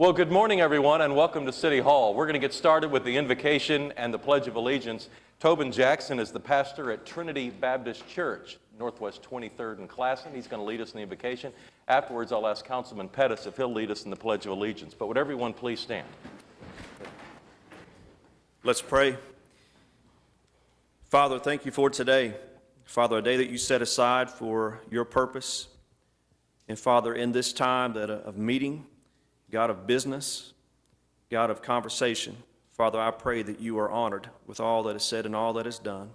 Well, good morning, everyone, and welcome to City Hall. We're going to get started with the invocation and the Pledge of Allegiance. Tobin Jackson is the pastor at Trinity Baptist Church, Northwest 23rd and Classen. He's going to lead us in the invocation. Afterwards, I'll ask Councilman Pettis if he'll lead us in the Pledge of Allegiance. But would everyone please stand? Let's pray. Father, thank you for today. Father, a day that you set aside for your purpose. And Father, in this time of meeting, God of business, God of conversation, Father, I pray that you are honored with all that is said and all that is done.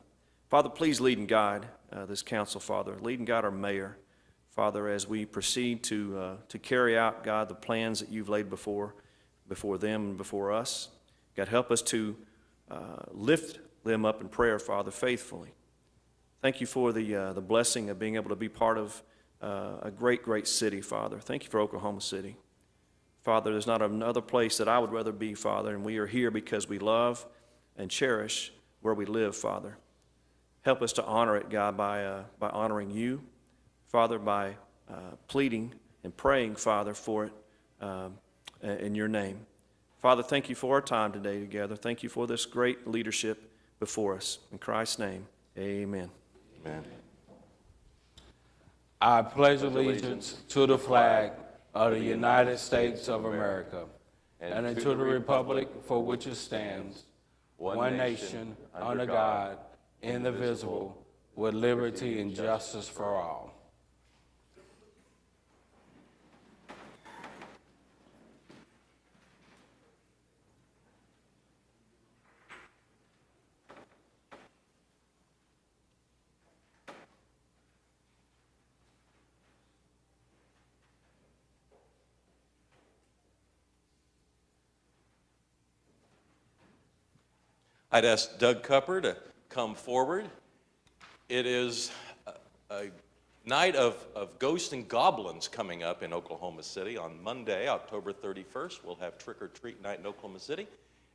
Father, please lead and guide this council, Father. Lead and guide our mayor, Father, as we proceed to carry out, God, the plans that you've laid before them and before us. God, help us to lift them up in prayer, Father, faithfully. Thank you for the blessing of being able to be part of a great, great city, Father. Thank you for Oklahoma City. Father, there's not another place that I would rather be, Father, and we are here because we love and cherish where we live, Father. Help us to honor it, God, by honoring you, Father, by pleading and praying, Father, for it in your name. Father, thank you for our time today together. Thank you for this great leadership before us. In Christ's name, amen. Amen. I pledge allegiance to the flag of the United States of America and to the republic for which it stands, one nation, under God, indivisible, with liberty and justice for all. I'd ask Doug Cupper to come forward. It is a night of ghosts and goblins coming up in Oklahoma City. On Monday, October 31st, we'll have trick-or-treat night in Oklahoma City.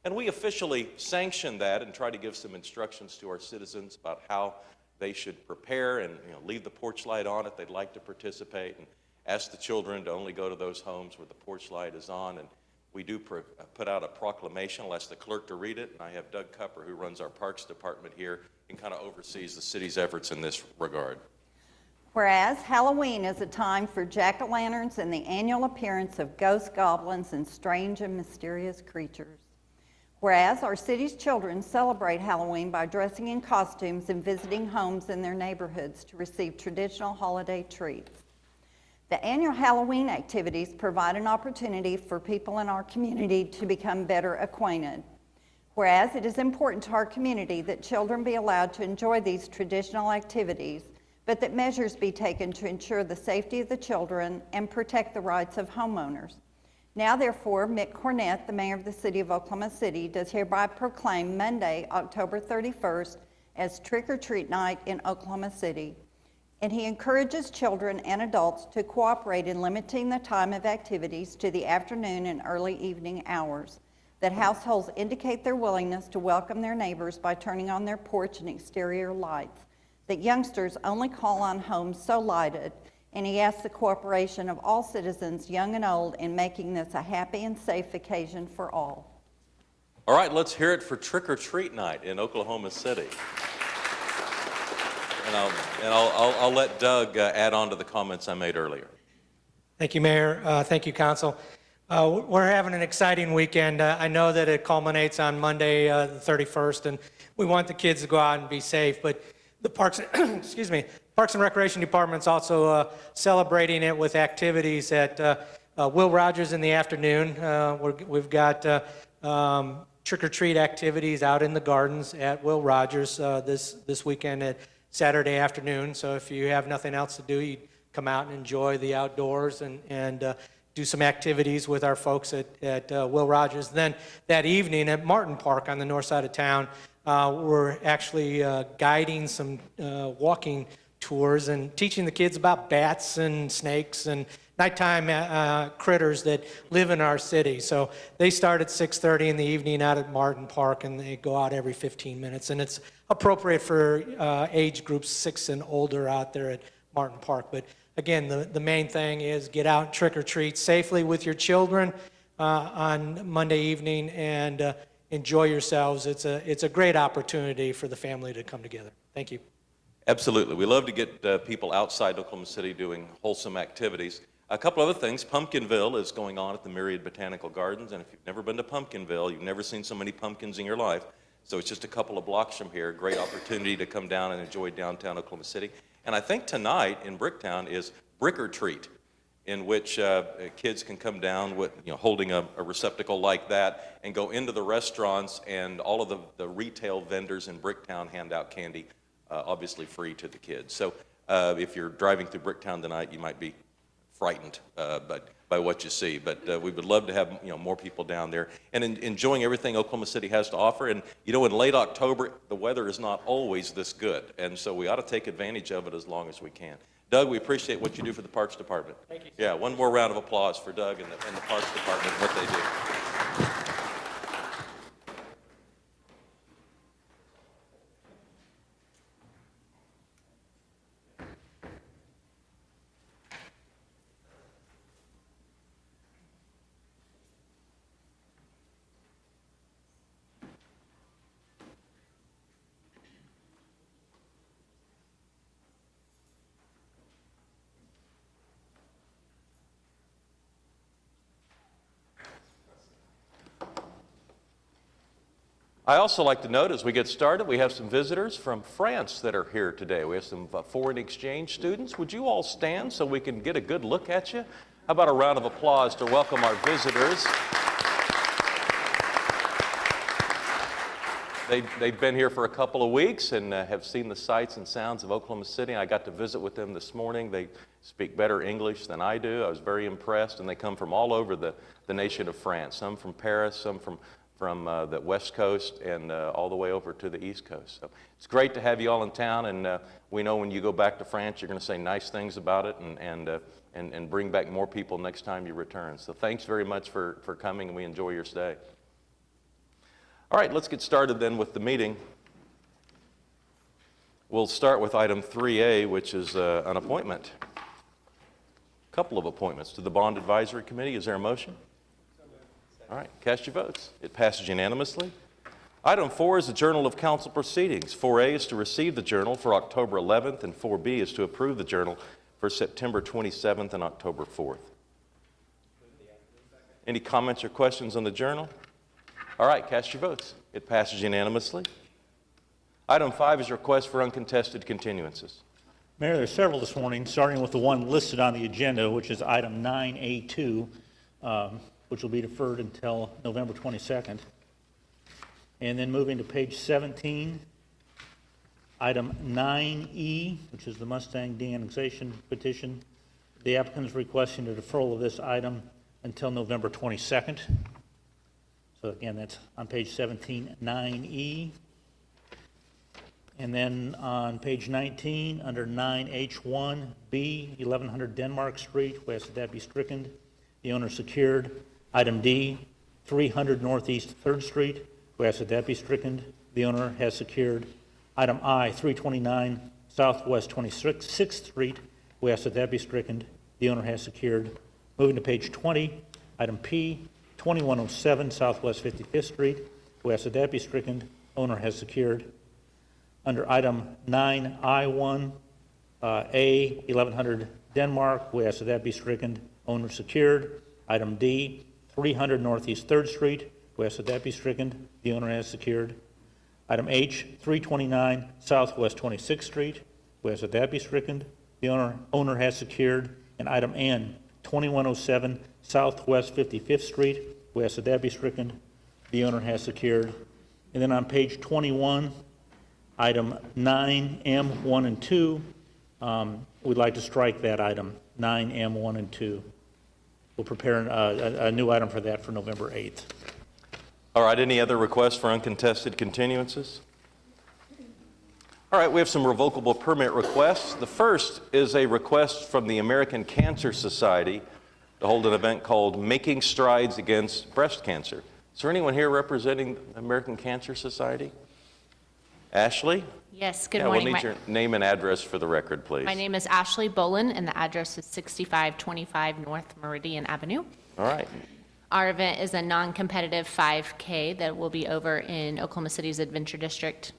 And we officially sanction that and try to give some instructions to our citizens about how they should prepare and leave the porch light on if they'd like to participate, and ask the children to only go to those homes where the porch light is on. And we do put out a proclamation. I'll ask the clerk to read it, and I have Doug Cupper, who runs our Parks Department here and kind of oversees the city's efforts in this regard. Whereas Halloween is a time for jack-o'-lanterns and the annual appearance of ghosts, goblins, and strange and mysterious creatures. Whereas our city's children celebrate Halloween by dressing in costumes and visiting homes in their neighborhoods to receive traditional holiday treats. The annual Halloween activities provide an opportunity for people in our community to become better acquainted. Whereas it is important to our community that children be allowed to enjoy these traditional activities, but that measures be taken to ensure the safety of the children and protect the rights of homeowners. Now, therefore, Mick Cornett, the mayor of the city of Oklahoma City, does hereby proclaim Monday, October 31st, as Trick-or-Treat Night in Oklahoma City. And he encourages children and adults to cooperate in limiting the time of activities to the afternoon and early evening hours, that households indicate their willingness to welcome their neighbors by turning on their porch and exterior lights, that youngsters only call on homes so lighted, and he asks the cooperation of all citizens, young and old, in making this a happy and safe occasion for all. All right, let's hear it for Trick-or-Treat Night in Oklahoma City. And I'll let Doug add on to the comments I made earlier. Thank you, Mayor. Thank you, Council. We're having an exciting weekend. I know that it culminates on Monday, the 31st, and we want the kids to go out and be safe. But the Parks, excuse me, Parks and Recreation Department's also celebrating it with activities at Will Rogers in the afternoon. We've got trick-or-treat activities out in the gardens at Will Rogers this weekend at Saturday afternoon. So if you have nothing else to do, you come out and enjoy the outdoors and do some activities with our folks at Will Rogers. Then that evening at Martin Park on the north side of town, we're actually guiding some walking tours and teaching the kids about bats and snakes and nighttime critters that live in our city. So they start at 6:30 in the evening out at Martin Park, and they go out every 15 minutes. And it's appropriate for age groups 6 and older out there at Martin Park. But again, the main thing is get out and trick or treat safely with your children. on Monday evening and enjoy yourselves. It's a great opportunity for the family to come together. Thank you. Absolutely. We love to get people outside Oklahoma City doing wholesome activities. A couple other things. Pumpkinville is going on at the Myriad Botanical Gardens, and if you've never been to Pumpkinville, you've never seen so many pumpkins in your life. So it's just a couple of blocks from here. Great opportunity to come down and enjoy downtown Oklahoma City. And I think tonight in Bricktown is Brick or Treat, in which kids can come down with, holding a receptacle like that and go into the restaurants, and all of the retail vendors in Bricktown hand out candy, obviously free to the kids. So if you're driving through Bricktown tonight, you might be frightened by what you see, but we would love to have more people down there and enjoying everything Oklahoma City has to offer. And in late October, the weather is not always this good, and so we ought to take advantage of it as long as we can. Doug, we appreciate what you do for the Parks Department. Thank you. Yeah, one more round of applause for Doug and the Parks Department and what they do. I also like to note as we get started, we have some visitors from France that are here today. We have some foreign exchange students. Would you all stand so we can get a good look at you? How about a round of applause to welcome our visitors? They've been here for a couple of weeks and have seen the sights and sounds of Oklahoma City. I got to visit with them this morning. They speak better English than I do. I was very impressed, and they come from all over the nation of France, some from Paris, some from the West Coast, and all the way over to the East Coast. So it's great to have you all in town, and we know when you go back to France, you're going to say nice things about it and bring back more people next time you return. So thanks very much for coming, and we enjoy your stay. All right, let's get started then with the meeting. We'll start with item 3A, which is an appointment. A couple of appointments to the Bond Advisory Committee. Is there a motion? All right, cast your votes. It passes unanimously. Item 4 is the Journal of Council Proceedings. 4A is to receive the journal for October 11th, and 4B is to approve the journal for September 27th and October 4th. Any comments or questions on the journal? All right, cast your votes. It passes unanimously. Item 5 is request for uncontested continuances. Mayor, there are several this morning, starting with the one listed on the agenda, which is item 9A2, which will be deferred until November 22nd. And then moving to page 17, item 9E, which is the Mustang de-annexation petition. The applicant is requesting a deferral of this item until November 22nd. So again, that's on page 17, 9E. And then on page 19, under 9H1B, 1100 Denmark Street, we ask that that be stricken. The owner secured. Item D, 300 Northeast 3rd Street, we ask that that be stricken. The owner has secured. Item I, 329 Southwest 26th Street, we ask that that be stricken. The owner has secured. Moving to page 20, item P, 2107 Southwest 55th Street, we ask that that be stricken. Owner has secured. Under item 9I1, A, 1100 Denmark, we ask that that be stricken. Owner secured. Item D, 300 Northeast 3rd Street, we ask that that be stricken. The owner has secured. Item H, 329 Southwest 26th Street, we ask that that be stricken. The owner has secured. And item N, 2107 Southwest 55th Street, we ask that that be stricken. The owner has secured. And then on page 21, item 9M1 and 2, we'd like to strike that item, 9M1 and 2. We'll prepare a new item for that for November 8th. All right, any other requests for uncontested continuances? All right, we have some revocable permit requests. The first is a request from the American Cancer Society to hold an event called Making Strides Against Breast Cancer. Is there anyone here representing the American Cancer Society? Ashley? Yes, good morning. We'll need your name and address for the record, please. My name is Ashley Bolin, and the address is 6525 North Meridian Avenue. All right. Our event is a non-competitive 5K that will be over in Oklahoma City's Adventure District.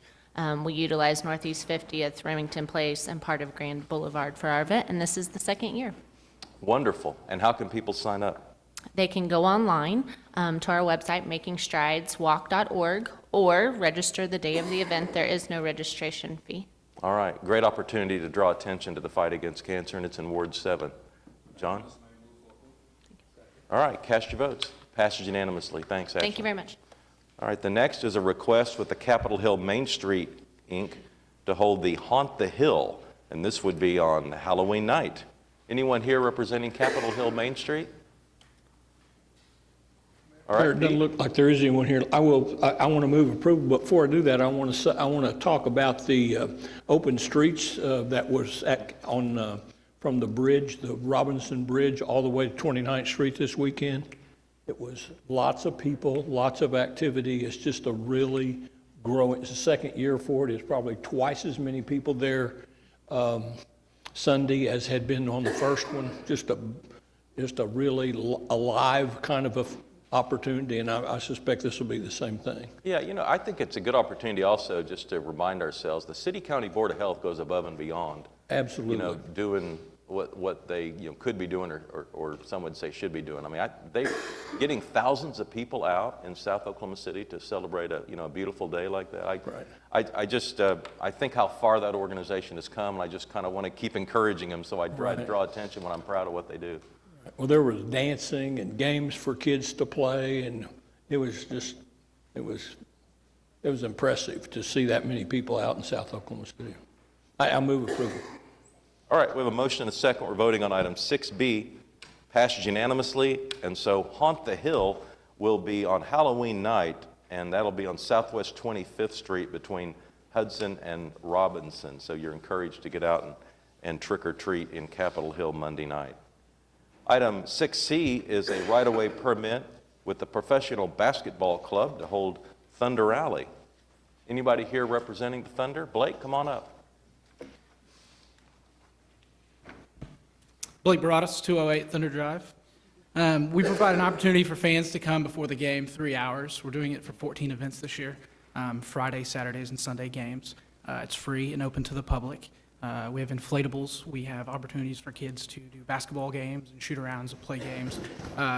We utilize Northeast 50th, Remington Place, and part of Grand Boulevard for our event, and this is the second year. Wonderful. And how can people sign up? They can go online to our website, makingstrideswalk.org, or register the day of the event. There is no registration fee. All right, great opportunity to draw attention to the fight against cancer, and it's in Ward 7. John? All right, cast your votes. Passes unanimously. Thanks, Ashley. Thank you very much. All right, the next is a request with the Capitol Hill Main Street, Inc. to hold the Haunt the Hill, and this would be on Halloween night. Anyone here representing Capitol Hill Main Street? All There, right, it doesn't look like there is anyone here. I want to move approval, but before I do that, I want to talk about the open streets that was from the bridge, the Robinson Bridge, all the way to 29th Street this weekend. It was lots of people, lots of activity. It's just a really growing, it's the second year for it. It's probably twice as many people there Sunday as had been on the first one. Just a really alive kind of a opportunity, and I suspect this will be the same thing. Yeah, you know, I think it's a good opportunity also just to remind ourselves the City County Board of Health goes above and beyond. Absolutely. You know, doing what they could be doing or some would say should be doing. I mean, they getting thousands of people out in South Oklahoma City to celebrate a beautiful day like that. I think how far that organization has come, and I just kind of want to keep encouraging them, so I draw attention when I'm proud of what they do. Well, there was dancing and games for kids to play, and it was impressive to see that many people out in South Oklahoma City. I move approval. All right, we have a motion and a second. We're voting on item 6B. Passes unanimously, and so Haunt the Hill will be on Halloween night, and that'll be on Southwest 25th Street between Hudson and Robinson. So you're encouraged to get out and trick or treat in Capitol Hill Monday night. Item 6C is a right-of-way permit with the Professional Basketball Club to hold Thunder Alley. Anybody here representing the Thunder? Blake, come on up. Blake Baradas, 208 Thunder Drive. We provide an opportunity for fans to come before the game 3 hours. We're doing it for 14 events this year, Friday, Saturdays, and Sunday games. It's free and open to the public. We have inflatables. We have opportunities for kids to do basketball games and shoot-arounds and play games.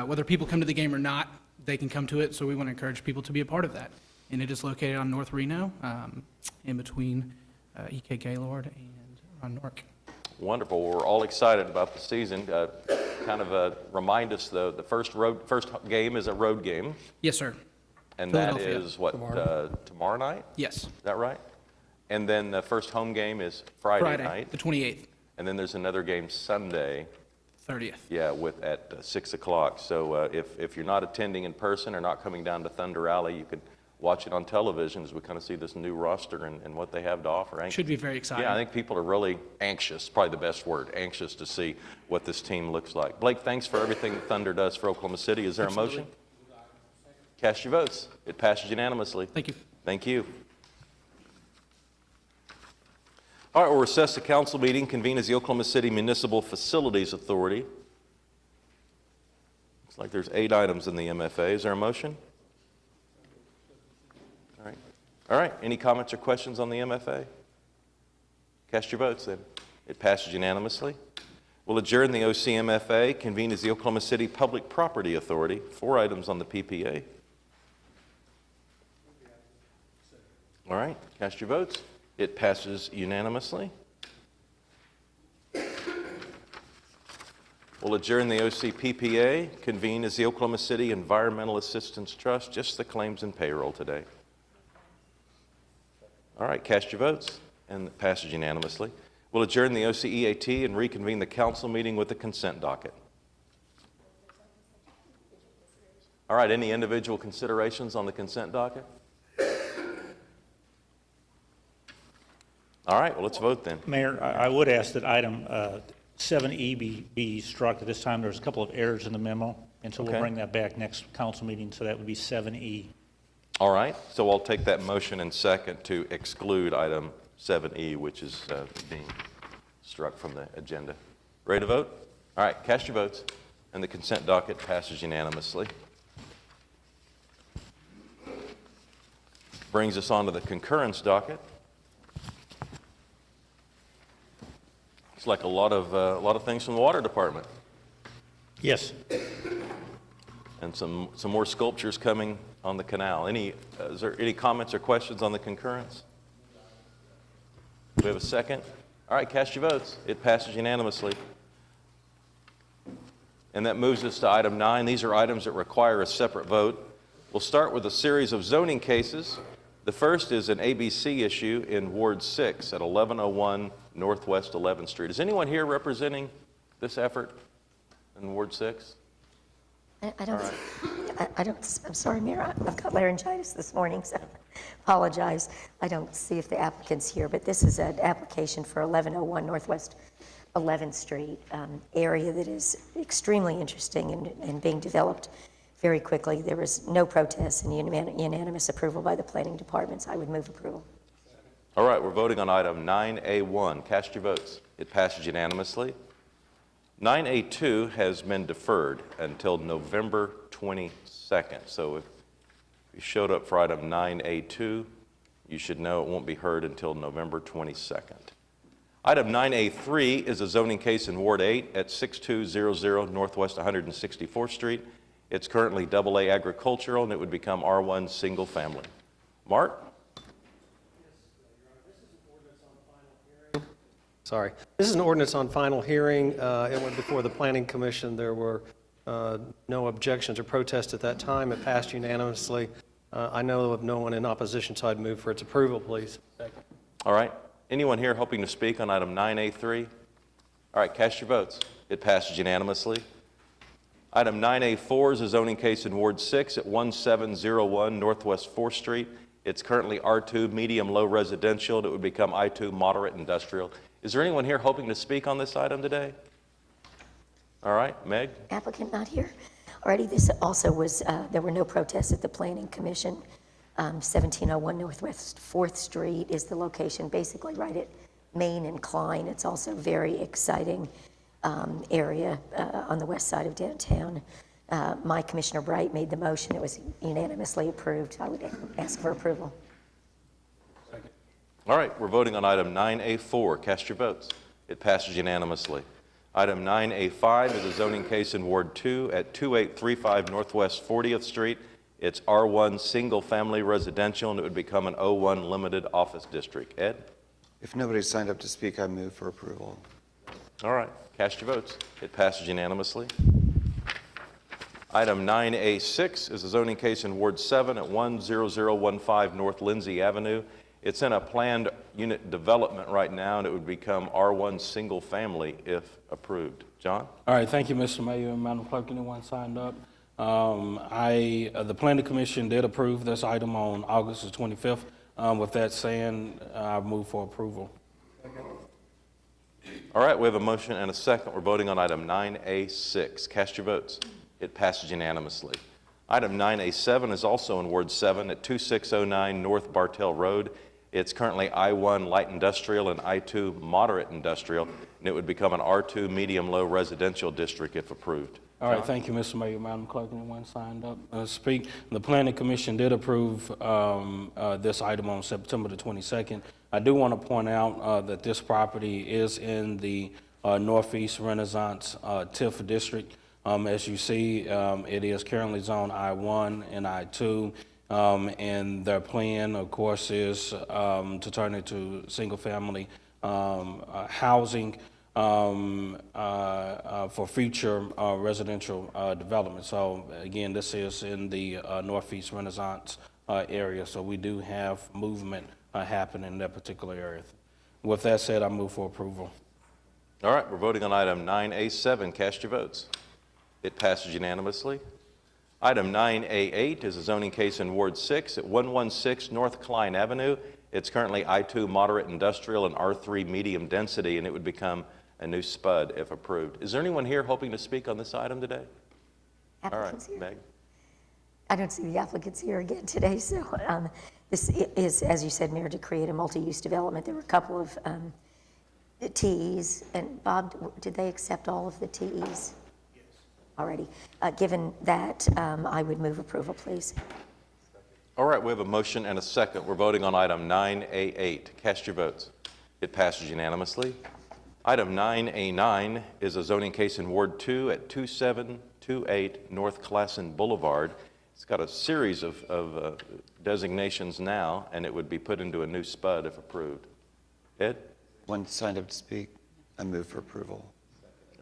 Whether people come to the game or not, they can come to it, so we want to encourage people to be a part of that. And it is located on North Reno, in between E.K. Gaylord and Ron Nork. Wonderful. We're all excited about the season. Remind us, the first game is a road game. Yes, sir. And that is what, tomorrow night? Yes. Is that right? And then the first home game is Friday night. The 28th. And then there's another game Sunday. 30th. Yeah, at 6 o'clock. So if you're not attending in person or not coming down to Thunder Alley, you could watch it on television as we kind of see this new roster and what they have to offer. Should be very exciting. Yeah, I think people are really anxious, probably the best word, anxious to see what this team looks like. Blake, thanks for everything that Thunder does for Oklahoma City. Is there a motion? Cast your votes. It passes unanimously. Thank you. Thank you. All right, we'll recess the council meeting, convene as the Oklahoma City Municipal Facilities Authority. Looks like there's 8 items in the MFA. Is there a motion? All right, any comments or questions on the MFA? Cast your votes then. It passes unanimously. We'll adjourn the OCMFA, convene as the Oklahoma City Public Property Authority. 4 items on the PPA. All right, cast your votes. It passes unanimously. We'll adjourn the OCPPA, convene as the Oklahoma City Environmental Assistance Trust, just the claims and payroll today. All right, cast your votes, and it passes unanimously. We'll adjourn the OCEAT and reconvene the council meeting with the consent docket. All right, any individual considerations on the consent docket? All right, well, let's vote then. Mayor, I would ask that item 7E be struck at this time. There's a couple of errors in the memo, and so we'll bring that back next council meeting, so that would be 7E. All right, so I'll take that motion in second to exclude item 7E, which is being struck from the agenda. Ready to vote? All right, cast your votes, and the consent docket passes unanimously. Brings us on to the concurrence docket. It's like a lot of things from the water department, Yes. and some more sculptures coming on the canal. Is there any comments or questions on the concurrence? Do we have a second? All right, cast your votes. It passes unanimously. And that moves us to item 9. These are items that require a separate vote. We'll start with a series of zoning cases. The first is an ABC issue in Ward 6 at 1101 Northwest 11th Street. Is anyone here representing this effort in Ward 6? I don't, I'm sorry, Mayor, I've got laryngitis this morning, so apologize. I don't see if the applicant's here, but this is an application for 1101 Northwest 11th Street, area that is extremely interesting and being developed very quickly. There was no protests and unanimous approval by the planning department, so I would move approval. All right, we're voting on item 9A1. Cast your votes. It passes unanimously. 9A2 has been deferred until November 22nd. So if you showed up for item 9A2, you should know it won't be heard until November 22nd. Item 9A3 is a zoning case in Ward 8 at 6200 Northwest 164th Street. It's currently AA agricultural, and it would become R1 single family. Mark? Sorry. This is an ordinance on final hearing. It went before the Planning Commission. There were no objections or protests at that time. It passed unanimously. I know of no one in opposition, so I'd move for its approval, please. All right. Anyone here hoping to speak on item 9A3? All right, cast your votes. It passes unanimously. Item 9A4 is a zoning case in Ward 6 at 1701 Northwest 4th Street. It's currently R2 medium-low residential, and it would become I2 moderate industrial. Is there anyone here hoping to speak on this item today? All right, Meg? Applicant not here. Already, this also was, there were no protests at the Planning Commission. 1701 Northwest 4th Street is the location, basically right at Main and Klein. It's also a very exciting area on the west side of downtown. My Commissioner Bright made the motion. It was unanimously approved. I would ask for approval. All right, we're voting on item 9A4. Cast your votes. It passes unanimously. Item 9A5 is a zoning case in Ward 2 at 2835 Northwest 40th Street. It's R1 single-family residential, and it would become an O1 limited office district. Ed? If nobody's signed up to speak, I move for approval. All right, cast your votes. It passes unanimously. Item 9A6 is a zoning case in Ward 7 at 10015 North Lindsay Avenue. It's in a planned unit development right now, and it would become R1 single family if approved. John? All right, thank you, Mr. Mayor and Madam Clerk. Anyone signed up? The Planning Commission did approve this item on August the 25th. With that saying, I move for approval. All right, we have a motion and a second. We're voting on item 9A6. Cast your votes. It passes unanimously. Item 9A7 is also in Ward 7 at 2609 North Bartell Road. It's currently I1 light industrial and I2 moderate industrial, and it would become an R2 medium-low residential district if approved. All right, thank you, Mr. Mayor, Madam Clerk. Anyone signed up to speak? The Planning Commission did approve this item on September the 22nd. I do want to point out that this property is in the Northeast Renaissance TIF district. As you see, it is currently zoned I1 and I2, and their plan, of course, is to turn it to single-family housing for future residential development. So again, this is in the Northeast Renaissance area, so we do have movement happening in that particular area. With that said, I move for approval. All right, we're voting on item 9A7. Cast your votes. It passes unanimously. Item 9A8 is a zoning case in Ward 6 at 116 North Klein Avenue. It's currently I2 moderate industrial and R3 medium density, and it would become a new SPUD if approved. Is there anyone here hoping to speak on this item today? Applicants All right, here? Meg. I don't see the applicants here again today, so this is, as you said, Mayor, to create a multi-use development. There were a couple of TEs, and Bob, did they accept all of the TEs? Yes. Already. Given that, I would move approval, please. All right, we have a motion and a second. We're voting on item 9A8. Cast your votes. It passes unanimously. Item 9A9 is a zoning case in Ward 2 at 2728 North Classen Boulevard. It's got a series of designations now, and it would be put into a new SPUD if approved. Ed? One signed up to speak. I move for approval.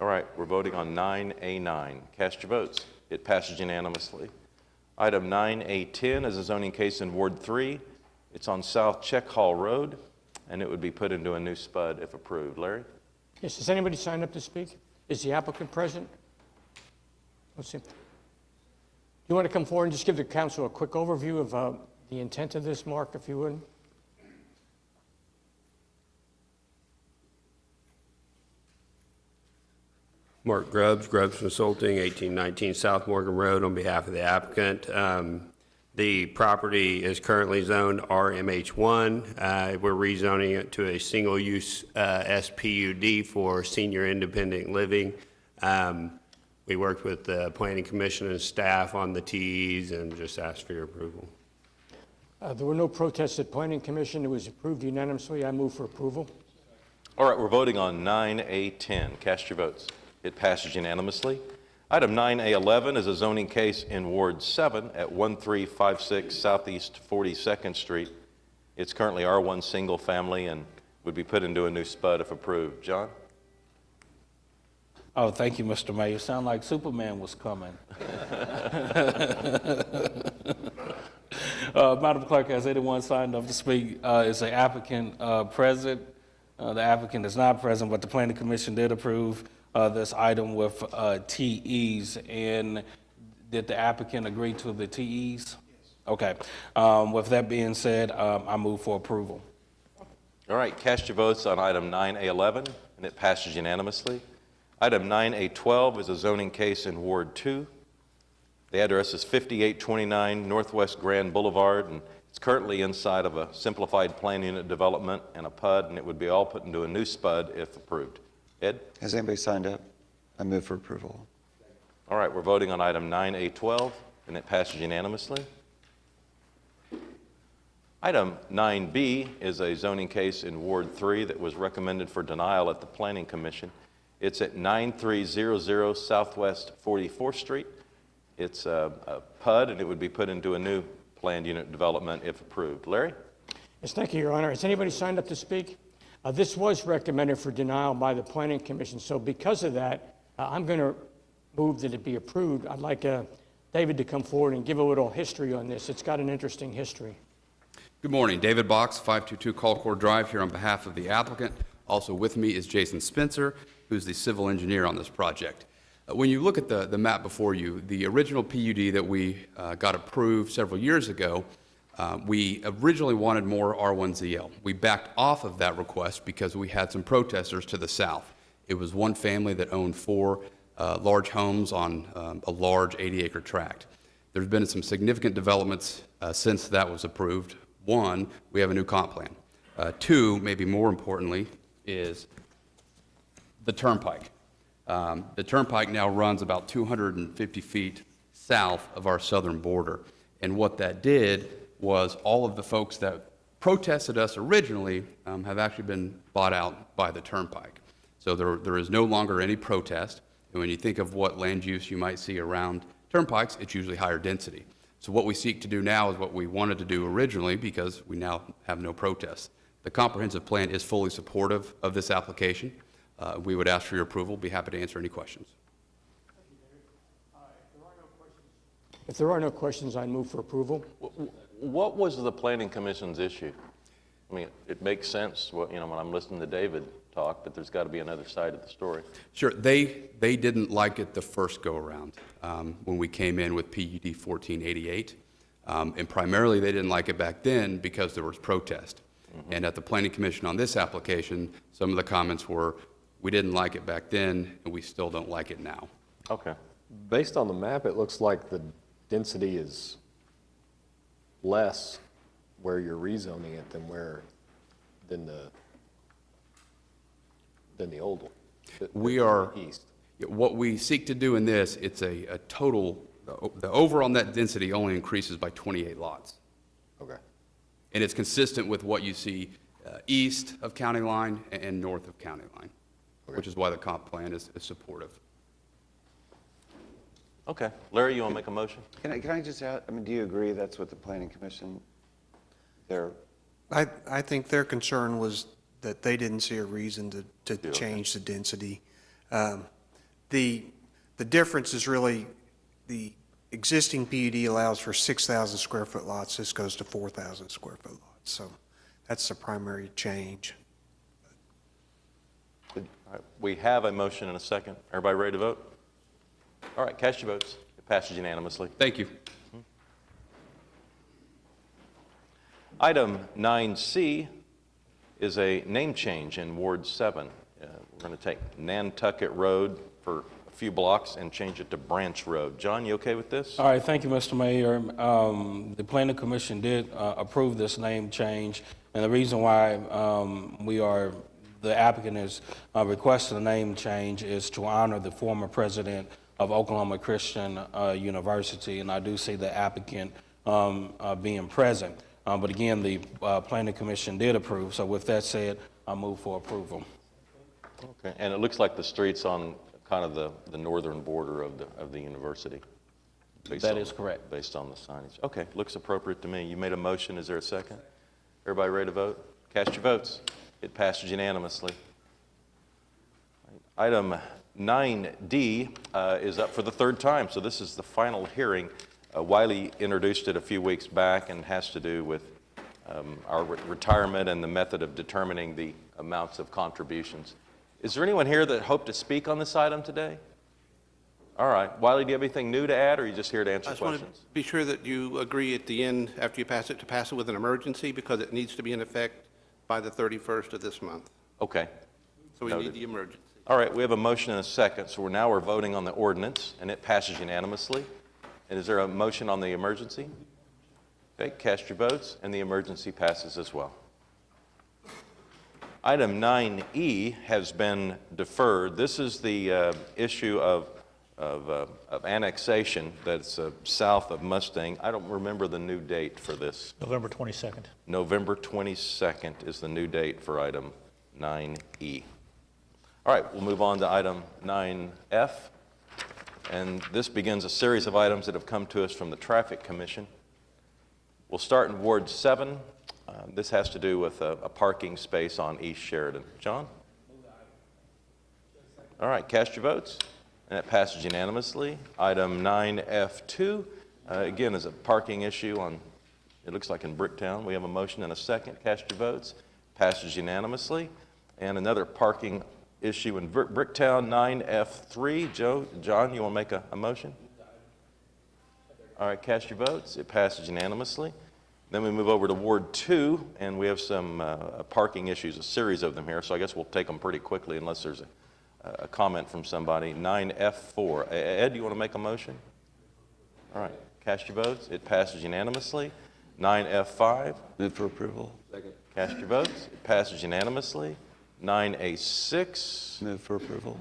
All right, we're voting on 9A9. Cast your votes. It passes unanimously. Item 9A10 is a zoning case in Ward 3. It's on South Check Hall Road, and it would be put into a new SPUD if approved. Larry? Yes, has anybody signed up to speak? Is the applicant present? Let's see. Do you want to come forward and just give the council a quick overview of the intent of this, Mark, if you would? Mark Grubbs, Grubbs Consulting, 1819 South Morgan Road, on behalf of the applicant. The property is currently zoned RMH1. We're rezoning it to a single-use SPUD for senior independent living. We worked with the Planning Commission and staff on the TEs and just asked for your approval. There were no protests at Planning Commission. It was approved unanimously. I move for approval. All right, we're voting on 9A10. Cast your votes. It passes unanimously. Item 9A11 is a zoning case in Ward 7 at 1356 Southeast 42nd Street. It's currently R1 single family and would be put into a new SPUD if approved. John? Oh, thank you, Mr. Mayor. Sound like Superman was coming. Madam Clerk, has anyone signed up to speak? Is the applicant present? The applicant is not present, but the Planning Commission did approve this item with TEs. And did the applicant agree to the TEs? Yes. Okay. With that being said, I move for approval. All right, cast your votes on item 9A11, and it passes unanimously. Item 9A12 is a zoning case in Ward 2. The address is 5829 Northwest Grand Boulevard, and it's currently inside of a simplified plan unit development and a PUD, and it would be all put into a new SPUD if approved. Ed? Has anybody signed up? I move for approval. All right, we're voting on item 9A12, and it passes unanimously. Item 9B is a zoning case in Ward 3 that was recommended for denial at the Planning Commission. It's at 9300 Southwest 44th Street. It's a PUD, and it would be put into a new planned unit development if approved. Larry? Yes, thank you, Your Honor. Has anybody signed up to speak? This was recommended for denial by the Planning Commission, so because of that, I'm going to move that it be approved. I'd like David to come forward and give a little history on this. It's got an interesting history. Good morning. David Box, 522 Colcord Drive, here on behalf of the applicant. Also with me is Jason Spencer, who's the civil engineer on this project. When you look at the map before you, the original PUD that we got approved several years ago, we originally wanted more R1ZL. We backed off of that request because we had some protesters to the south. It was one family that owned 4 large homes on a large 80-acre tract. There's been some significant developments since that was approved. 1, we have a new comp plan. 2, maybe more importantly, is the turnpike. The turnpike now runs about 250 feet south of our southern border. And what that did was all of the folks that protested us originally have actually been bought out by the turnpike. So there is no longer any protest. And when you think of what land use you might see around turnpikes, it's usually higher density. So what we seek to do now is what we wanted to do originally because we now have no protests. The comprehensive plan is fully supportive of this application. We would ask for your approval. Be happy to answer any questions. If there are no questions, I move for approval. What was the Planning Commission's issue? I mean, it makes sense, when I'm listening to David talk, but there's got to be another side of the story. Sure. They didn't like it the first go-around when we came in with PUD 1488. And primarily they didn't like it back then because there was protest. Mm-hmm. And at the Planning Commission on this application, some of the comments were, we didn't like it back then, and we still don't like it now. Okay. Based on the map, it looks like the density is less where you're rezoning it than the old one. We are, what we seek to do in this, it's a total, the overall net density only increases by 28 lots. Okay. And it's consistent with what you see east of county line and north of county line, which is why the comp plan is supportive. Okay. Larry, you want to make a motion? Can I just add, I mean, do you agree that's what the planning commission, they're, I think their concern was that they didn't see a reason to change the density. The difference is really the existing PUD allows for 6,000 square foot lots. This goes to 4,000 square foot lots. So that's the primary change. All right, we have a motion and a second. Everybody ready to vote? All right, cast your votes. It passes unanimously. Thank you. Item 9C is a name change in Ward 7. We're going to take Nantucket Road for a few blocks and change it to Branch Road. John, you okay with this? All right, thank you, Mr. Mayor. The Planning Commission did approve this name change, and the reason why the applicant is requesting a name change is to honor the former president of Oklahoma Christian University, and I do see the applicant being present. But again, the Planning Commission did approve, so with that said, I move for approval. Okay, and it looks like the street's on kind of the northern border of the university. That is correct. Based on the signage. Okay, looks appropriate to me. You made a motion, is there a second? Everybody ready to vote? Cast your votes. It passes unanimously. Item 9D is up for the third time, so this is the final hearing. Wiley introduced it a few weeks back and has to do with our retirement and the method of determining the amounts of contributions. Is there anyone here that hoped to speak on this item today? All right. Wiley, do you have anything new to add, or are you just here to answer questions? I just want to be sure that you agree at the end, after you pass it, to pass it with an emergency, because it needs to be in effect by the 31st of this month. Okay. So we need the emergency. All right, we have a motion and a second, so we're voting on the ordinance, and it passes unanimously. And is there a motion on the emergency? Okay, cast your votes, and the emergency passes as well. Item 9E has been deferred. This is the issue of annexation that's south of Mustang. I don't remember the new date for this. November 22nd. November 22nd is the new date for item 9E. All right, we'll move on to item 9F. And this begins a series of items that have come to us from the Traffic Commission. We'll start in Ward 7. This has to do with a parking space on East Sheridan. John? All right, cast your votes. And it passes unanimously. Item 9F2, again, is a parking issue on, it looks like in Bricktown. We have a motion and a second. Cast your votes. Passes unanimously. And another parking issue in Bricktown, 9F3. John, you want to make a motion? All right, cast your votes. It passes unanimously. Then we move over to Ward 2, and we have some parking issues, a series of them here, so I guess we'll take them pretty quickly unless there's a comment from somebody. 9F4. Ed, do you want to make a motion? All right, cast your votes. It passes unanimously. 9F5. Move for approval. Second. Cast your votes. It passes unanimously. 9A6. Move for approval.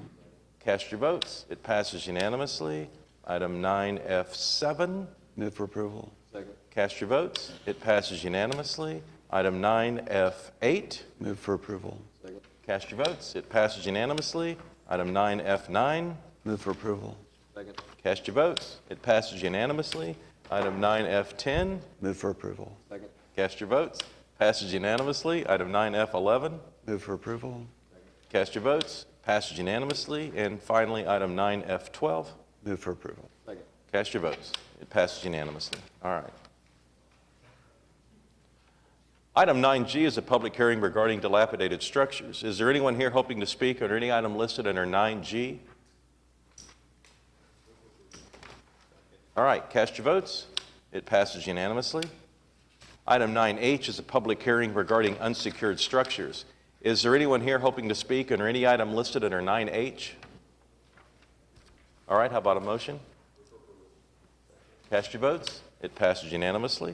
Cast your votes. It passes unanimously. Item 9F7. Move for approval. Second. Cast your votes. It passes unanimously. Item 9F8. Move for approval. Second. Cast your votes. It passes unanimously. Item 9F9. Move for approval. Second. Cast your votes. It passes unanimously. Item 9F10. Move for approval. Second. Cast your votes. Passes unanimously. Item 9F11. Move for approval. Cast your votes. Passes unanimously. And finally, item 9F12. Move for approval. Second. Cast your votes. It passes unanimously. All right. Item 9G is a public hearing regarding dilapidated structures. Is there anyone here hoping to speak under any item listed under 9G? All right, cast your votes. It passes unanimously. Item 9H is a public hearing regarding unsecured structures. Is there anyone here hoping to speak under any item listed under 9H? All right, how about a motion? Cast your votes. It passes unanimously.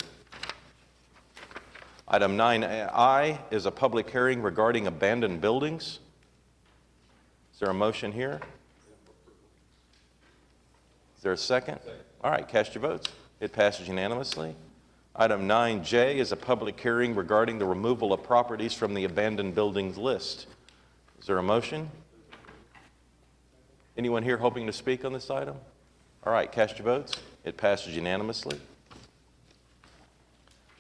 Item 9I is a public hearing regarding abandoned buildings. Is there a motion here? Is there a second? All right, cast your votes. It passes unanimously. Item 9J is a public hearing regarding the removal of properties from the abandoned buildings list. Is there a motion? Anyone here hoping to speak on this item? All right, cast your votes. It passes unanimously.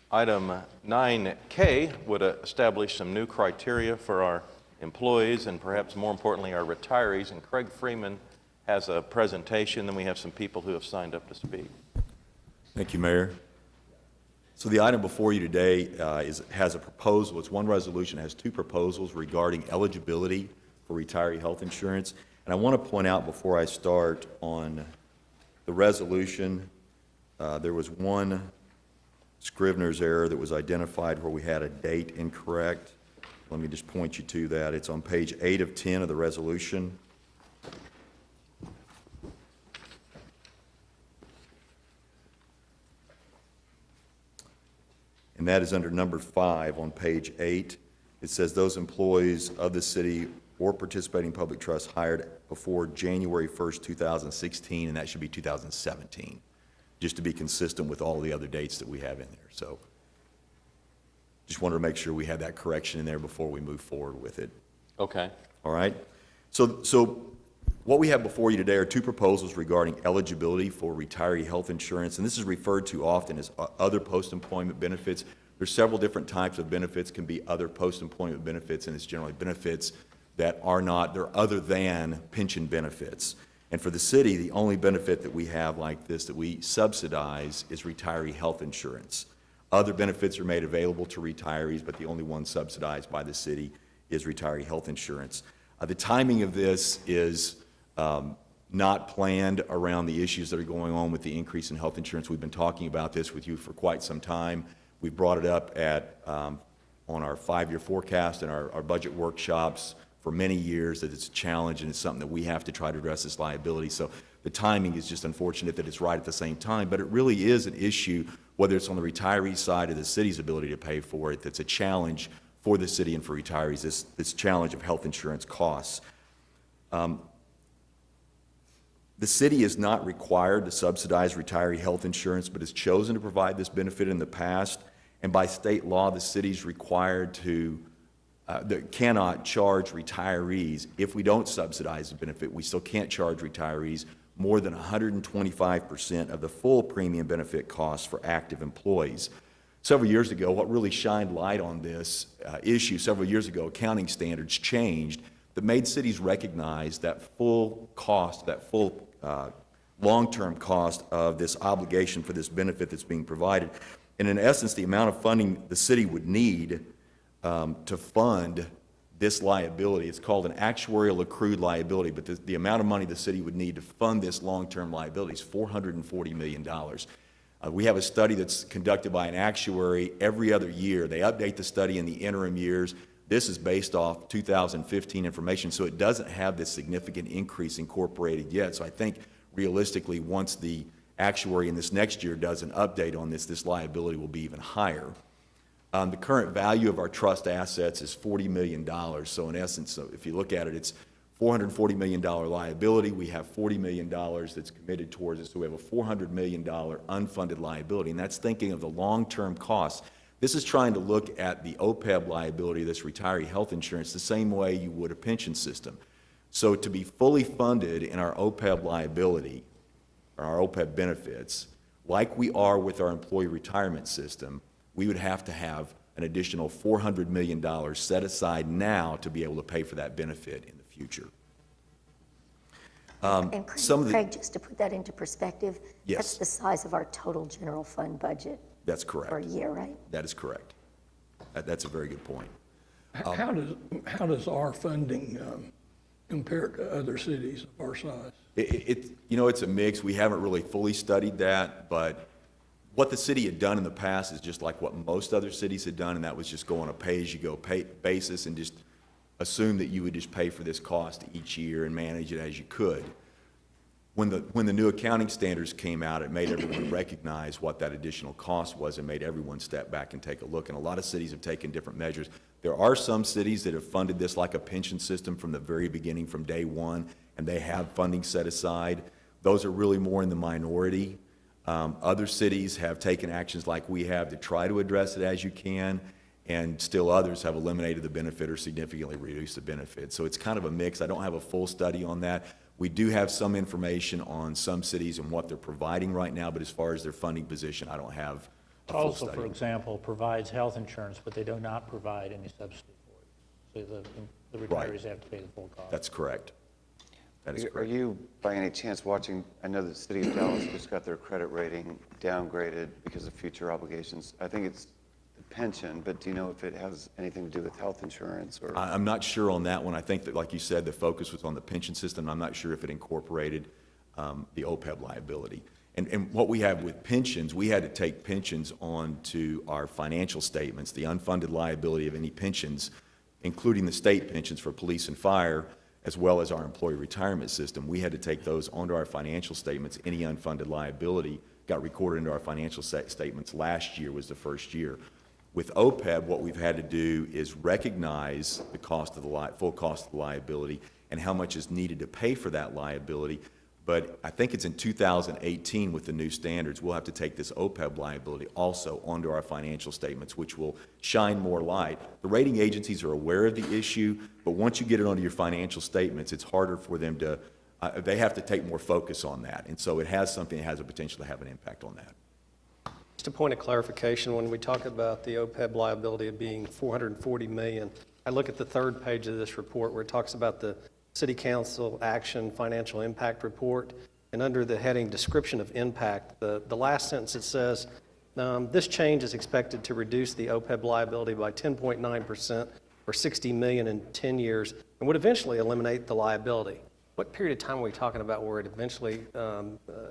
Item 9K would establish some new criteria for our employees and perhaps more importantly our retirees. And Craig Freeman has a presentation, and we have some people who have signed up to speak. Thank you, Mayor. So the item before you today has a proposal. It's one resolution. It has two proposals regarding eligibility for retiree health insurance. And I want to point out before I start on the resolution, there was one Scrivener's error that was identified where we had a date incorrect. Let me just point you to that. It's on page 8 of 10 of the resolution. And that is under number 5 on page 8. It says those employees of the city or participating public trust hired before January 1st, 2016, and that should be 2017, just to be consistent with all the other dates that we have in there. So just wanted to make sure we had that correction in there before we move forward with it. Okay. All right. So what we have before you today are two proposals regarding eligibility for retiree health insurance, and this is referred to often as other post-employment benefits. There's several different types of benefits, can be other post-employment benefits, and it's generally benefits that are not, they're other than pension benefits. And for the city, the only benefit that we have like this that we subsidize is retiree health insurance. Other benefits are made available to retirees, but the only one subsidized by the city is retiree health insurance. The timing of this is not planned around the issues that are going on with the increase in health insurance. We've been talking about this with you for quite some time. We brought it up on our 5-year forecast and our budget workshops for many years, that it's a challenge and it's something that we have to try to address this liability. So the timing is just unfortunate that it's right at the same time, but it really is an issue, whether it's on the retiree side or the city's ability to pay for it, that's a challenge for the city and for retirees, this challenge of health insurance costs. The city is not required to subsidize retiree health insurance, but has chosen to provide this benefit in the past. And by state law, the city's required to, cannot charge retirees. If we don't subsidize the benefit, we still can't charge retirees more than 125% of the full premium benefit costs for active employees. Several years ago, what really shined light on this issue, several years ago, accounting standards changed that made cities recognize that full cost, that full long-term cost of this obligation for this benefit that's being provided. And in essence, the amount of funding the city would need to fund this liability, it's called an actuarial accrued liability, but the amount of money the city would need to fund this long-term liability is $440 million. We have a study that's conducted by an actuary every other year. They update the study in the interim years. This is based off 2015 information, so it doesn't have this significant increase incorporated yet. So I think realistically, once the actuary in this next year does an update on this, this liability will be even higher. The current value of our trust assets is $40 million. So in essence, if you look at it, it's $440 million liability. We have $40 million that's committed towards it. So we have a $400 million unfunded liability. And that's thinking of the long-term costs. This is trying to look at the OPEB liability, this retiree health insurance, the same way you would a pension system. So to be fully funded in our OPEB liability, or our OPEB benefits, like we are with our employee retirement system, we would have to have an additional $400 million set aside now to be able to pay for that benefit in the future. And Craig, just to put that into perspective, yes, that's the size of our total general fund budget. That's correct. For a year, right? That is correct. That's a very good point. How does our funding compare to other cities of our size? You know, it's a mix. We haven't really fully studied that, but what the city had done in the past is just like what most other cities had done, and that was just go on a pay-as-you-go basis and just assume that you would just pay for this cost each year and manage it as you could. When the new accounting standards came out, it made everyone recognize what that additional cost was and made everyone step back and take a look. And a lot of cities have taken different measures. There are some cities that have funded this like a pension system from the very beginning, from day one, and they have funding set aside. Those are really more in the minority. Other cities have taken actions like we have to try to address it as you can, and still others have eliminated the benefit or significantly reduced the benefit. So it's kind of a mix. I don't have a full study on that. We do have some information on some cities and what they're providing right now, but as far as their funding position, I don't have a full Tulsa, study. for example, provides health insurance, but they do not provide any subsidy for it. So the retirees have to pay the full cost. That's correct. That is Are correct. you, by any chance, watching, I know the city of Dallas just got their credit rating downgraded because of future obligations. I think it's the pension, but do you know if it has anything to do with health insurance or? I'm not sure on that one. I think that, like you said, the focus was on the pension system. I'm not sure if it incorporated the OPEB liability. And what we have with pensions, we had to take pensions onto our financial statements, the unfunded liability of any pensions, including the state pensions for police and fire, as well as our employee retirement system. We had to take those onto our financial statements. Any unfunded liability got recorded into our financial statements. Last year was the first year. With OPEB, what we've had to do is recognize the cost of the full cost of the liability and how much is needed to pay for that liability. But I think it's in 2018 with the new standards, we'll have to take this OPEB liability also onto our financial statements, which will shine more light. The rating agencies are aware of the issue, but once you get it onto your financial statements, it's harder for them to, they have to take more focus on that. And so it has something that has a potential to have an impact on that. Just a point of clarification, when we talk about the OPEB liability of being $440 million, I look at the third page of this report where it talks about the City Council Action Financial Impact Report, and under the heading Description of Impact, the last sentence it says, this change is expected to reduce the OPEB liability by 10.9% or $60 million in 10 years and would eventually eliminate the liability. What period of time are we talking about where it eventually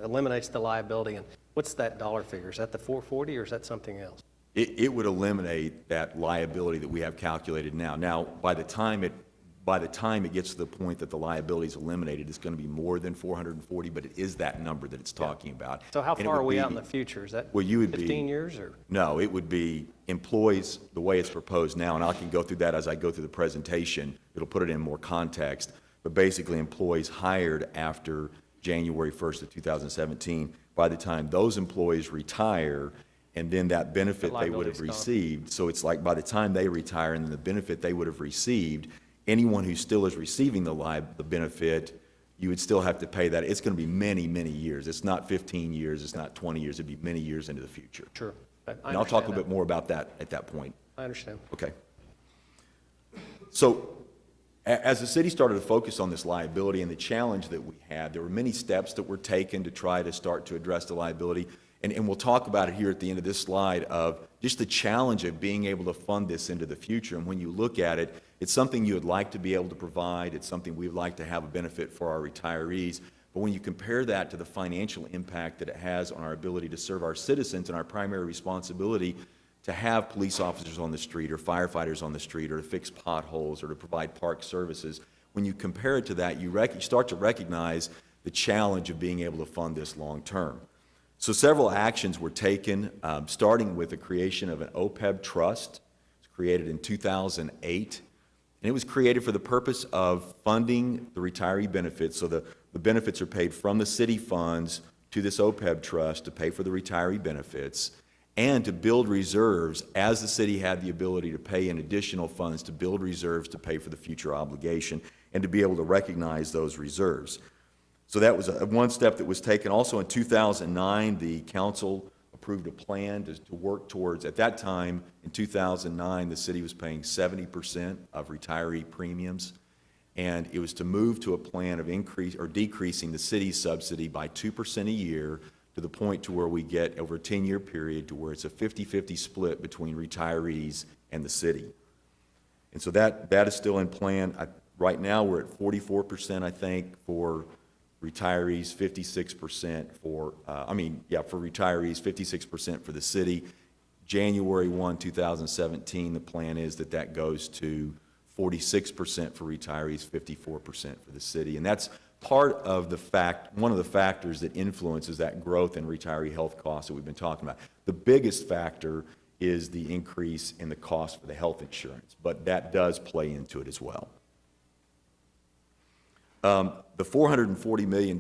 eliminates the liability, and what's that dollar figure? Is that the 440 or is that something else? It would eliminate that liability that we have calculated now. Now, by the time it gets to the point that the liability is eliminated, it's going to be more than 440, but it is that number that it's talking about. So how And it far are would we be- out in the future? Is that Well, you would 15 be, years or? No, it would be employees, the way it's proposed now, and I can go through that as I go through the presentation. It'll put it in more context, but basically employees hired after January 1st of 2017, by the time those employees retire, and then that benefit they would have liability's gone. received, so it's like by the time they retire and then the benefit they would have received, anyone who still is receiving the benefit, you would still have to pay that. It's going to be many, many years. It's not 15 years, it's not 20 years, it'd be many years into the future. Sure. And I'll talk a little bit more about that at that point. I understand. Okay. So as the city started to focus on this liability and the challenge that we had, there were many steps that were taken to try to start to address the liability. And we'll talk about it here at the end of this slide of just the challenge of being able to fund this into the future. And when you look at it, it's something you would like to be able to provide. It's something we'd like to have a benefit for our retirees. But when you compare that to the financial impact that it has on our ability to serve our citizens and our primary responsibility to have police officers on the street or firefighters on the street or to fix potholes or to provide park services, when you compare it to that, you start to recognize the challenge of being able to fund this long term. So several actions were taken, starting with the creation of an OPEB trust. It was created in 2008, and it was created for the purpose of funding the retiree benefits. So the benefits are paid from the city funds to this OPEB trust to pay for the retiree benefits and to build reserves as the city had the ability to pay in additional funds to build reserves to pay for the future obligation and to be able to recognize those reserves. So that was one step that was taken. Also in 2009, the council approved a plan to work towards, at that time, in 2009, the city was paying 70% of retiree premiums, and it was to move to a plan of decreasing the city's subsidy by 2% a year to the point to where we get over a 10-year period to where it's a 50-50 split between retirees and the city. And so that is still in plan. Right now, we're at 44%, I think, for retirees, 56% for retirees, 56% for the city. January 1, 2017, the plan is that goes to 46% for retirees, 54% for the city. And that's part of one of the factors that influences that growth in retiree health costs that we've been talking about. The biggest factor is the increase in the cost for the health insurance, but that does play into it as well. The $440 million,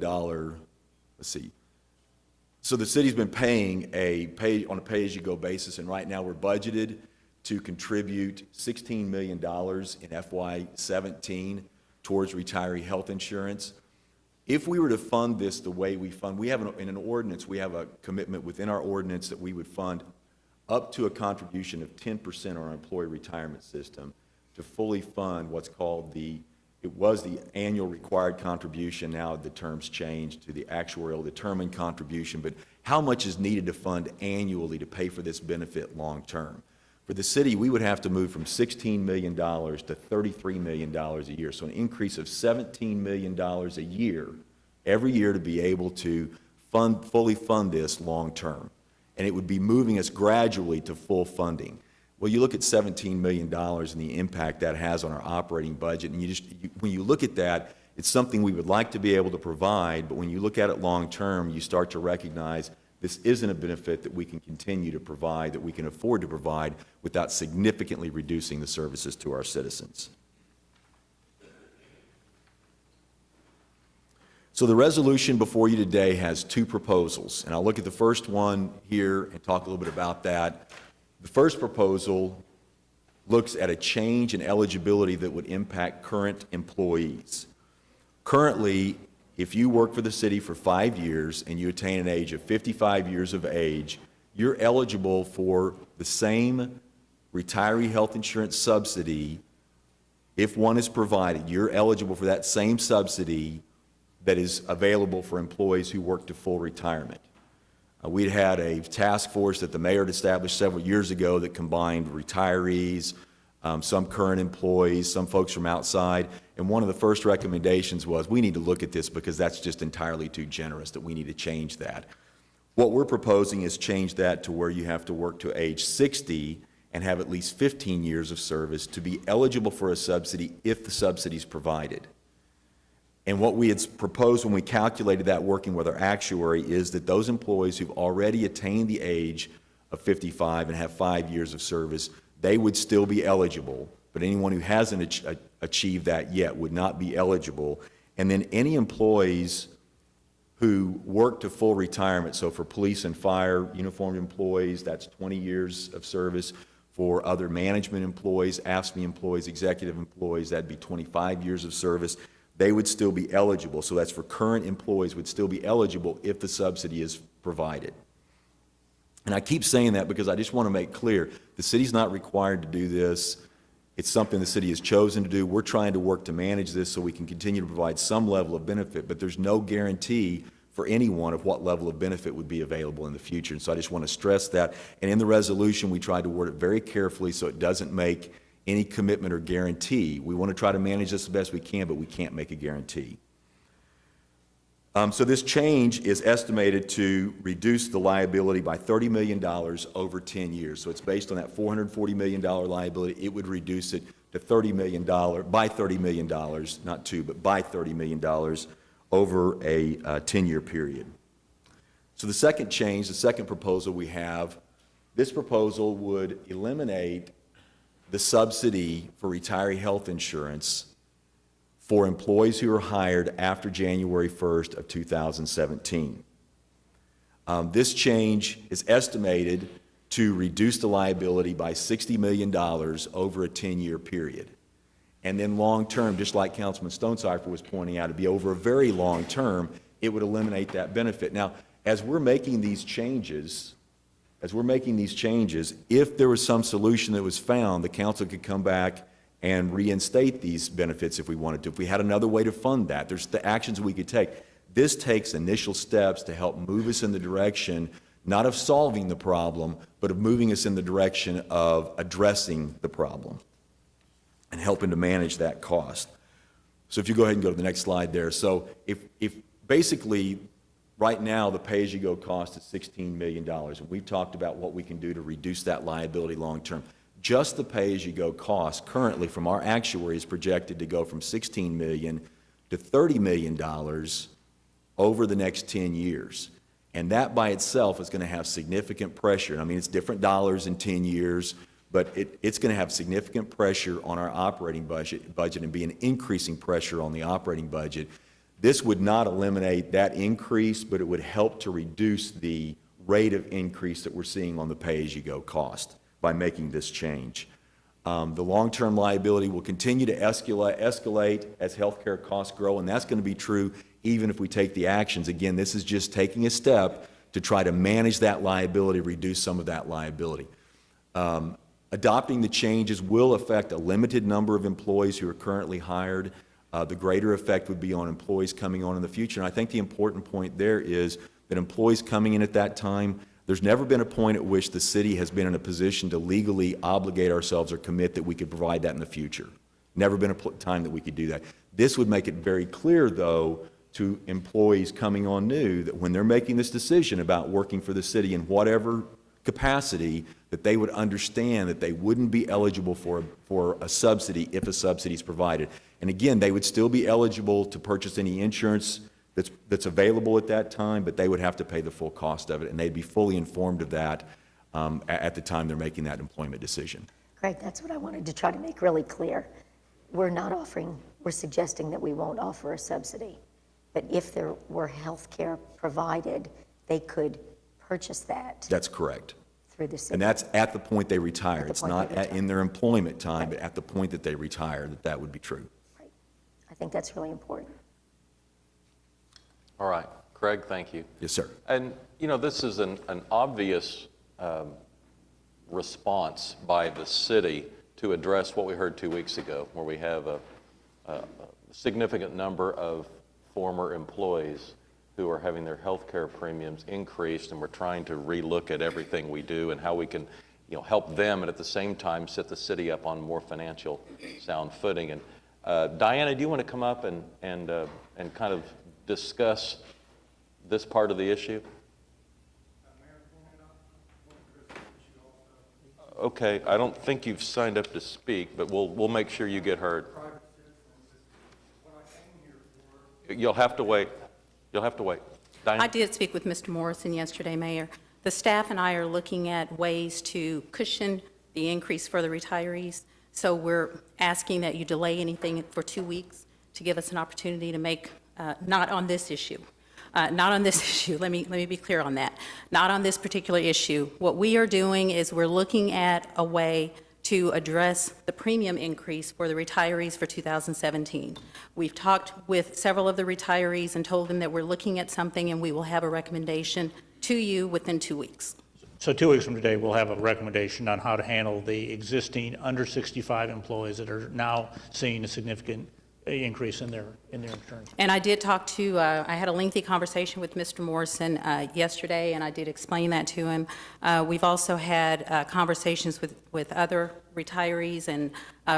So the city's been paying on a pay-as-you-go basis, and right now we're budgeted to contribute $16 million in FY17 towards retiree health insurance. If we were to fund this the way we fund, in an ordinance, we have a commitment within our ordinance that we would fund up to a contribution of 10% on our employee retirement system to fully fund what's called it was the annual required contribution. Now the term's changed to the actuarial determined contribution, but how much is needed to fund annually to pay for this benefit long term? For the city, we would have to move from $16 million to $33 million a year, so an increase of $17 million a year, every year, to be able to fully fund this long term. And it would be moving us gradually to full funding. Well, you look at $17 million and the impact that has on our operating budget, and when you look at that, it's something we would like to be able to provide, but when you look at it long term, you start to recognize this isn't a benefit that we can continue to provide, that we can afford to provide without significantly reducing the services to our citizens. So the resolution before you today has two proposals, and I'll look at the first one here and talk a little bit about that. The first proposal looks at a change in eligibility that would impact current employees. Currently, if you work for the city for 5 years and you attain an age of 55 years of age, you're eligible for the same retiree health insurance subsidy. If one is provided, you're eligible for that same subsidy that is available for employees who work to full retirement. We'd had a task force that the mayor had established several years ago that combined retirees, some current employees, some folks from outside, and one of the first recommendations was we need to look at this because that's just entirely too generous, that we need to change that. What we're proposing is change that to where you have to work to age 60 and have at least 15 years of service to be eligible for a subsidy if the subsidy is provided. And what we had proposed when we calculated that working with our actuary is that those employees who've already attained the age of 55 and have 5 years of service, they would still be eligible, but anyone who hasn't achieved that yet would not be eligible. And then any employees who work to full retirement, so for police and fire uniformed employees, that's 20 years of service. For other management employees, AFSCME employees, executive employees, that'd be 25 years of service. They would still be eligible. So that's for current employees would still be eligible if the subsidy is provided. And I keep saying that because I just want to make clear, the city's not required to do this. It's something the city has chosen to do. We're trying to work to manage this so we can continue to provide some level of benefit, but there's no guarantee for anyone of what level of benefit would be available in the future. And so I just want to stress that. And in the resolution, we tried to word it very carefully so it doesn't make any commitment or guarantee. We want to try to manage this the best we can, but we can't make a guarantee. So this change is estimated to reduce the liability by $30 million over 10 years. So it's based on that $440 million liability. It would reduce it to $30 million, by $30 million, not two, but by $30 million over a 10-year period. So the second change, the second proposal we have, this proposal would eliminate the subsidy for retiree health insurance for employees who are hired after January 1st of 2017. This change is estimated to reduce the liability by $60 million over a 10-year period. And then long term, just like Councilman Stonecipher was pointing out, it'd be over a very long term, it would eliminate that benefit. Now, as we're making these changes, if there was some solution that was found, the council could come back and reinstate these benefits if we wanted to. If we had another way to fund that, there's the actions we could take. This takes initial steps to help move us in the direction, not of solving the problem, but of moving us in the direction of addressing the problem and helping to manage that cost. So if you go ahead and go to the next slide there. So if basically right now the pay-as-you-go cost is $16 million, and we've talked about what we can do to reduce that liability long term. Just the pay-as-you-go cost currently from our actuary is projected to go from $16 million to $30 million over the next 10 years. And that by itself is going to have significant pressure. I mean, it's different dollars in 10 years, but it's going to have significant pressure on our operating budget and be an increasing pressure on the operating budget This would not eliminate that increase, but it would help to reduce the rate of increase that we're seeing on the pay-as-you-go cost by making this change. The long-term liability will continue to escalate as healthcare costs grow, and that's going to be true even if we take the actions. Again, this is just taking a step to try to manage that liability, reduce some of that liability. Adopting the changes will affect a limited number of employees who are currently hired. The greater effect would be on employees coming on in the future. And I think the important point there is that employees coming in at that time, there's never been a point at which the city has been in a position to legally obligate ourselves or commit that we could provide that in the future. Never been a time that we could do that. This would make it very clear, though, to employees coming on new that when they're making this decision about working for the city in whatever capacity, that they would understand that they wouldn't be eligible for a subsidy if a subsidy is provided. And again, they would still be eligible to purchase any insurance that's available at that time, but they would have to pay the full cost of it, and they'd be fully informed of that at the time they're making that employment decision. Greg, that's what I wanted to try to make really clear. We're suggesting that we won't offer a subsidy, but if there were health care provided, they could purchase that. That's correct. Through the city. And that's at the point they retire. It's not in their employment time, but at the point that they retire, that would be true. Right. I think that's really important. All right. Craig, thank you. Yes, sir. And, you know, this is an obvious response by the city to address what we heard 2 weeks ago, where we have a significant number of former employees who are having their health care premiums increased, and we're trying to relook at everything we do and how we can, you know, help them and at the same time set the city up on more financial sound footing. And Diana, do you want to come up and kind of discuss this part of the issue? Okay, I don't think you've signed up to speak, but we'll make sure you get heard. You'll have to wait. You'll have to wait. Diana? I did speak with Mr. Morrison yesterday, Mayor. The staff and I are looking at ways to cushion the increase for the retirees. So we're asking that you delay anything for 2 weeks to give us an opportunity to make, not on this issue. Not on this issue. Let me be clear on that. Not on this particular issue. What we are doing is we're looking at a way to address the premium increase for the retirees for 2017. We've talked with several of the retirees and told them that we're looking at something, and we will have a recommendation to you within 2 weeks. So 2 weeks from today, we'll have a recommendation on how to handle the existing under 65 employees that are now seeing a significant increase in their insurance. And I did talk to, I had a lengthy conversation with Mr. Morrison yesterday, and I did explain that to him. We've also had conversations with other retirees and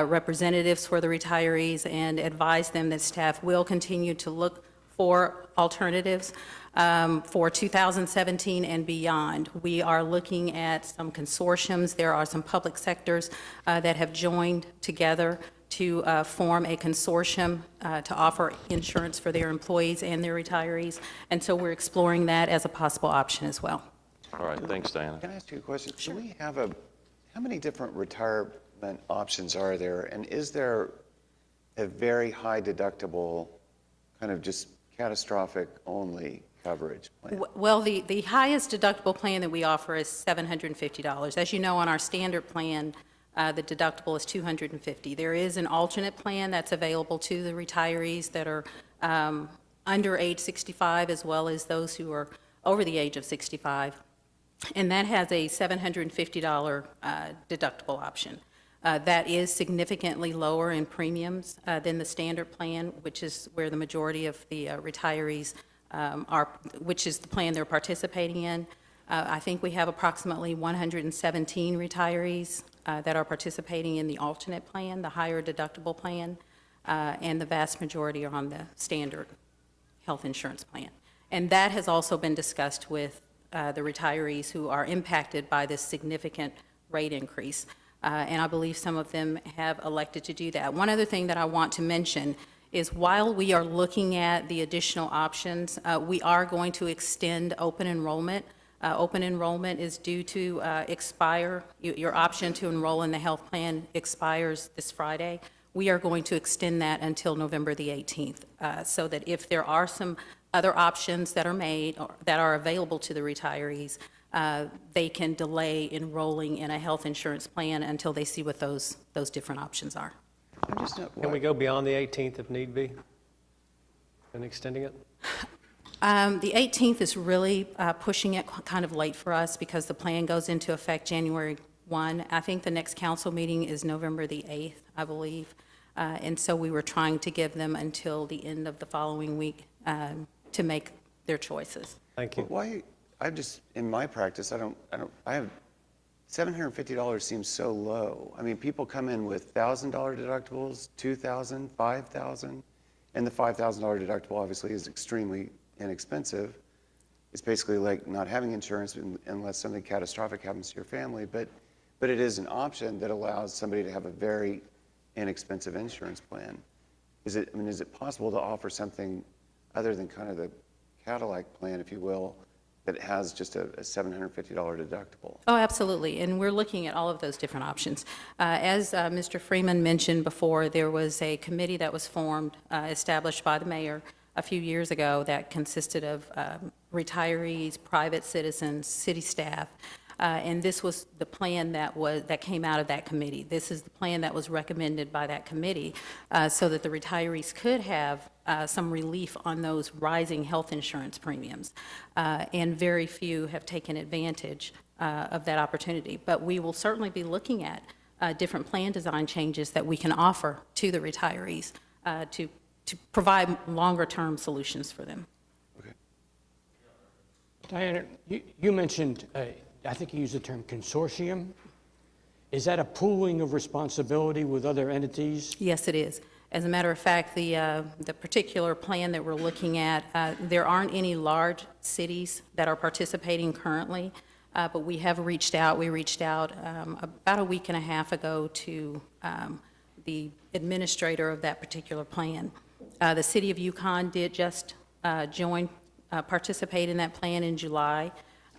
representatives for the retirees, and advised them that staff will continue to look for alternatives for 2017 and beyond. We are looking at some consortiums. There are some public sectors that have joined together to form a consortium to offer insurance for their employees and their retirees. And so we're exploring that as a possible option as well. All right, thanks, Diana. Can I ask you a question? Sure. Do we have how many different retirement options are there? And is there a very high deductible, kind of just catastrophic only coverage plan? Well, the highest deductible plan that we offer is $750. As you know, on our standard plan, the deductible is $250. There is an alternate plan that's available to the retirees that are under age 65, as well as those who are over the age of 65. And that has a $750 deductible option. That is significantly lower in premiums than the standard plan, which is where the majority of the retirees are, which is the plan they're participating in. I think we have approximately 117 retirees that are participating in the alternate plan, the higher deductible plan, and the vast majority are on the standard health insurance plan. And that has also been discussed with the retirees who are impacted by this significant rate increase. And I believe some of them have elected to do that. One other thing that I want to mention is while we are looking at the additional options, we are going to extend open enrollment. Open enrollment is due to expire. Your option to enroll in the health plan expires this Friday. we are going to extend that until November the 18th, so that if there are some other options that are made or that are available to the retirees, they can delay enrolling in a health insurance plan until they see what those different options are. Can we go beyond the 18th if need be, and extending it? The 18th is really pushing it kind of late for us because the plan goes into effect January 1. I think the next council meeting is November the 8th, I believe. And so we were trying to give them until the end of the following week to make their choices. Thank you. Why, in my practice, I have, $750 seems so low. I mean, people come in with $1,000 deductibles, $2,000, $5,000, and the $5,000 deductible obviously is extremely inexpensive. It's basically like not having insurance unless something catastrophic happens to your family, but it is an option that allows somebody to have a very inexpensive insurance plan. Is it possible to offer something other than kind of the Cadillac plan, if you will, that has just a $750 deductible? Oh, absolutely, and we're looking at all of those different options. As Mr. Freeman mentioned before, there was a committee that was formed, established by the mayor a few years ago that consisted of retirees, private citizens, city staff, and this was the plan that came out of that committee. This is the plan that was recommended by that committee so that the retirees could have some relief on those rising health insurance premiums. And very few have taken advantage of that opportunity. But we will certainly be looking at different plan design changes that we can offer to the retirees to provide longer-term solutions for them. Okay. Diana, you mentioned, I think you used the term consortium. Is that a pooling of responsibility with other entities? Yes, it is. As a matter of fact, the particular plan that we're looking at, there aren't any large cities that are participating currently, but we have reached out. We reached out about a week and a half ago to the administrator of that particular plan. The city of Yukon did just participate in that plan in July,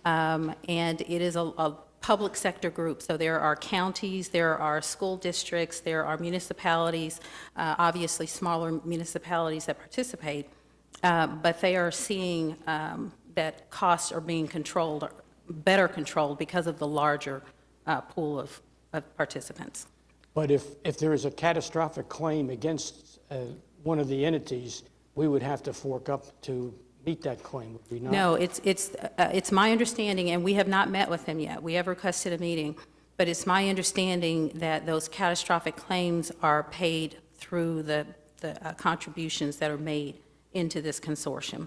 and it is a public sector group. So there are counties, there are school districts, there are municipalities, obviously smaller municipalities that participate, but they are seeing that costs are being controlled, better controlled because of the larger pool of participants. But if there is a catastrophic claim against one of the entities, we would have to fork up to meet that claim, would we not? No, it's my understanding, and we have not met with them yet. We have requested a meeting, but it's my understanding that those catastrophic claims are paid through the contributions that are made into this consortium.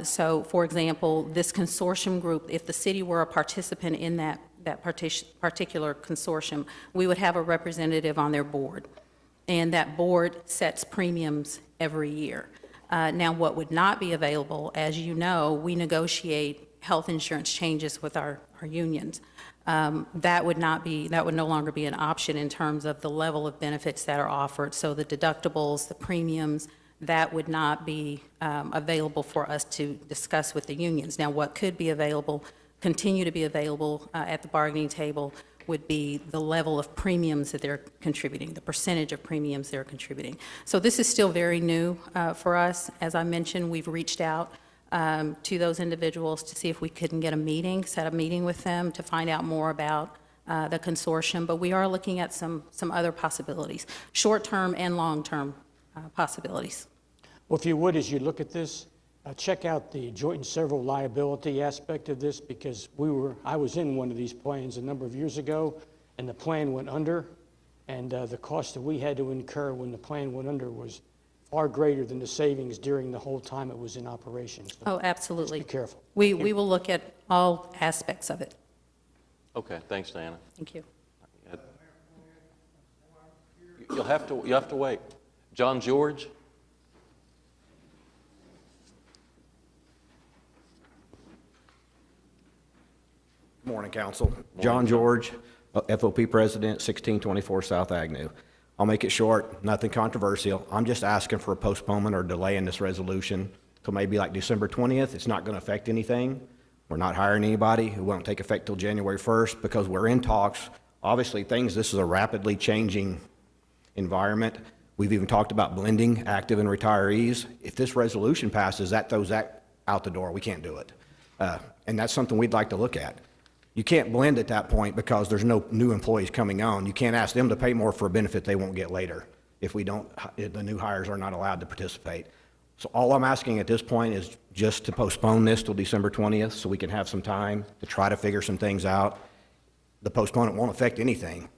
So, for example, this consortium group, if the city were a participant in that particular consortium, we would have a representative on their board, and that board sets premiums every year. Now, what would not be available, as you know, we negotiate health insurance changes with our unions. That would no longer be an option in terms of the level of benefits that are offered. So the deductibles, the premiums, that would not be available for us to discuss with the unions. Now, what could be available, continue to be available at the bargaining table, would be the level of premiums that they're contributing, the percentage of premiums they're contributing. So this is still very new for us. As I mentioned, we've reached out to those individuals to see if we couldn't get a meeting, set a meeting with them to find out more about the consortium, but we are looking at some other possibilities, short-term and long-term possibilities. Well, if you would, as you look at this, check out the joint and several liability aspect of this, because I was in one of these plans a number of years ago, and the plan went under, and the cost that we had to incur when the plan went under was far greater than the savings during the whole time it was in operation. So oh, absolutely. Just be careful. We will look at all aspects of it. Okay, thanks, Diana. Thank you. You'll have to wait. John George? Good morning, Council. John George, FOP President, 1624 South Avenue. I'll make it short, nothing controversial. I'm just asking for a postponement or delay in this resolution till maybe like December 20th. It's not going to affect anything. We're not hiring anybody. It won't take effect till January 1st because we're in talks. Obviously, this is a rapidly changing environment. We've even talked about blending active and retirees. If this resolution passes, that throws that out the door. We can't do it. And that's something we'd like to look at. You can't blend at that point because there's no new employees coming on. You can't ask them to pay more for a benefit they won't get later if the new hires are not allowed to participate. So all I'm asking at this point is just to postpone this till December 20th so we can have some time to try to figure some things out. The postponement won't affect anything,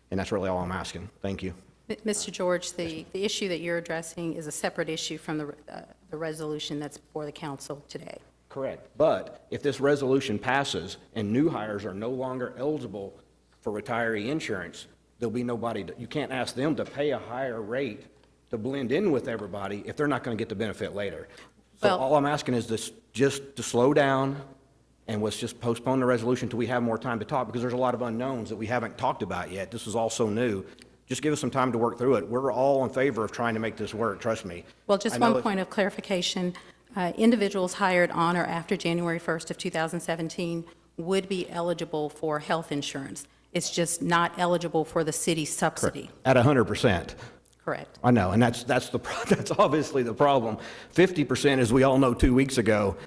and that's really all I'm asking. Thank you. Mr. George, the issue that you're addressing is a separate issue from the resolution that's before the council today. Correct. But if this resolution passes and new hires are no longer eligible for retiree insurance, there'll be nobody, you can't ask them to pay a higher rate to blend in with everybody if they're not going to get the benefit later. So Well, all I'm asking is this, just to slow down and let's just postpone the resolution until we have more time to talk, because there's a lot of unknowns that we haven't talked about yet. This is all so new. Just give us some time to work through it. We're all in favor of trying to make this work, trust me. Well, just I know one point of clarification. Individuals hired on or after January 1st of 2017 would be eligible for health insurance. It's just not eligible for the city subsidy. At 100%. Correct. I know, and that's obviously the problem. 50%, as we all know 2 weeks ago,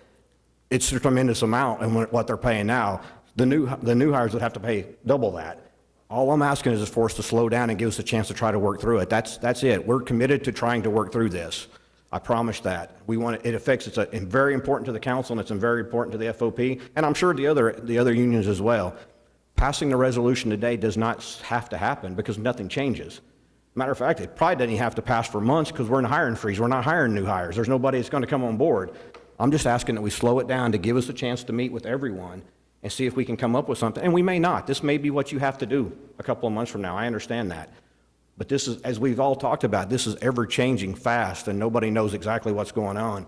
it's a tremendous amount and what they're paying now. The new hires would have to pay double that. All I'm asking is for us to slow down and give us a chance to try to work through it. That's it. We're committed to trying to work through this. I promise that. We want it affects, it's very important to the council and it's very important to the FOP, and I'm sure the other unions as well. Passing the resolution today does not have to happen because nothing changes. Matter of fact, it probably doesn't have to pass for months because we're in a hiring freeze. We're not hiring new hires. There's nobody that's going to come on board. I'm just asking that we slow it down to give us a chance to meet with everyone and see if we can come up with something. And we may not. This may be what you have to do a couple of months from now. I understand that. But this is, as we've all talked about, this is ever-changing fast, and nobody knows exactly what's going on.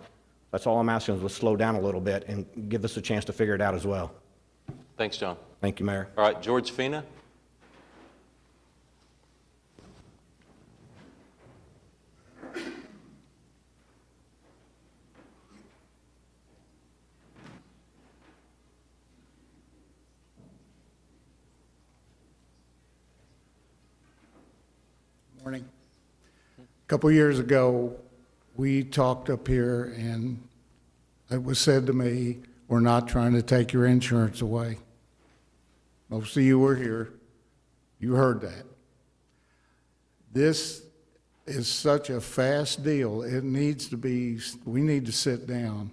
That's all I'm asking is let's slow down a little bit and give us a chance to figure it out as well. Thanks, John. Thank you, Mayor. All right, George Fina. Morning. A couple years ago, we talked up here and it was said to me, we're not trying to take your insurance away. Most of you were here. You heard that. This is such a fast deal. It needs to be, we need to sit down.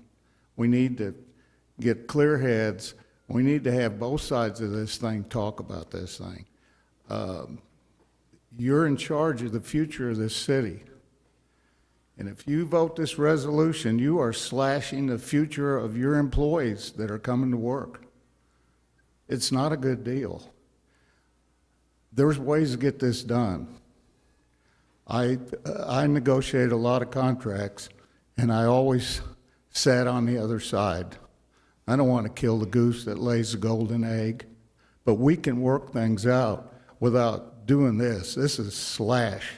We need to get clear heads. We need to have both sides of this thing talk about this thing. You're in charge of the future of this city. And if you vote this resolution, you are slashing the future of your employees that are coming to work. It's not a good deal. There's ways to get this done. I negotiate a lot of contracts, and I always sat on the other side. I don't want to kill the goose that lays the golden egg, but we can work things out without doing this. This is slash.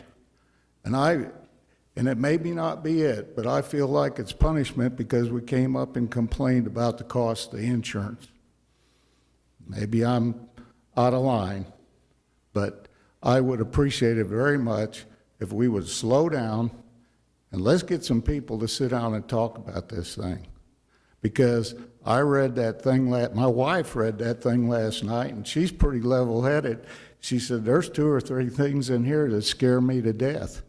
And it may not be it, but I feel like it's punishment because we came up and complained about the cost of insurance. Maybe I'm out of line, but I would appreciate it very much if we would slow down and let's get some people to sit down and talk about this thing. Because I read that thing, my wife read that thing last night, and she's pretty level-headed. She said, there's 2 or 3 things in here that scare me to death.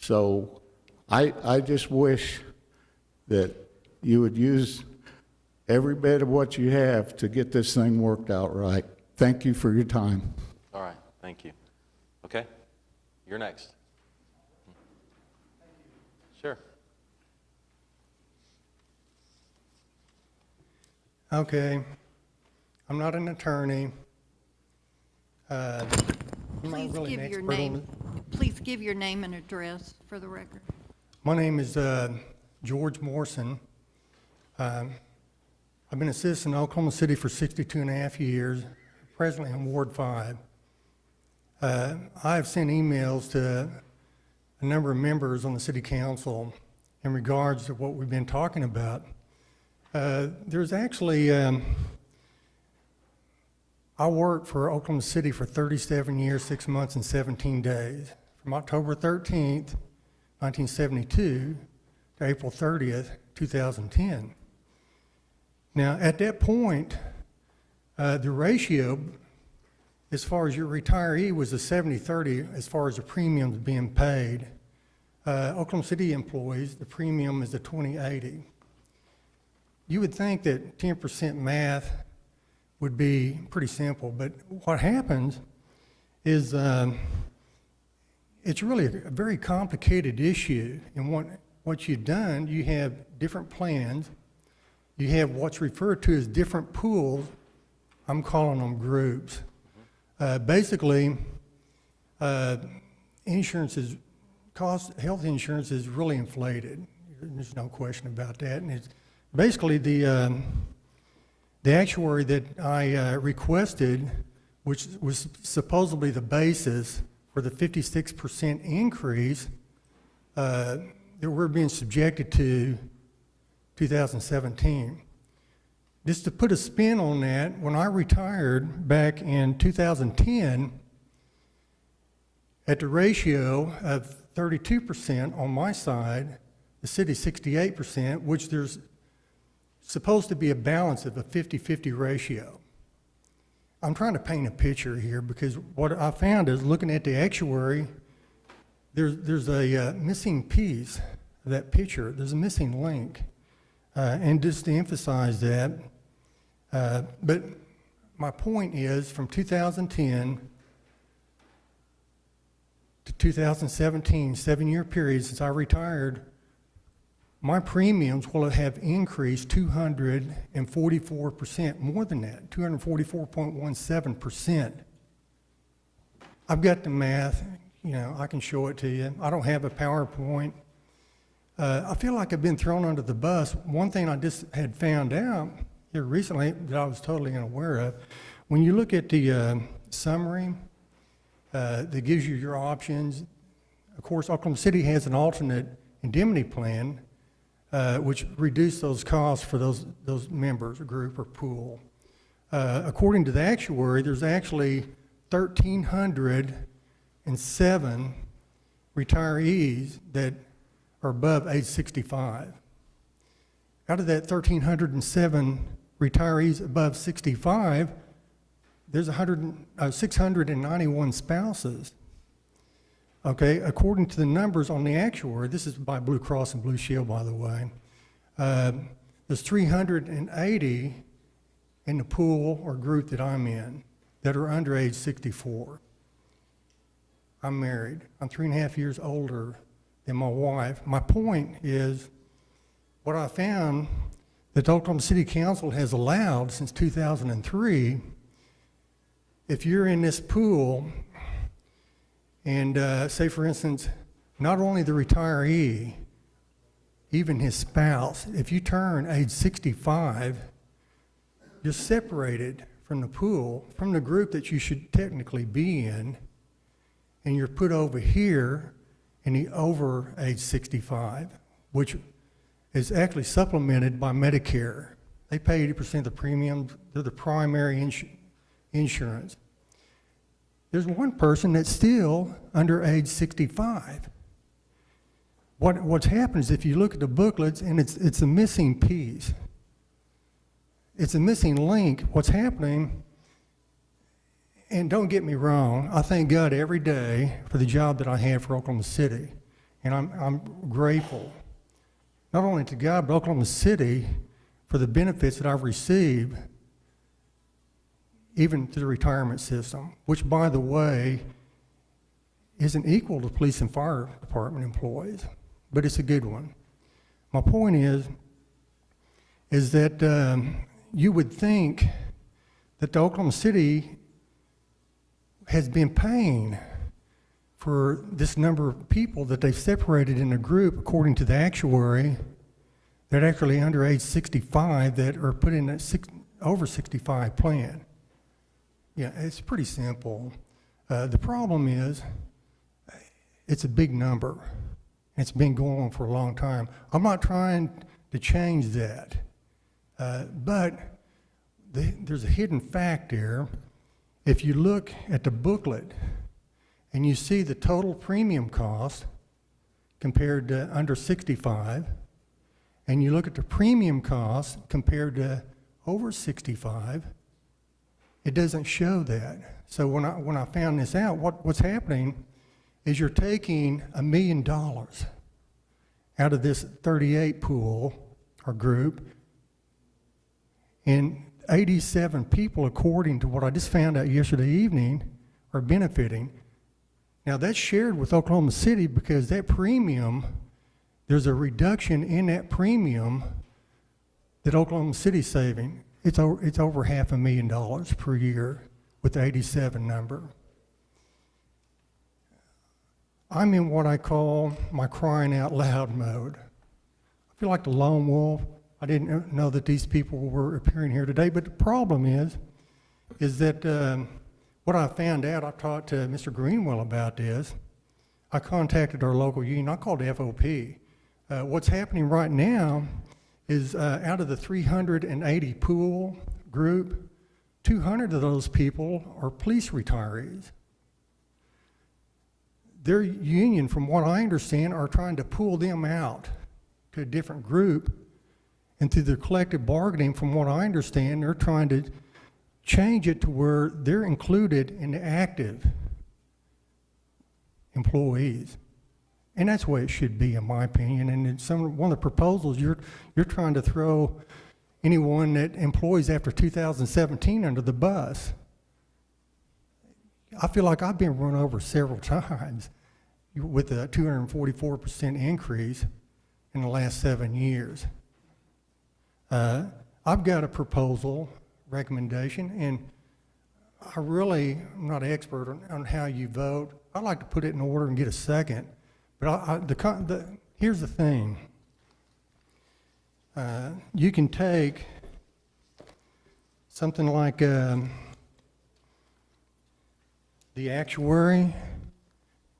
So I just wish that you would use every bit of what you have to get this thing worked out right. Thank you for your time. All right, thank you. Okay, you're next. Sure. Okay, I'm not an attorney. Please give your name. Please give your name and address for the record. My name is George Morrison. I've been a citizen of Oklahoma City for 62 and a half years, presently in Ward 5. I've sent emails to a number of members on the city council in regards to what we've been talking about. There's actually, I worked for Oklahoma City for 37 years, 6 months, and 17 days from October 13th, 1972 to April 30th, 2010. Now, at that point, the ratio as far as your retiree was a 70-30 as far as the premiums being paid. Oklahoma City employees, the premium is a 20-80. You would think that 10% math would be pretty simple, but what happens is it's really a very complicated issue. And what you've done, you have different plans. You have what's referred to as different pools. I'm calling them groups. Basically, health insurance is really inflated. There's no question about that. And it's basically the actuary that I requested, which was supposedly the basis for the 56% increase that we're being subjected to 2017. Just to put a spin on that, when I retired back in 2010, at the ratio of 32% on my side, the city 68%, which there's supposed to be a balance of a 50-50 ratio. I'm trying to paint a picture here because what I found is looking at the actuary, there's a missing piece of that picture. There's a missing link. And just to emphasize that, but my point is from 2010 to 2017, 7-year period since I retired, my premiums will have increased 244%, more than that, 244.17%. I've got the math, I can show it to you. I don't have a PowerPoint. I feel like I've been thrown under the bus. One thing I just had found out here recently that I was totally unaware of, when you look at the summary that gives you your options, of course, Oklahoma City has an alternate indemnity plan, which reduced those costs for those members, a group or pool. According to the actuary, there's actually 1,307 retirees that are above age 65. Out of that 1,307 retirees above 65, there's 691 spouses. Okay, according to the numbers on the actuary, this is by Blue Cross and Blue Shield, by the way, there's 380 in the pool or group that I'm in that are under age 64. I'm married. I'm 3.5 years older than my wife. My point is, what I found that the Oklahoma City Council has allowed since 2003, if you're in this pool, and say, for instance, not only the retiree, even his spouse, if you turn age 65, you're separated from the pool, from the group that you should technically be in, and you're put over here in the over age 65, which is actually supplemented by Medicare. They pay 80% of the premiums. They're the primary insurance. There's one person that's still under age 65. What's happened is if you look at the booklets, and it's a missing piece. It's a missing link. What's happening, and don't get me wrong, I thank God every day for the job that I have for Oklahoma City, and I'm grateful, not only to God, but Oklahoma City for the benefits that I've received, even to the retirement system, which, by the way, isn't equal to police and fire department employees, but it's a good one. My point is that you would think that the Oklahoma City has been paying for this number of people that they've separated in a group, according to the actuary, that actually under age 65 that are put in a over 65 plan. Yeah, it's pretty simple. The problem is it's a big number. It's been going on for a long time. I'm not trying to change that, but there's a hidden fact there. If you look at the booklet and you see the total premium cost compared to under 65, and you look at the premium cost compared to over 65, it doesn't show that. So when I found this out, what's happening is you're taking $1 million out of this 38 pool or group, and 87 people, according to what I just found out yesterday evening, are benefiting. Now that's shared with Oklahoma City because that premium, there's a reduction in that premium that Oklahoma City's saving. It's over $500,000 per year with the 87 number. I'm in what I call my crying out loud mode. I feel like the lone wolf. I didn't know that these people were appearing here today, but the problem is that what I found out, I talked to Mr. Greenwell about this. I contacted our local union. I called FOP. What's happening right now is out of the 380 pool group, 200 of those people are police retirees. Their union, from what I understand, are trying to pull them out to a different group. And through their collective bargaining, from what I understand, they're trying to change it to where they're included in the active employees. And that's the way it should be, in my opinion. And it's one of the proposals, you're trying to throw anyone that employs after 2017 under the bus. I feel like I've been run over several times with a 244% increase in the last 7 years. I've got a proposal, recommendation, and I'm not an expert on how you vote. I'd like to put it in order and get a second. But here's the thing. You can take something like the actuary,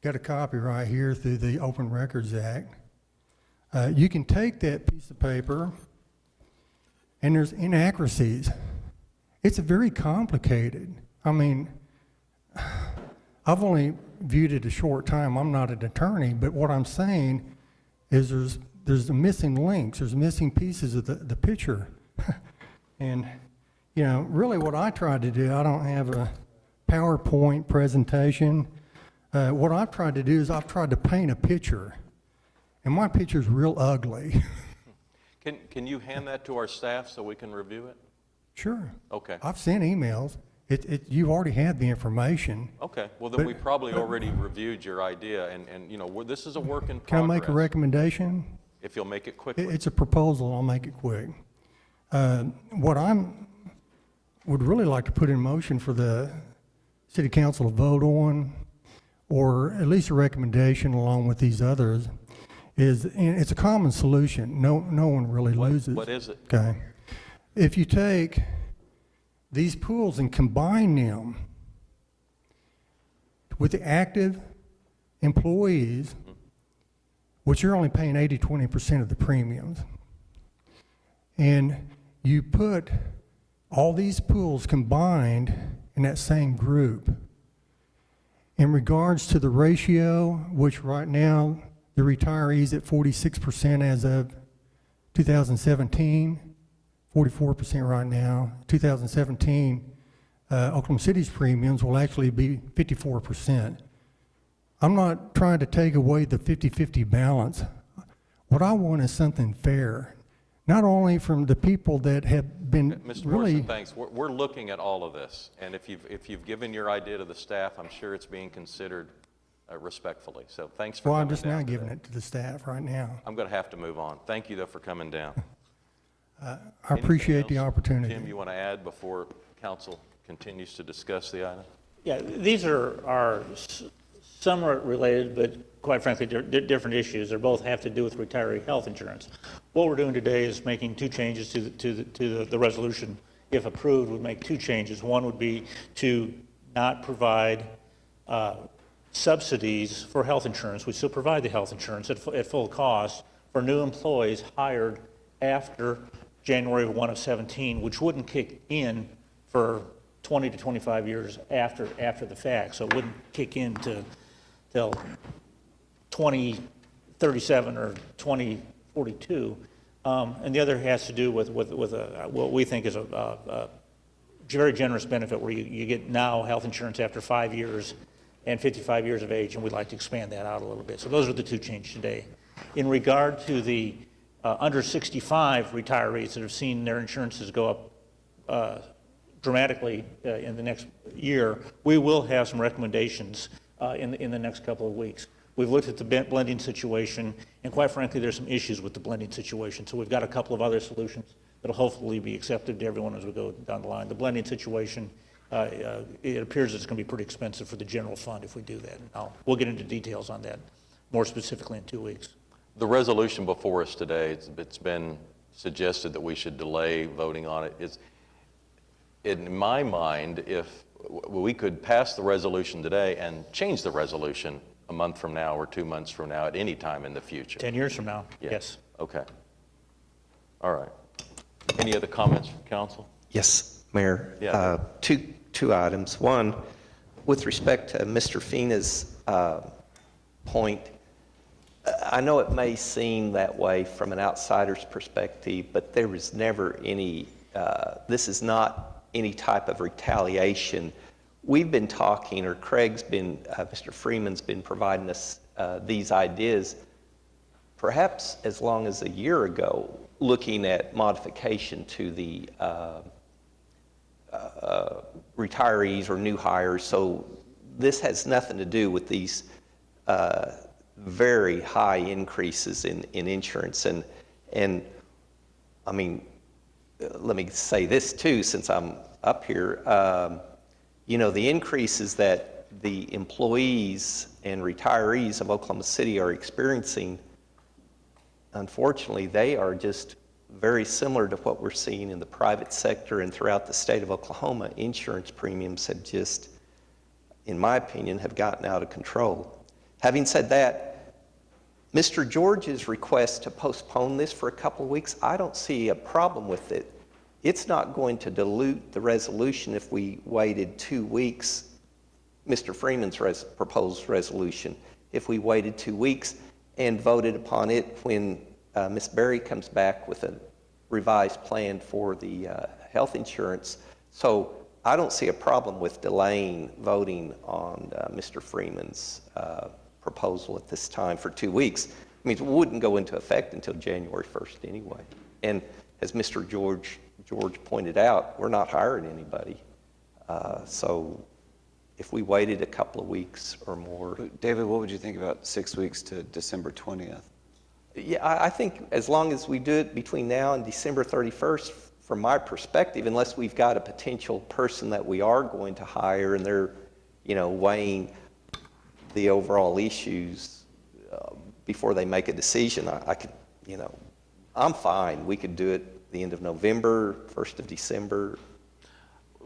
got a copy right here through the Open Records Act. You can take that piece of paper and there's inaccuracies. It's very complicated. I mean, I've only viewed it a short time. I'm not an attorney, but what I'm saying is there's the missing links, there's missing pieces of the picture. And, you know, really what I tried to do, I don't have a PowerPoint presentation. What I've tried to do is I've tried to paint a picture, and my picture's real ugly. Can you hand that to our staff so we can review it? Sure. Okay. I've sent emails. You've already had the information. Okay. Well, then we probably already reviewed your idea, and you know, this is a work in progress. Can I make a recommendation? If you'll make it quickly. It's a proposal. I'll make it quick. What would really like to put in motion for the city council to vote on, or at least a recommendation along with these others, and it's a common solution. No one really loses. What is it? Okay. If you take these pools and combine them with the active employees, which you're only paying 20% of the premiums, and you put all these pools combined in that same group, in regards to the ratio, which right now the retirees at 46% as of 2017, 44% right now. 2017, Oklahoma City's premiums will actually be 54%. I'm not trying to take away the 50-50 balance. What I want is something fair, not only from the people that have been Mr. really... Morrison, thanks. We're looking at all of this, and if you've given your idea to the staff, I'm sure it's being considered respectfully. So thanks for coming down. Well, I'm just now today. giving it to the staff right now. I'm going to have to move on. Thank you, though, for coming down. I appreciate the opportunity. Jim, you want to add before council continues to discuss the item? Yeah, these are somewhat related, but quite frankly, different issues. They both have to do with retiree health insurance. What we're doing today is making two changes to the resolution. If approved, would make two changes. One would be to not provide subsidies for health insurance. We still provide the health insurance at full cost for new employees hired after January 1 of 17, which wouldn't kick in for 20 to 25 years after the fact. So it wouldn't kick in to till 2037 or 2042. And the other has to do with what we think is a very generous benefit where you get now health insurance after 5 years and 55 years of age, and we'd like to expand that out a little bit. So those are the two changes today. In regard to the under 65 retirees that have seen their insurances go up dramatically in the next year, we will have some recommendations in the next couple of weeks. We've looked at the blending situation, and quite frankly, there's some issues with the blending situation. So we've got a couple of other solutions that'll hopefully be accepted to everyone as we go down the line. The blending situation, it appears it's going to be pretty expensive for the general fund if we do that. And we'll get into details on that more specifically in 2 weeks. The resolution before us today, it's been suggested that we should delay voting on it. It's, in my mind, if we could pass the resolution today and change the resolution a month from now or 2 months from now at any time in the future. 10 years from now, yes. Okay. All right. Any other comments from council? Yes, Mayor. Yeah. Two items. One, with respect to Mr. Fina's point, I know it may seem that way from an outsider's perspective, but there was never any, this is not any type of retaliation. We've been talking, or Craig's been, Mr. Freeman's been providing us these ideas perhaps as long as a year ago, looking at modification to the retirees or new hires. So this has nothing to do with these very high increases in insurance. And I mean, let me say this too, since I'm up here. You know, the increases that the employees and retirees of Oklahoma City are experiencing, unfortunately, they are just very similar to what we're seeing in the private sector and throughout the state of Oklahoma. Insurance premiums have just, in my opinion, have gotten out of control. Having said that, Mr. George's request to postpone this for a couple of weeks, I don't see a problem with it. It's not going to dilute the resolution if we waited 2 weeks, Mr. Freeman's proposed resolution, if we waited 2 weeks and voted upon it when Ms. Berry comes back with a revised plan for the health insurance. So I don't see a problem with delaying voting on Mr. Freeman's proposal at this time for 2 weeks. I mean, it wouldn't go into effect until January 1st anyway. And as Mr. George pointed out, we're not hiring anybody. So if we waited a couple of weeks or more. David, what would you think about 6 weeks to December 20th? Yeah, I think as long as we do it between now and December 31st, from my perspective, unless we've got a potential person that we are going to hire and they're, you know, weighing the overall issues before they make a decision, I could, you know, I'm fine. We could do it the end of November, 1st of December.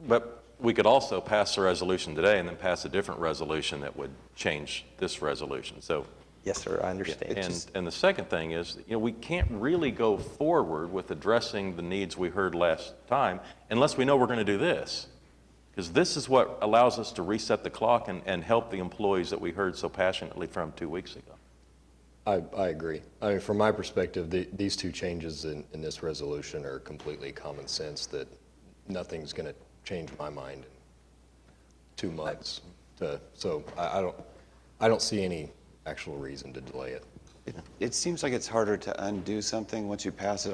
But we could also pass the resolution today and then pass a different resolution that would change this resolution. So. Yes, sir, I understand. And the second thing is, you know, we can't really go forward with addressing the needs we heard last time unless we know we're going to do this. Because this is what allows us to reset the clock and help the employees that we heard so passionately from 2 weeks ago. I agree. I mean, from my perspective, these two changes in this resolution are completely common sense, that nothing's going to change my mind in 2 months. So I don't see any actual reason to delay it. It seems like it's harder to undo something once you pass it.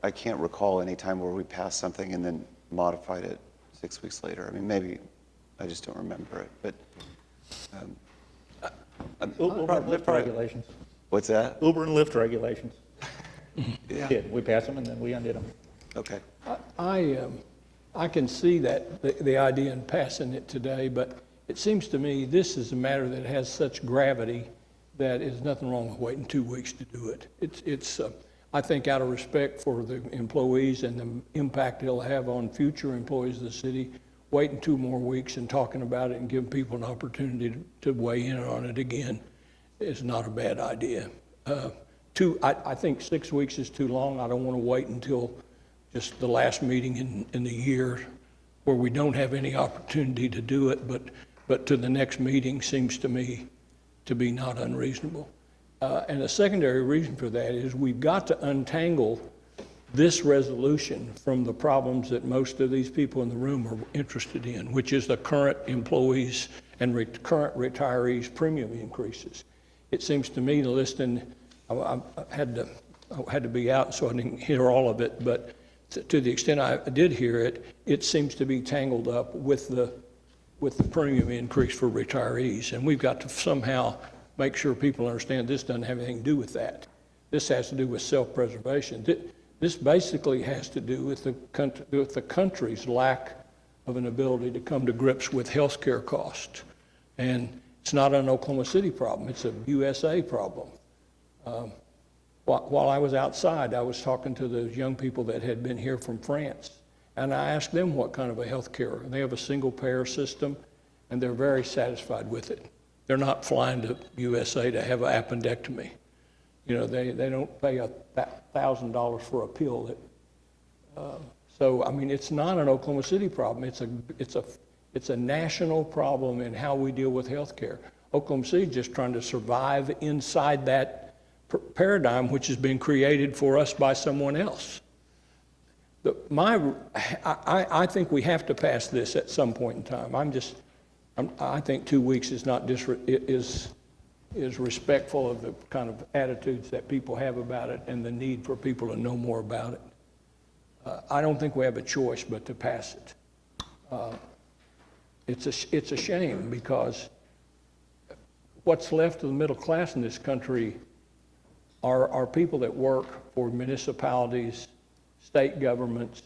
I can't recall any time where we passed something and then modified it 6 weeks later. I mean, maybe I just don't remember it, but. Uber and Lyft regulations. What's that? Uber and Lyft regulations. Yeah. We passed them and then we undid them. Okay. I can see that, the idea in passing it today, but it seems to me this is a matter that has such gravity that there's nothing wrong with waiting 2 weeks to do it. It's I think out of respect for the employees and the impact it'll have on future employees of the city, waiting 2 more weeks and talking about it and giving people an opportunity to weigh in on it again is not a bad idea. I think 6 weeks is too long. I don't want to wait until just the last meeting in the year where we don't have any opportunity to do it, but to the next meeting seems to me to be not unreasonable. And a secondary reason for that is we've got to untangle this resolution from the problems that most of these people in the room are interested in, which is the current employees and current retirees' premium increases. It seems to me, listening, I had to be out, so I didn't hear all of it, but to the extent I did hear it, it seems to be tangled up with the premium increase for retirees, and we've got to somehow make sure people understand this doesn't have anything to do with that. This has to do with self-preservation. This basically has to do with the country's lack of an ability to come to grips with health care costs. And it's not an Oklahoma City problem, it's a USA problem. While I was outside, I was talking to those young people that had been here from France, and I asked them what kind of a health care. They have a single payer system, and they're very satisfied with it. They're not flying to USA to have an appendectomy. You know, they don't pay $1,000 for a pill. So I mean, it's not an Oklahoma City problem. It's a national problem in how we deal with health care. Oklahoma City is just trying to survive inside that paradigm, which has been created for us by someone else. I think we have to pass this at some point in time. I think 2 weeks is not is respectful of the kind of attitudes that people have about it and the need for people to know more about it. I don't think we have a choice but to pass it. It's a shame because what's left of the middle class in this country are people that work for municipalities, state governments,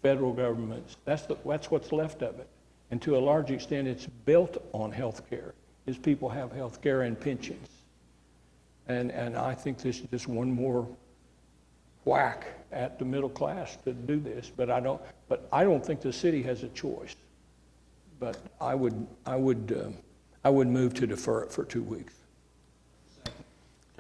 federal governments. That's what's left of it. And to a large extent, it's built on health care. Is people have health care and pensions. And I think this is just one more whack at the middle class to do this. But I don't think the city has a choice. But I would move to defer it for 2 weeks.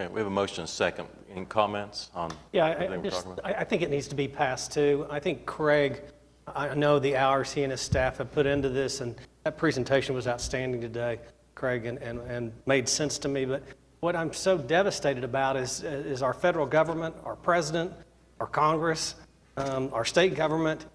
Okay, we have a motion and a second. Any comments on everything we're talking about? I think it needs to be passed too. I think Craig, I know the hours he and his staff have put into this, and that presentation was outstanding today, Craig, and made sense to me. But what I'm so devastated about is our federal government, our president, our Congress, our state government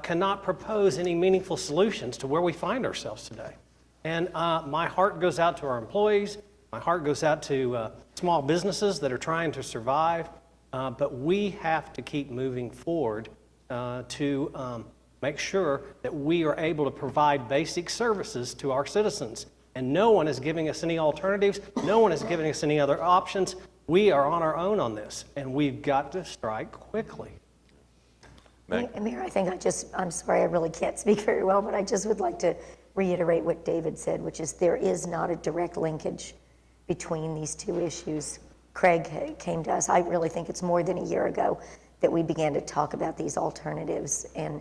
cannot propose any meaningful solutions to where we find ourselves today. And my heart goes out to our employees. My heart goes out to small businesses that are trying to survive. But we have to keep moving forward to make sure that we are able to provide basic services to our citizens. And no one is giving us any alternatives. No one is giving us any other options. We are on our own on this, and we've got to strike quickly. Mayor, I'm sorry, I really can't speak very well, but I just would like to reiterate what David said, which is there is not a direct linkage between these two issues. Craig came to us, I really think it's more than a year ago that we began to talk about these alternatives. And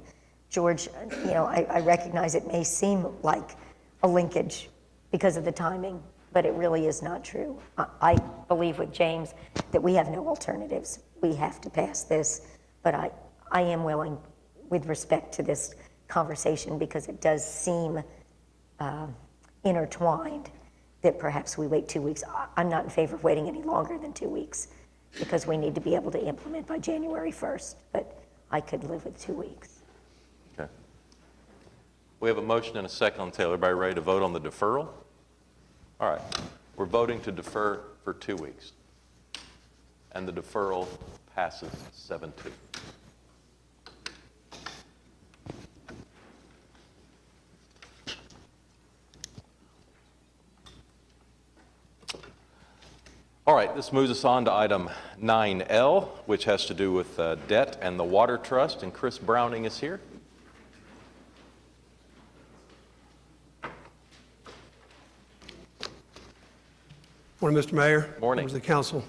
George, I recognize it may seem like a linkage because of the timing, but it really is not true. I believe with James that we have no alternatives. We have to pass this, but I am willing, with respect to this conversation, because it does seem intertwined, that perhaps we wait 2 weeks. I'm not in favor of waiting any longer than 2 weeks because we need to be able to implement by January 1st, but I could live with 2 weeks. Okay. We have a motion and a second on the table. Everybody ready to vote on the deferral? All right. We're voting to defer for 2 weeks. And the deferral passes 7-2. All right, this moves us on to item 9L, which has to do with debt and the Water Trust, and Chris Browning is here. Morning, Mr. Mayor. Morning. Members of the council.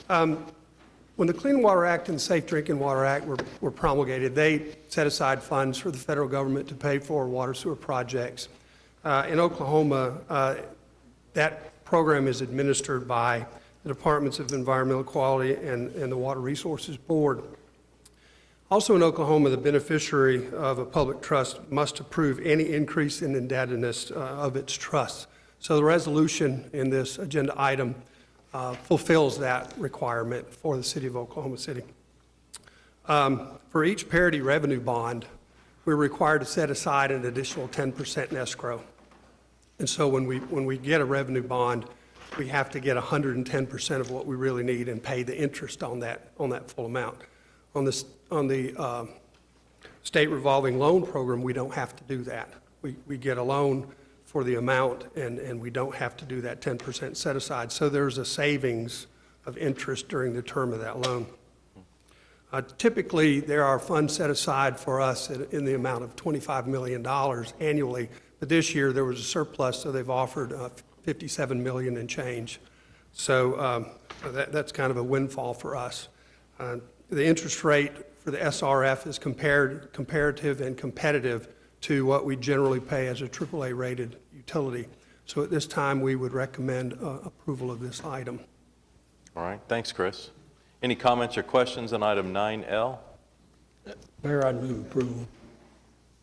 When the Clean Water Act and Safe Drinking Water Act were promulgated, they set aside funds for the federal government to pay for water sewer projects. In Oklahoma, that program is administered by the Departments of Environmental Quality and the Water Resources Board. Also in Oklahoma, the beneficiary of a public trust must approve any increase in indebtedness of its trust. So the resolution in this agenda item fulfills that requirement for the city of Oklahoma City. For each parity revenue bond, we're required to set aside an additional 10% in escrow. And so when we get a revenue bond, we have to get 110% of what we really need and pay the interest on that full amount. On the state revolving loan program, we don't have to do that. We get a loan for the amount, and we don't have to do that 10% set aside. So there's a savings of interest during the term of that loan. Typically, there are funds set aside for us in the amount of $25 million annually, but this year there was a surplus, so they've offered $57 million and change. So that's kind of a windfall for us. The interest rate for the SRF is comparative and competitive to what we generally pay as a AAA-rated utility. So at this time, we would recommend approval of this item. All right, thanks, Chris. Any comments or questions on item 9L? Mayor, I'd move approval.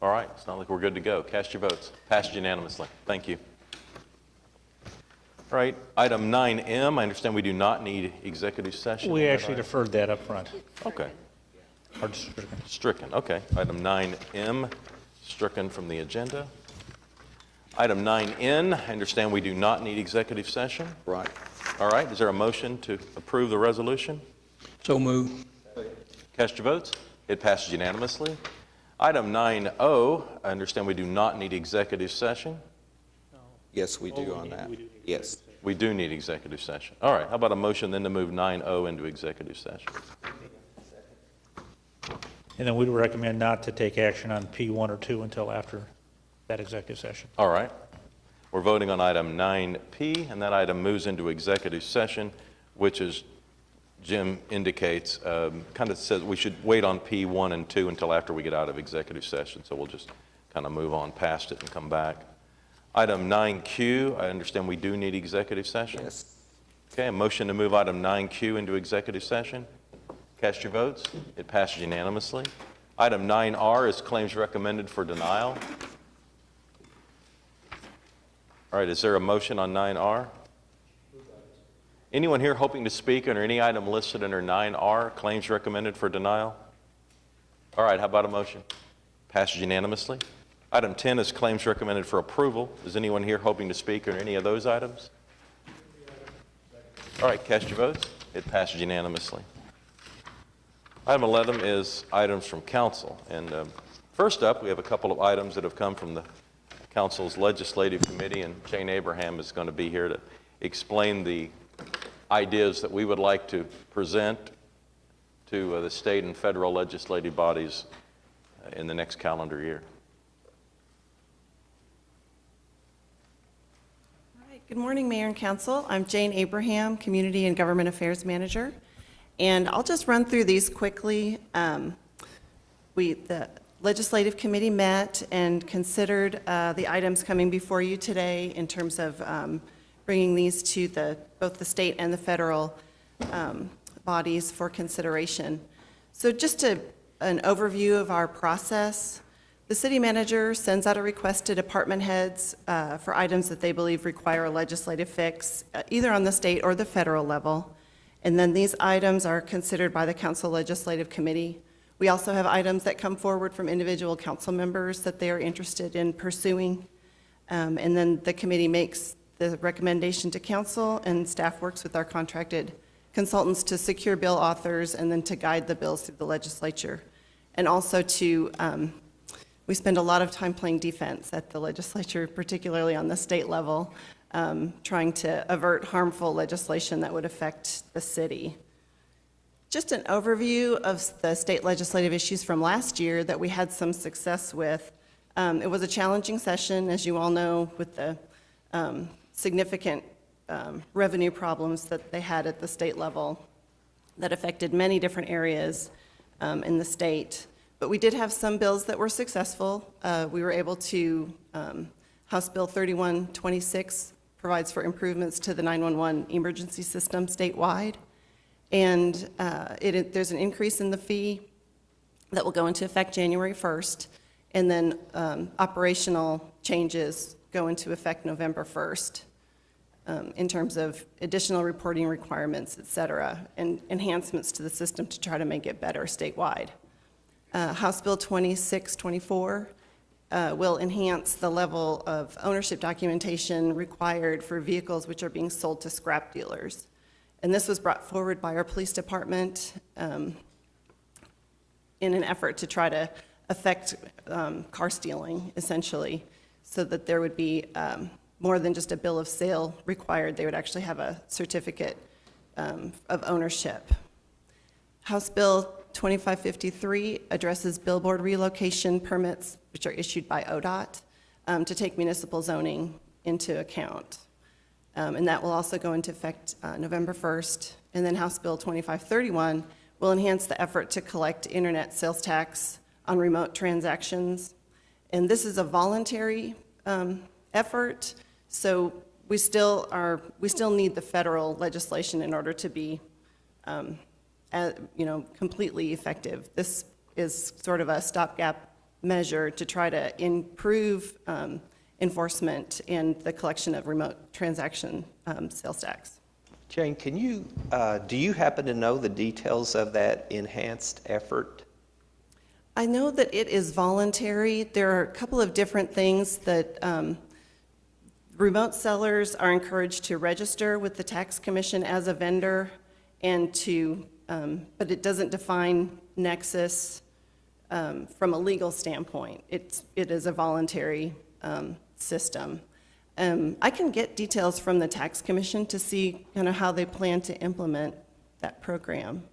All right, it's not like we're good to go. Cast your votes. Passed unanimously. Thank you. All right, item 9M, I understand we do not need executive session. We actually deferred that up front. Okay. Or stricken. Stricken, okay. Item 9M, stricken from the agenda. Item 9N, I understand we do not need executive session. Right. All right, is there a motion to approve the resolution? So move. Cast your votes. It passes unanimously. Item 9O, I understand we do not need executive session. Yes, we do on that. Yes. We do need executive session. All right, how about a motion then to move 9O into executive session? And then we'd recommend not to take action on P1 or 2 until after that executive session. All right. We're voting on item 9P, and that item moves into executive session, which is, Jim indicates, kind of says we should wait on P1 and 2 until after we get out of executive session. So we'll just kind of move on past it and come back. Item 9Q, I understand we do need executive session. Yes. Okay, a motion to move item 9Q into executive session. Cast your votes. It passes unanimously. Item 9R is claims recommended for denial. All right, is there a motion on 9R? Anyone here hoping to speak under any item listed under 9R, claims recommended for denial? All right, how about a motion? Passes unanimously. Item 10 is claims recommended for approval. Is anyone here hoping to speak on any of those items? All right, cast your votes. It passes unanimously. Item 11 is items from council. And first up, we have a couple of items that have come from the council's legislative committee, and Jane Abraham is going to be here to explain the ideas that we would like to present to the state and federal legislative bodies in the next calendar year. Good morning, Mayor and Council. I'm Jane Abraham, Community and Government Affairs Manager, and I'll just run through these quickly. The Legislative Committee met and considered the items coming before you today in terms of bringing these to both the state and the federal bodies for consideration. So just an overview of our process. The city manager sends out a request to department heads for items that they believe require a legislative fix, either on the state or the federal level. And then these items are considered by the Council Legislative Committee. We also have items that come forward from individual council members that they are interested in pursuing. And then the committee makes the recommendation to council, and staff works with our contracted consultants to secure bill authors and then to guide the bills through the legislature. And also we spend a lot of time playing defense at the legislature, particularly on the state level, trying to avert harmful legislation that would affect the city. Just an overview of the state legislative issues from last year that we had some success with. It was a challenging session, as you all know, with the significant revenue problems that they had at the state level that affected many different areas in the state. But we did have some bills that were successful. We were able to, House Bill 3126 provides for improvements to the 911 emergency system statewide. And there's an increase in the fee that will go into effect January 1st, and then operational changes go into effect November 1st in terms of additional reporting requirements, et cetera, and enhancements to the system to try to make it better statewide. House Bill 2624 will enhance the level of ownership documentation required for vehicles which are being sold to scrap dealers. And this was brought forward by our police department in an effort to try to affect car stealing, essentially, so that there would be more than just a bill of sale required. They would actually have a certificate of ownership. House Bill 2553 addresses billboard relocation permits, which are issued by ODOT, to take municipal zoning into account. And that will also go into effect November 1st. And then House Bill 2531 will enhance the effort to collect internet sales tax on remote transactions. And this is a voluntary effort, so we still need the federal legislation in order to be completely effective. This is sort of a stopgap measure to try to improve enforcement and the collection of remote transaction sales tax. Jane, do you happen to know the details of that enhanced effort? I know that it is voluntary. There are a couple of different things that remote sellers are encouraged to register with the tax commission as a vendor, and but it doesn't define nexus from a legal standpoint. It is a voluntary system. I can get details from the tax commission to see kind of how they plan to implement that program.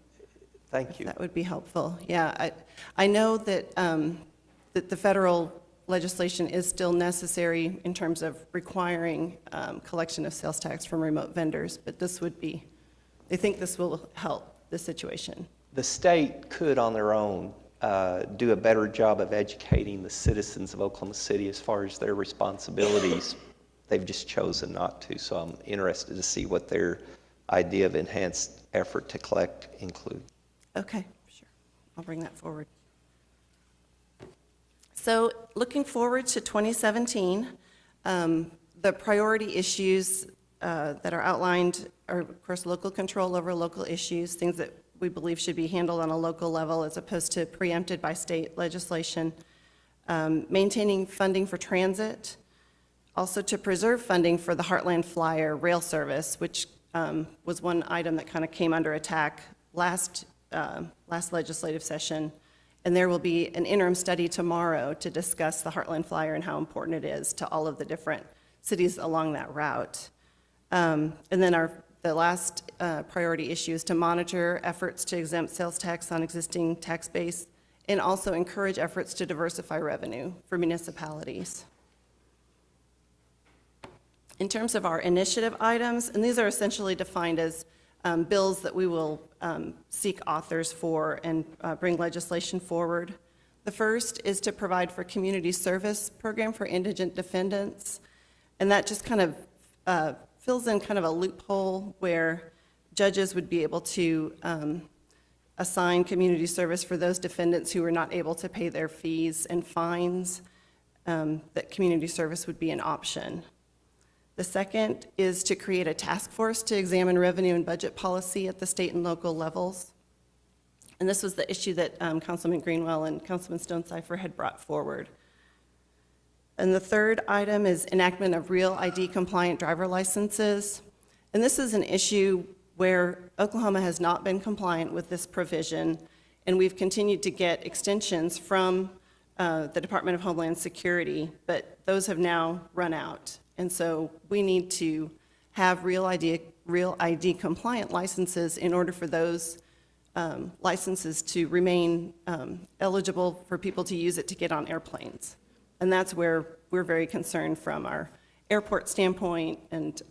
Thank you. That would be helpful. Yeah, I know that that the federal legislation is still necessary in terms of requiring collection of sales tax from remote vendors, but they think this will help the situation. The state could, on their own, do a better job of educating the citizens of Oklahoma City as far as their responsibilities. They've just chosen not to, so I'm interested to see what their idea of enhanced effort to collect include. Okay, sure. I'll bring that forward. So looking forward to 2017, the priority issues that are outlined are, of course, local control over local issues, things that we believe should be handled on a local level as opposed to preempted by state legislation, maintaining funding for transit, also to preserve funding for the Heartland Flyer rail service, which was one item that kind of came under attack last legislative session. And there will be an interim study tomorrow to discuss the Heartland Flyer and how important it is to all of the different cities along that route. And then the last priority issue is to monitor efforts to exempt sales tax on existing tax base and also encourage efforts to diversify revenue for municipalities. In terms of our initiative items, and these are essentially defined as bills that we will seek authors for and bring legislation forward. The first is to provide for community service program for indigent defendants, and that just kind of fills in kind of a loophole where judges would be able to assign community service for those defendants who are not able to pay their fees and fines, that community service would be an option. The second is to create a task force to examine revenue and budget policy at the state and local levels. And this was the issue that Councilman Greenwell and Councilman Stonecipher had brought forward. And the third item is enactment of real ID compliant driver licenses. And this is an issue where Oklahoma has not been compliant with this provision, and we've continued to get extensions from the Department of Homeland Security, but those have now run out. And so we need to have real ID compliant licenses in order for those licenses to remain eligible for people to use it to get on airplanes. And that's where we're very concerned from our airport standpoint and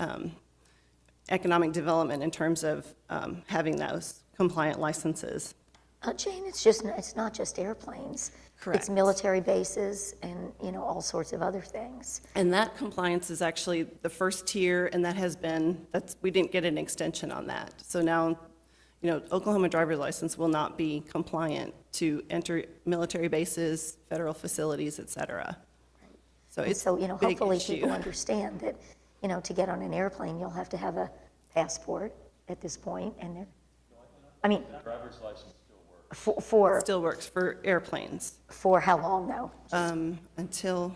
economic development in terms of having those compliant licenses. Jane, it's not just airplanes. Correct. It's military bases and, all sorts of other things. And that compliance is actually the first tier, and we didn't get an extension on that. So now, Oklahoma driver's license will not be compliant to enter military bases, federal facilities, et cetera. So And it's so, a big hopefully issue. people understand that, to get on an airplane, you'll have to have a passport at this point, and Driver's license still works. for Still works for airplanes. for how long though? Until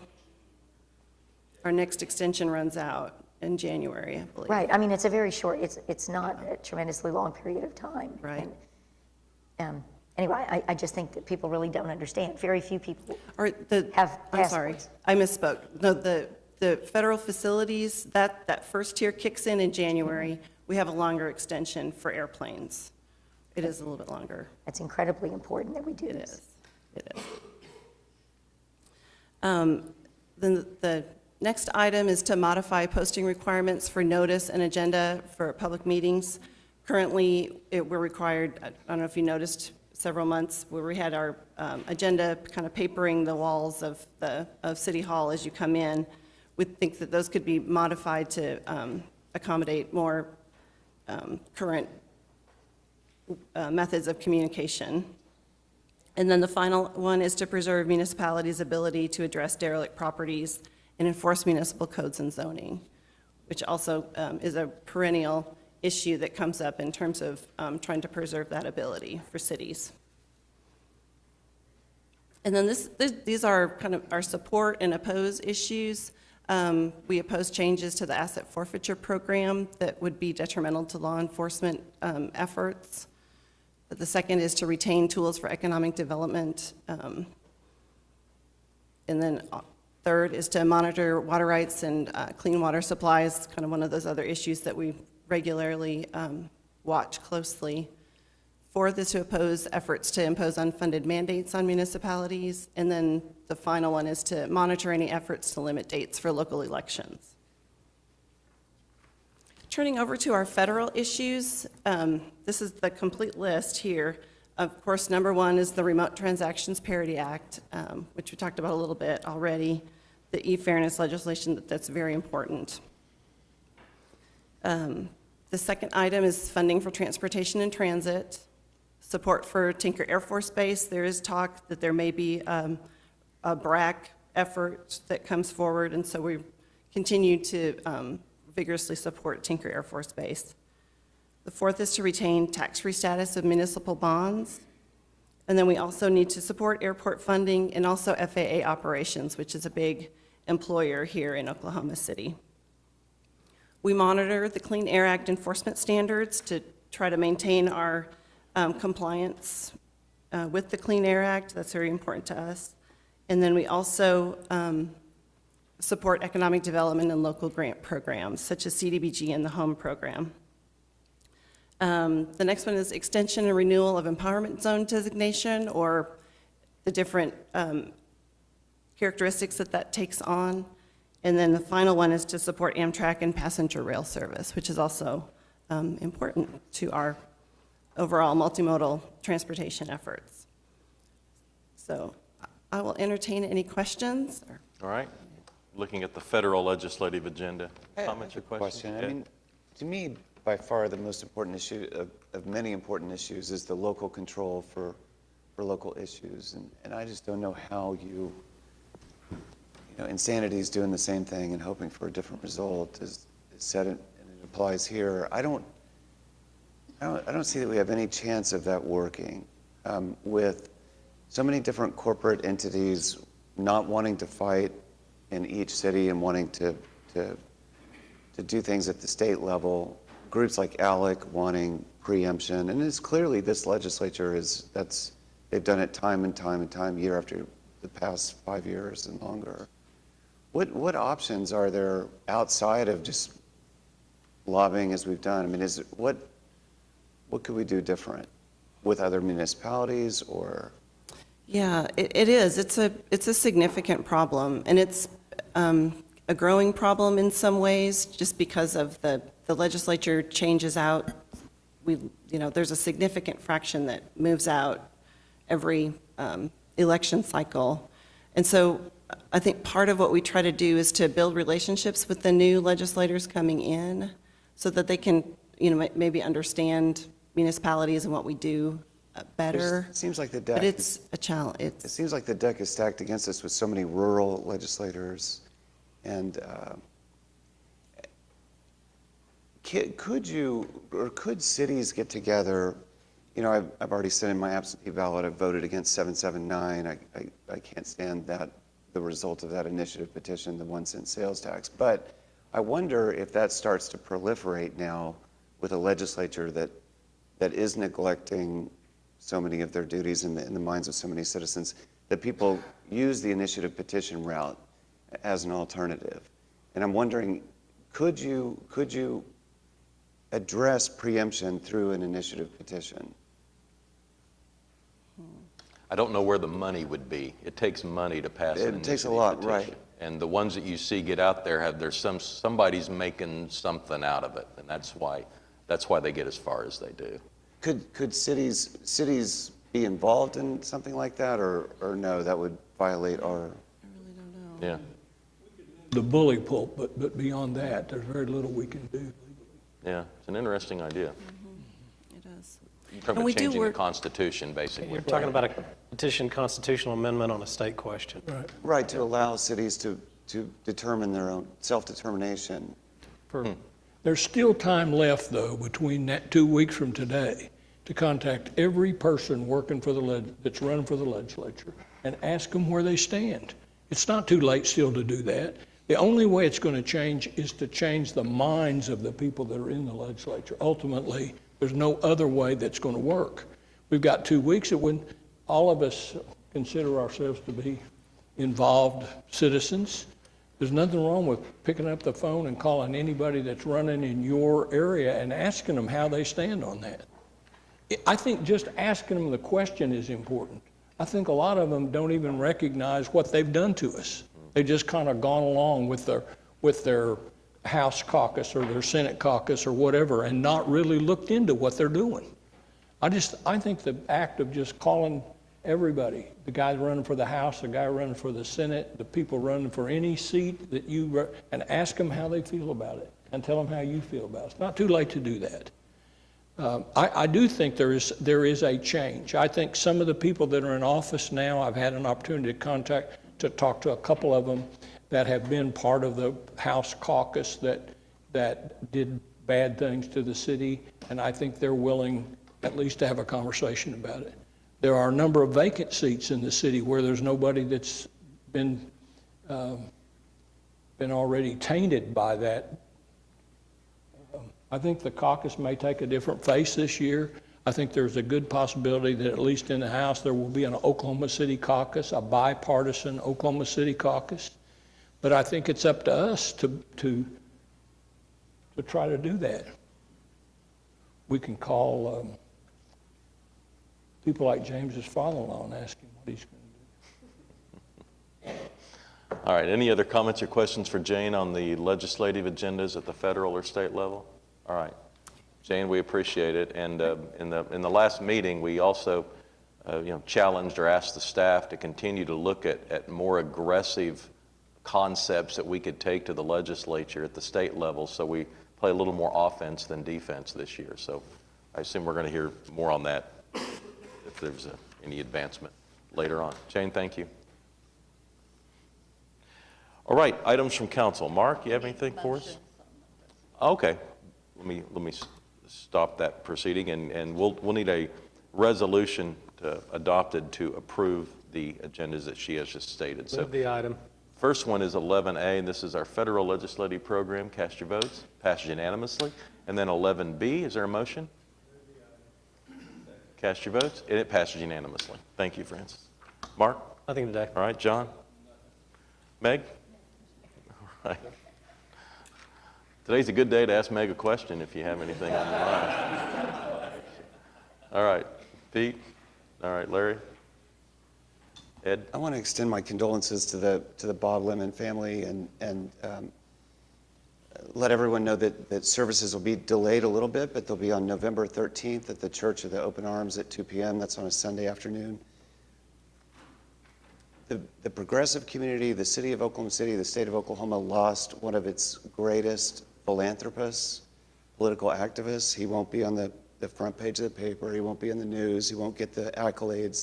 our next extension runs out in January, I believe. Right, it's a very short, it's not a tremendously long period of time. Right. And, anyway, I just think that people really don't understand. Very few people Or have I'm sorry, passports. I misspoke. No, the federal facilities, that first tier kicks in January. We have a longer extension for airplanes. It is a little bit longer. It's incredibly important that we do this. It is. Then the next item is to modify posting requirements for notice and agenda for public meetings. Currently, we're required, I don't know if you noticed, several months where we had our agenda kind of papering the walls of City Hall as you come in. We think that those could be modified to accommodate more current methods of communication. And then the final one is to preserve municipalities' ability to address derelict properties and enforce municipal codes and zoning, which also is a perennial issue that comes up in terms of trying to preserve that ability for cities. And then these are kind of our support and oppose issues. We oppose changes to the asset forfeiture program that would be detrimental to law enforcement efforts. The second is to retain tools for economic development. And then third is to monitor water rights and clean water supplies, kind of one of those other issues that we regularly watch closely. Fourth is to oppose efforts to impose unfunded mandates on municipalities. And then the final one is to monitor any efforts to limit dates for local elections. Turning over to our federal issues, this is the complete list here. Of course, number one is the Remote Transactions Parity Act, which we talked about a little bit already, the e-fairness legislation that's very important. The second item is funding for transportation and transit, support for Tinker Air Force Base. There is talk that there may be a BRAC effort that comes forward, and so we continue to vigorously support Tinker Air Force Base. The fourth is to retain tax-free status of municipal bonds. And then we also need to support airport funding and also FAA operations, which is a big employer here in Oklahoma City. We monitor the Clean Air Act enforcement standards to try to maintain our compliance with the Clean Air Act. That's very important to us. And then we also support economic development and local grant programs, such as CDBG and the HOME program. The next one is extension and renewal of empowerment zone designation, or the different characteristics that takes on. And then the final one is to support Amtrak and passenger rail service, which is also important to our overall multimodal transportation efforts. So I will entertain any questions. All right. Looking at the federal legislative agenda. Comments or questions? I mean, to me, by far the most important issue of many important issues is the local control for local issues. And I just don't know how insanity is doing the same thing and hoping for a different result is said and it applies here. I don't see that we have any chance of that working with so many different corporate entities not wanting to fight in each city and wanting to do things at the state level. Groups like ALEC wanting preemption, and it's clearly this legislature they've done it time and time and time, year after the past 5 years and longer. What options are there outside of just lobbying as we've done? I mean, what could we do different with other municipalities or? Yeah, it is. It's a significant problem, and it's a growing problem in some ways, just because of the legislature changes out. There's a significant fraction that moves out every election cycle, and so I think part of what we try to do is to build relationships with the new legislators coming in, so that they can, maybe understand municipalities and what we do better. It seems like the deck. But it's a challenge. It seems like the deck is stacked against us with so many rural legislators And could you, or could cities get together? You know, I've already said in my absentee ballot, I've voted against 779. I can't stand that, the result of that initiative petition, the 1-cent sales tax. But I wonder if that starts to proliferate now with a legislature that is neglecting so many of their duties in the minds of so many citizens, that people use the initiative petition route as an alternative. And I'm wondering, could you address preemption through an initiative petition? I don't know where the money would be. It takes money to pass an initiative petition. It takes a lot, right. And the ones that you see get out there somebody's making something out of it, and that's why they get as far as they do. Could cities be involved in something like that, or no? That would violate our. I really don't know. Yeah. The bully pulpit, but beyond that, there's very little we can do. Yeah, it's an interesting idea. It is. You're talking And about we do changing the work- Constitution, basically. You're talking about a petition constitutional amendment on a state question. Right, to allow cities to determine their own self-determination. There's still time left, though, between that 2 weeks from today to contact every person working for that's running for the legislature and ask them where they stand. It's not too late still to do that. The only way it's going to change is to change the minds of the people that are in the legislature. Ultimately, there's no other way that's going to work. We've got 2 weeks when all of us consider ourselves to be involved citizens. There's nothing wrong with picking up the phone and calling anybody that's running in your area and asking them how they stand on that. I think just asking them the question is important. I think a lot of them don't even recognize what they've done to us. They've just kind of gone along with their House caucus or their Senate caucus or whatever and not really looked into what they're doing. I think the act of just calling everybody, the guy running for the House, the guy running for the Senate, the people running for any seat that and ask them how they feel about it and tell them how you feel about it. It's not too late to do that. I do think there is a change. I think some of the people that are in office now, I've had an opportunity to talk to a couple of them that have been part of the House caucus that did bad things to the city, and I think they're willing at least to have a conversation about it. There are a number of vacant seats in the city where there's nobody that's been already tainted by that. I think the caucus may take a different face this year. I think there's a good possibility that at least in the House there will be an Oklahoma City caucus, a bipartisan Oklahoma City caucus. But I think it's up to us to try to do that. We can call people like James's father-in-law and ask him what he's going to do. All right, any other comments or questions for Jane on the legislative agendas at the federal or state level? All right, Jane, we appreciate it. And in the last meeting, we also challenged or asked the staff to continue to look at more aggressive concepts that we could take to the legislature at the state level, so we play a little more offense than defense this year. So I assume we're going to hear more on that if there's any advancement later on. Jane, thank you. All right, items from council. Mark, you have anything for us? Okay, let me stop that proceeding, and we'll need a resolution adopted to approve the agendas that she has just stated. Move the item. First one is 11A, and this is our federal legislative program. Cast your votes. Passed unanimously. And then 11B, is there a motion? Cast your votes, and it passes unanimously. Thank you, Francis. Mark? Nothing today. All right, John? Meg? All right. Today's a good day to ask Meg a question if you have anything on your mind. All right, Pete? All right, Larry? Ed? I want to extend my condolences to the Bob Lemon family and let everyone know that services will be delayed a little bit, but they'll be on November 13th at the Church of the Open Arms at 2 p.m. That's on a Sunday afternoon. The progressive community, the city of Oklahoma City, the state of Oklahoma lost one of its greatest philanthropists, political activists. He won't be on the front page of the paper. He won't be in the news. He won't get the accolades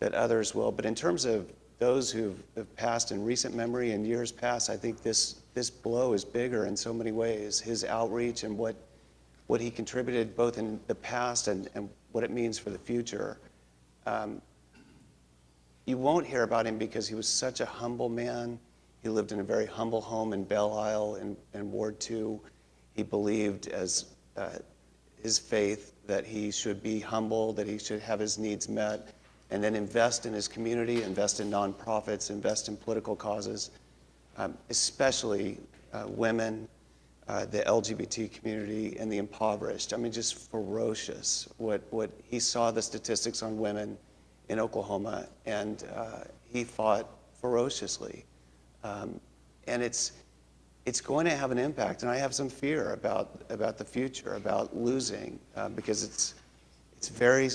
that others will. But in terms of those who have passed in recent memory and years past, I think this blow is bigger in so many ways. His outreach and what he contributed both in the past and what it means for the future. You won't hear about him because he was such a humble man. He lived in a very humble home in Belle Isle in Ward 2. He believed as his faith that he should be humble, that he should have his needs met, and then invest in his community, invest in nonprofits, invest in political causes, especially women, the LGBT community, and the impoverished. I mean, just ferocious. What he saw the statistics on women in Oklahoma, and he fought ferociously. And it's going to have an impact, and I have some fear about the future, about losing, because it's very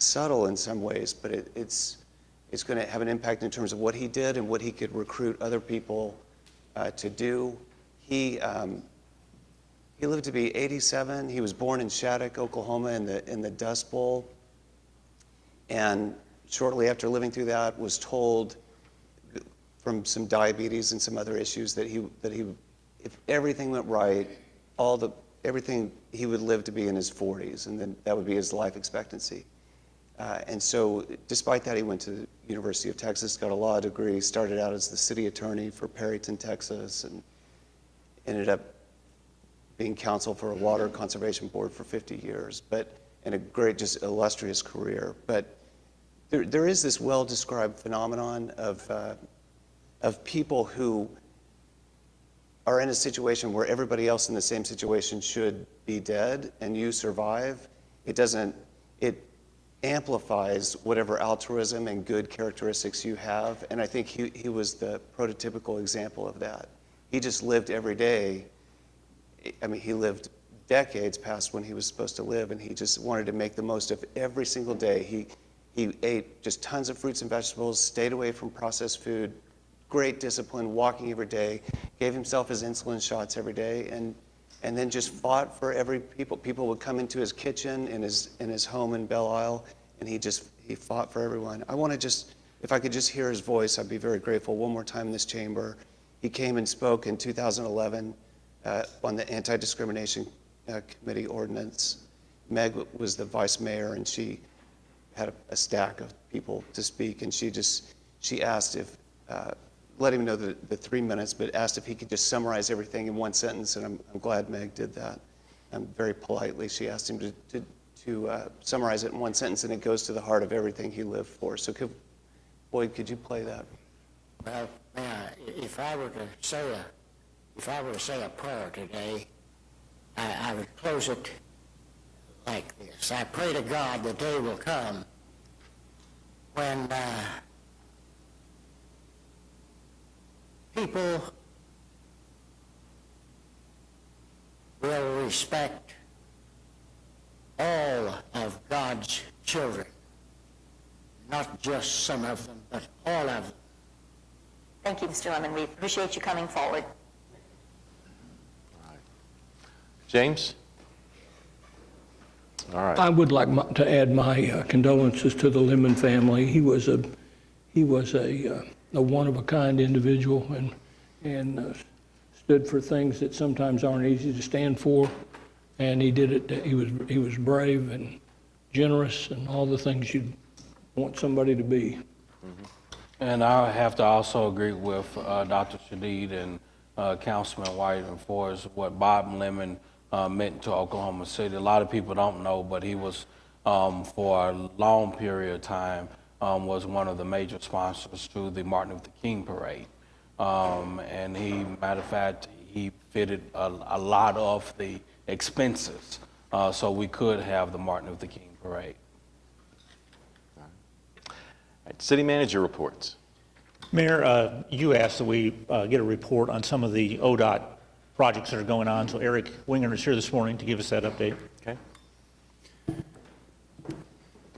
subtle in some ways, but it's going to have an impact in terms of what he did and what he could recruit other people to do. He lived to be 87. He was born in Shattuck, Oklahoma, in the Dust Bowl, and shortly after living through that, was told from some diabetes and some other issues that he if everything went right, everything he would live to be in his 40s, and then that would be his life expectancy. And so, despite that, he went to the University of Texas, got a law degree, started out as the city attorney for Perryton, Texas, and ended up being counsel for a water conservation board for 50 years, and a great, just illustrious career. But there is this well-described phenomenon of people who are in a situation where everybody else in the same situation should be dead, and you survive. It amplifies whatever altruism and good characteristics you have, and I think he was the prototypical example of that. He just lived every day. I mean, he lived decades past when he was supposed to live, and he just wanted to make the most of every single day. He ate just tons of fruits and vegetables, stayed away from processed food, great discipline, walking every day, gave himself his insulin shots every day, and then just fought for every people. People would come into his kitchen in his home in Belle Isle, and he fought for everyone. I want to just, if I could just hear his voice, I'd be very grateful. One more time in this chamber. He came and spoke in 2011 on the Anti-Discrimination Committee ordinance. Meg was the vice mayor, and she had a stack of people to speak, and she asked if, let him know the 3 minutes, but asked if he could just summarize everything in one sentence, and I'm glad Meg did that. Very politely, she asked him to summarize it in one sentence, and it goes to the heart of everything he lived for. So, Boyd, could you play that? Well, if I were to say a prayer today, I would close it like this. I pray to God the day will come when people will respect all of God's children, not just some of them, but all of them. Thank you, Mr. Lemon. We appreciate you coming forward. James? All right. I would like to add my condolences to the Lemon family. He was a one-of-a-kind individual and stood for things that sometimes aren't easy to stand for, and he did it. He was brave and generous and all the things you'd want somebody to be. Mm-hmm. And I have to also agree with Dr. Shadid and Councilman White as far as what Bob Lemon meant to Oklahoma City. A lot of people don't know, but he was, for a long period of time, was one of the major sponsors to the Martin Luther King Parade. And matter of fact, he fitted a lot of the expenses so we could have the Martin Luther King Parade. City manager reports. Mayor, you asked that we get a report on some of the ODOT projects that are going on. So Eric Winger is here this morning to give us that update. Okay.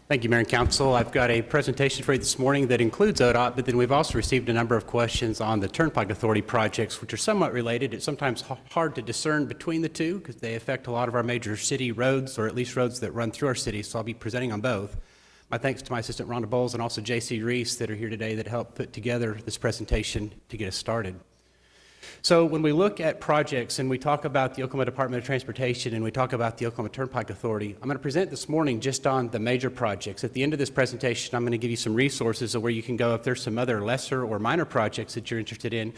Thank you, Mayor and Council. I've got a presentation for you this morning that includes ODOT, but then we've also received a number of questions on the Turnpike Authority projects, which are somewhat related. It's sometimes hard to discern between the two because they affect a lot of our major city roads, or at least roads that run through our city, so I'll be presenting on both. My thanks to my assistant Rhonda Bowles and also J.C. Reese that are here today that helped put together this presentation to get us started. So when we look at projects and we talk about the Oklahoma Department of Transportation and we talk about the Oklahoma Turnpike Authority, I'm going to present this morning just on the major projects. At the end of this presentation, I'm going to give you some resources of where you can go if there's some other lesser or minor projects that you're interested in,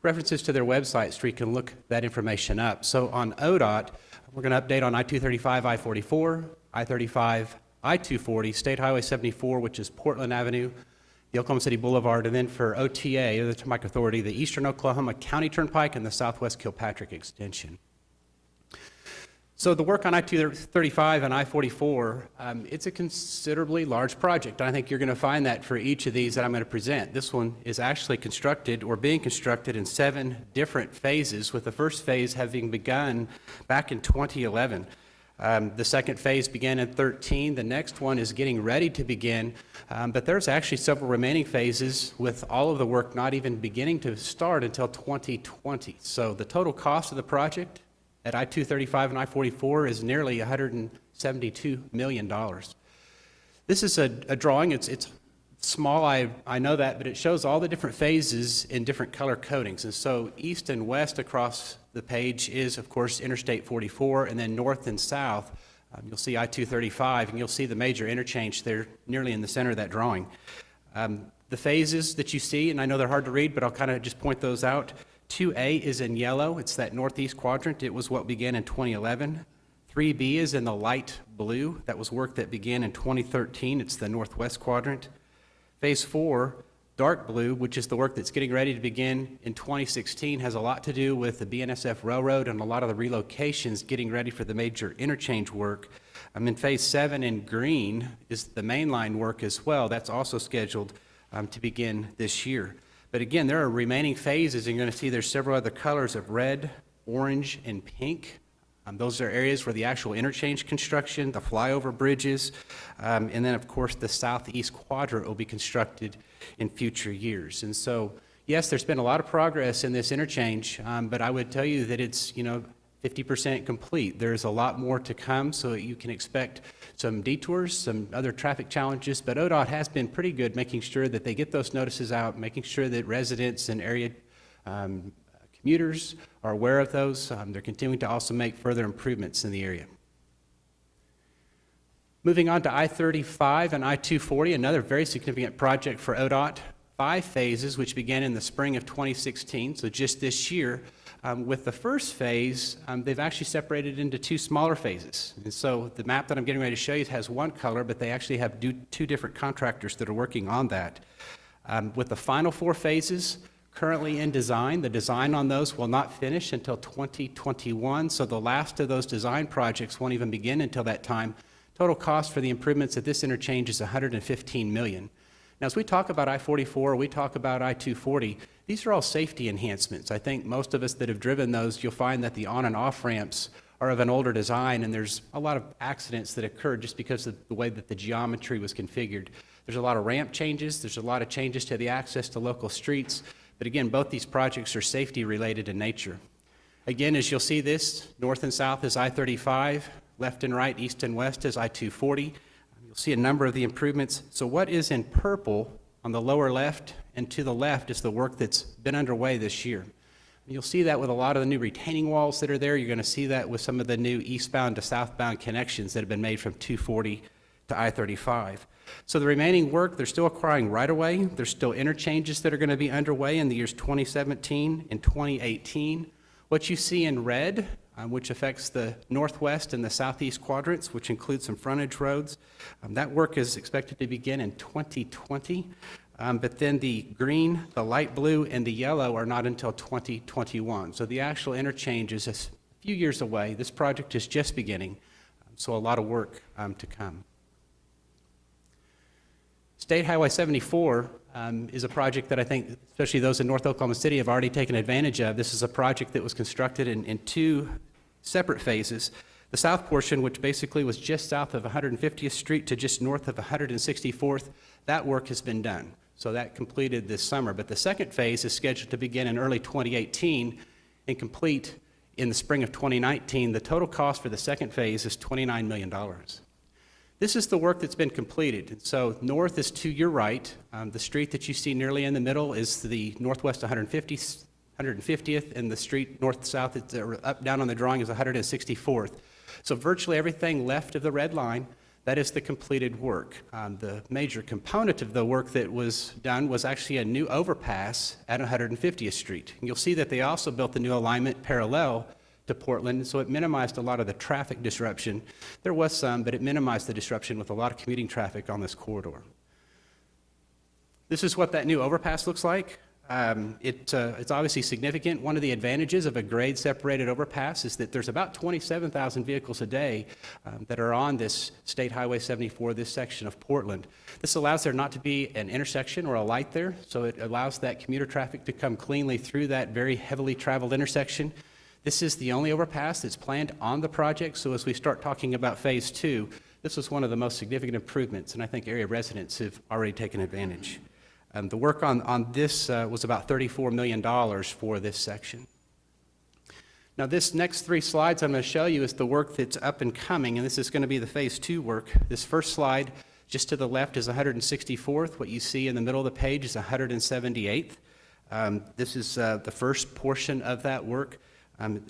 references to their websites where you can look that information up. So on ODOT, we're going to update on I-235, I-44, I-35, I-240, State Highway 74, which is Portland Avenue, the Oklahoma City Boulevard, and then for OTA, or the Turnpike Authority, the Eastern Oklahoma County Turnpike and the Southwest Kilpatrick Extension. So the work on I-235 and I-44, it's a considerably large project. And I think you're going to find that for each of these that I'm going to present. This one is actually constructed or being constructed in 7 different phases, with the first phase having begun back in 2011. The second phase began in 2013. The next one is getting ready to begin, but there's actually several remaining phases with all of the work not even beginning to start until 2020. So the total cost of the project at I-235 and I-44 is nearly $172 million. This is a drawing. It's small, I know that, but it shows all the different phases in different color codings. And so east and west across the page is, of course, Interstate 44, and then north and south, you'll see I-235, and you'll see the major interchange there nearly in the center of that drawing. The phases that you see, and I know they're hard to read, but I'll kind of just point those out. 2A is in yellow. It's that northeast quadrant. It was what began in 2011. 3B is in the light blue. That was work that began in 2013. It's the northwest quadrant. Phase 4, dark blue, which is the work that's getting ready to begin in 2016, has a lot to do with the BNSF Railroad and a lot of the relocations getting ready for the major interchange work. In Phase 7 in green is the mainline work as well. That's also scheduled to begin this year. But again, there are remaining phases, and you're going to see there's several other colors of red, orange, and pink. Those are areas where the actual interchange construction, the flyover bridges, and then, of course, the southeast quadrant will be constructed in future years. And so, yes, there's been a lot of progress in this interchange, but I would tell you that it's, 50% complete. There's a lot more to come, so you can expect some detours, some other traffic challenges, but ODOT has been pretty good making sure that they get those notices out, making sure that residents and area commuters are aware of those. They're continuing to also make further improvements in the area. Moving on to I-35 and I-240, another very significant project for ODOT. 5 phases, which began in the spring of 2016, so just this year. With the first phase, they've actually separated into 2 smaller phases. And so the map that I'm getting ready to show you has one color, but they actually have 2 different contractors that are working on that. With the final 4 phases currently in design, the design on those will not finish until 2021, so the last of those design projects won't even begin until that time. Total cost for the improvements at this interchange is $115 million. Now, as we talk about I-44, we talk about I-240, these are all safety enhancements. I think most of us that have driven those, you'll find that the on and off ramps are of an older design, and there's a lot of accidents that occurred just because of the way that the geometry was configured. There's a lot of ramp changes, there's a lot of changes to the access to local streets, but again, both these projects are safety related in nature. Again, as you'll see this, north and south is I-35, left and right, east and west is I-240. You'll see a number of the improvements. So what is in purple on the lower left and to the left is the work that's been underway this year. You'll see that with a lot of the new retaining walls that are there. You're going to see that with some of the new eastbound to southbound connections that have been made from 240 to I-35. So the remaining work, they're still acquiring right-of-way. There's still interchanges that are going to be underway in the years 2017 and 2018. What you see in red, which affects the northwest and the southeast quadrants, which includes some frontage roads, that work is expected to begin in 2020. But then the green, the light blue, and the yellow are not until 2021. So the actual interchange is a few years away. This project is just beginning, so a lot of work to come. State Highway 74 is a project that I think, especially those in North Oklahoma City, have already taken advantage of. This is a project that was constructed in 2 separate phases. The south portion, which basically was just south of 150th Street to just north of 164th, that work has been done. So that completed this summer. But the second phase is scheduled to begin in early 2018 and complete in the spring of 2019. The total cost for the second phase is $29 million. This is the work that's been completed. So north is to your right. The street that you see nearly in the middle is the northwest 150th, and the street north-south, up down on the drawing, is 164th. So virtually everything left of the red line, that is the completed work. The major component of the work that was done was actually a new overpass at 150th Street. And you'll see that they also built the new alignment parallel to Portland, so it minimized a lot of the traffic disruption. There was some, but it minimized the disruption with a lot of commuting traffic on this corridor. This is what that new overpass looks like. It's obviously significant. One of the advantages of a grade-separated overpass is that there's about 27,000 vehicles a day that are on this State Highway 74, this section of Portland. This allows there not to be an intersection or a light there, so it allows that commuter traffic to come cleanly through that very heavily traveled intersection. This is the only overpass that's planned on the project, so as we start talking about Phase 2, this was one of the most significant improvements, and I think area residents have already taken advantage. The work on this was about $34 million for this section. Now, this next 3 slides I'm going to show you is the work that's up and coming, and this is going to be the Phase 2 work. This first slide, just to the left, is 164th. What you see in the middle of the page is 178th. This is the first portion of that work.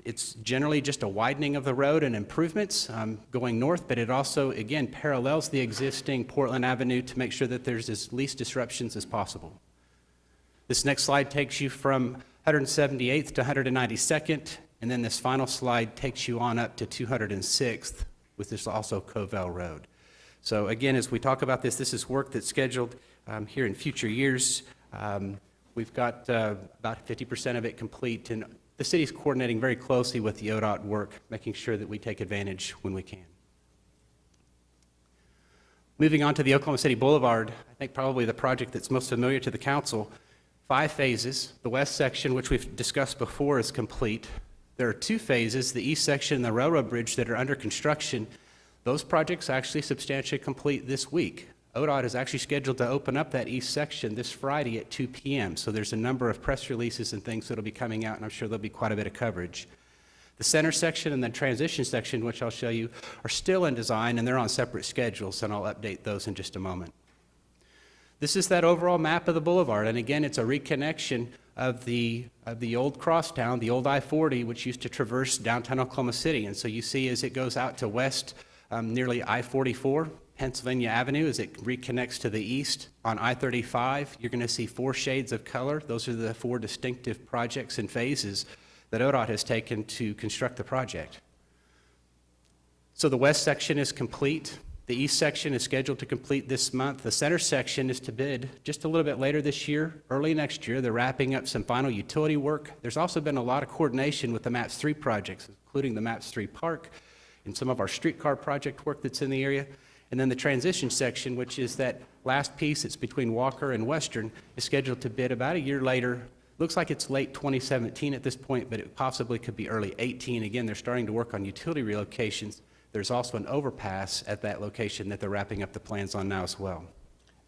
It's generally just a widening of the road and improvements going north, but it also, again, parallels the existing Portland Avenue to make sure that there's as least disruptions as possible. This next slide takes you from 178th to 192nd, and then this final slide takes you on up to 206th, with this also Covell Road. So again, as we talk about this, this is work that's scheduled here in future years. We've got about 50% of it complete, and the city's coordinating very closely with the ODOT work, making sure that we take advantage when we can. Moving on to the Oklahoma City Boulevard, I think probably the project that's most familiar to the council. 5 phases. The west section, which we've discussed before, is complete. There are 2 phases, the east section and the railroad bridge, that are under construction. Those projects actually substantially complete this week. ODOT is actually scheduled to open up that east section this Friday at 2 p.m. So there's a number of press releases and things that will be coming out, and I'm sure there'll be quite a bit of coverage. The center section and the transition section, which I'll show you, are still in design, and they're on separate schedules, and I'll update those in just a moment. This is that overall map of the boulevard, and again, it's a reconnection of the old crosstown, the old I-40, which used to traverse downtown Oklahoma City. And so you see as it goes out to west, nearly I-44, Pennsylvania Avenue, as it reconnects to the east on I-35, you're going to see 4 shades of color. Those are the 4 distinctive projects and phases that ODOT has taken to construct the project. So the west section is complete. The east section is scheduled to complete this month. The center section is to bid just a little bit later this year, early next year. They're wrapping up some final utility work. There's also been a lot of coordination with the MAPS 3 projects, including the MAPS 3 Park and some of our streetcar project work that's in the area. And then the transition section, which is that last piece that's between Walker and Western, is scheduled to bid about a year later. Looks like it's late 2017 at this point, but it possibly could be early 18. Again, they're starting to work on utility relocations. There's also an overpass at that location that they're wrapping up the plans on now as well.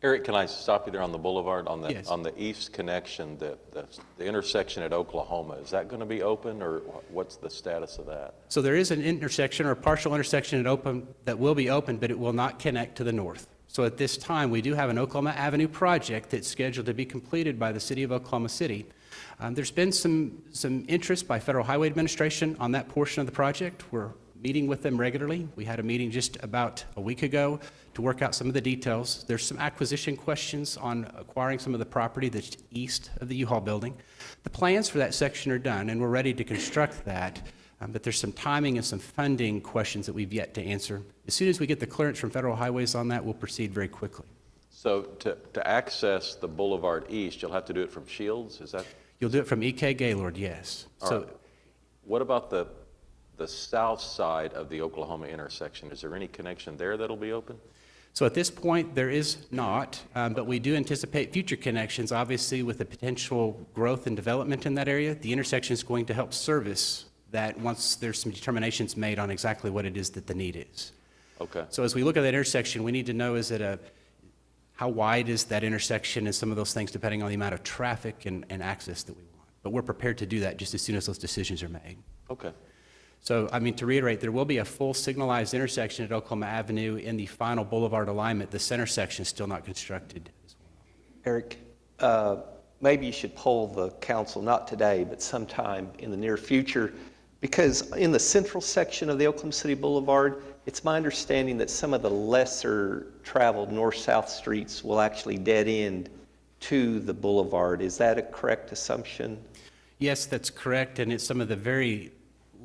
Eric, can I stop you there on the boulevard, on the, Yes. on the east connection, the intersection at Oklahoma? Is that going to be open, or what's the status of that? So there is an intersection or a partial intersection that will be open, but it will not connect to the north. So at this time, we do have an Oklahoma Avenue project that's scheduled to be completed by the city of Oklahoma City. There's been some interest by Federal Highway Administration on that portion of the project. We're meeting with them regularly. We had a meeting just about a week ago to work out some of the details. There's some acquisition questions on acquiring some of the property that's east of the U-Haul building. The plans for that section are done, and we're ready to construct that, but there's some timing and some funding questions that we've yet to answer. As soon as we get the clearance from Federal Highways on that, we'll proceed very quickly. So to access the boulevard east, you'll have to do it from Shields, is that? You'll do it from E.K. Gaylord, yes. All right. What about the south side of the Oklahoma intersection? Is there any connection there that'll be open? So at this point, there is not, but we do anticipate future connections, obviously with the potential growth and development in that area. The intersection is going to help service that once there's some determinations made on exactly what it is that the need is. Okay. So as we look at that intersection, we need to know, how wide is that intersection and some of those things depending on the amount of traffic and access that we want. But we're prepared to do that just as soon as those decisions are made. Okay. So, I mean, to reiterate, there will be a full signalized intersection at Oklahoma Avenue in the final boulevard alignment. The center section is still not constructed. Eric, maybe you should poll the council, not today, but sometime in the near future, because in the central section of the Oklahoma City Boulevard, it's my understanding that some of the lesser traveled north-south streets will actually dead end to the boulevard. Is that a correct assumption? Yes, that's correct, and it's some of the very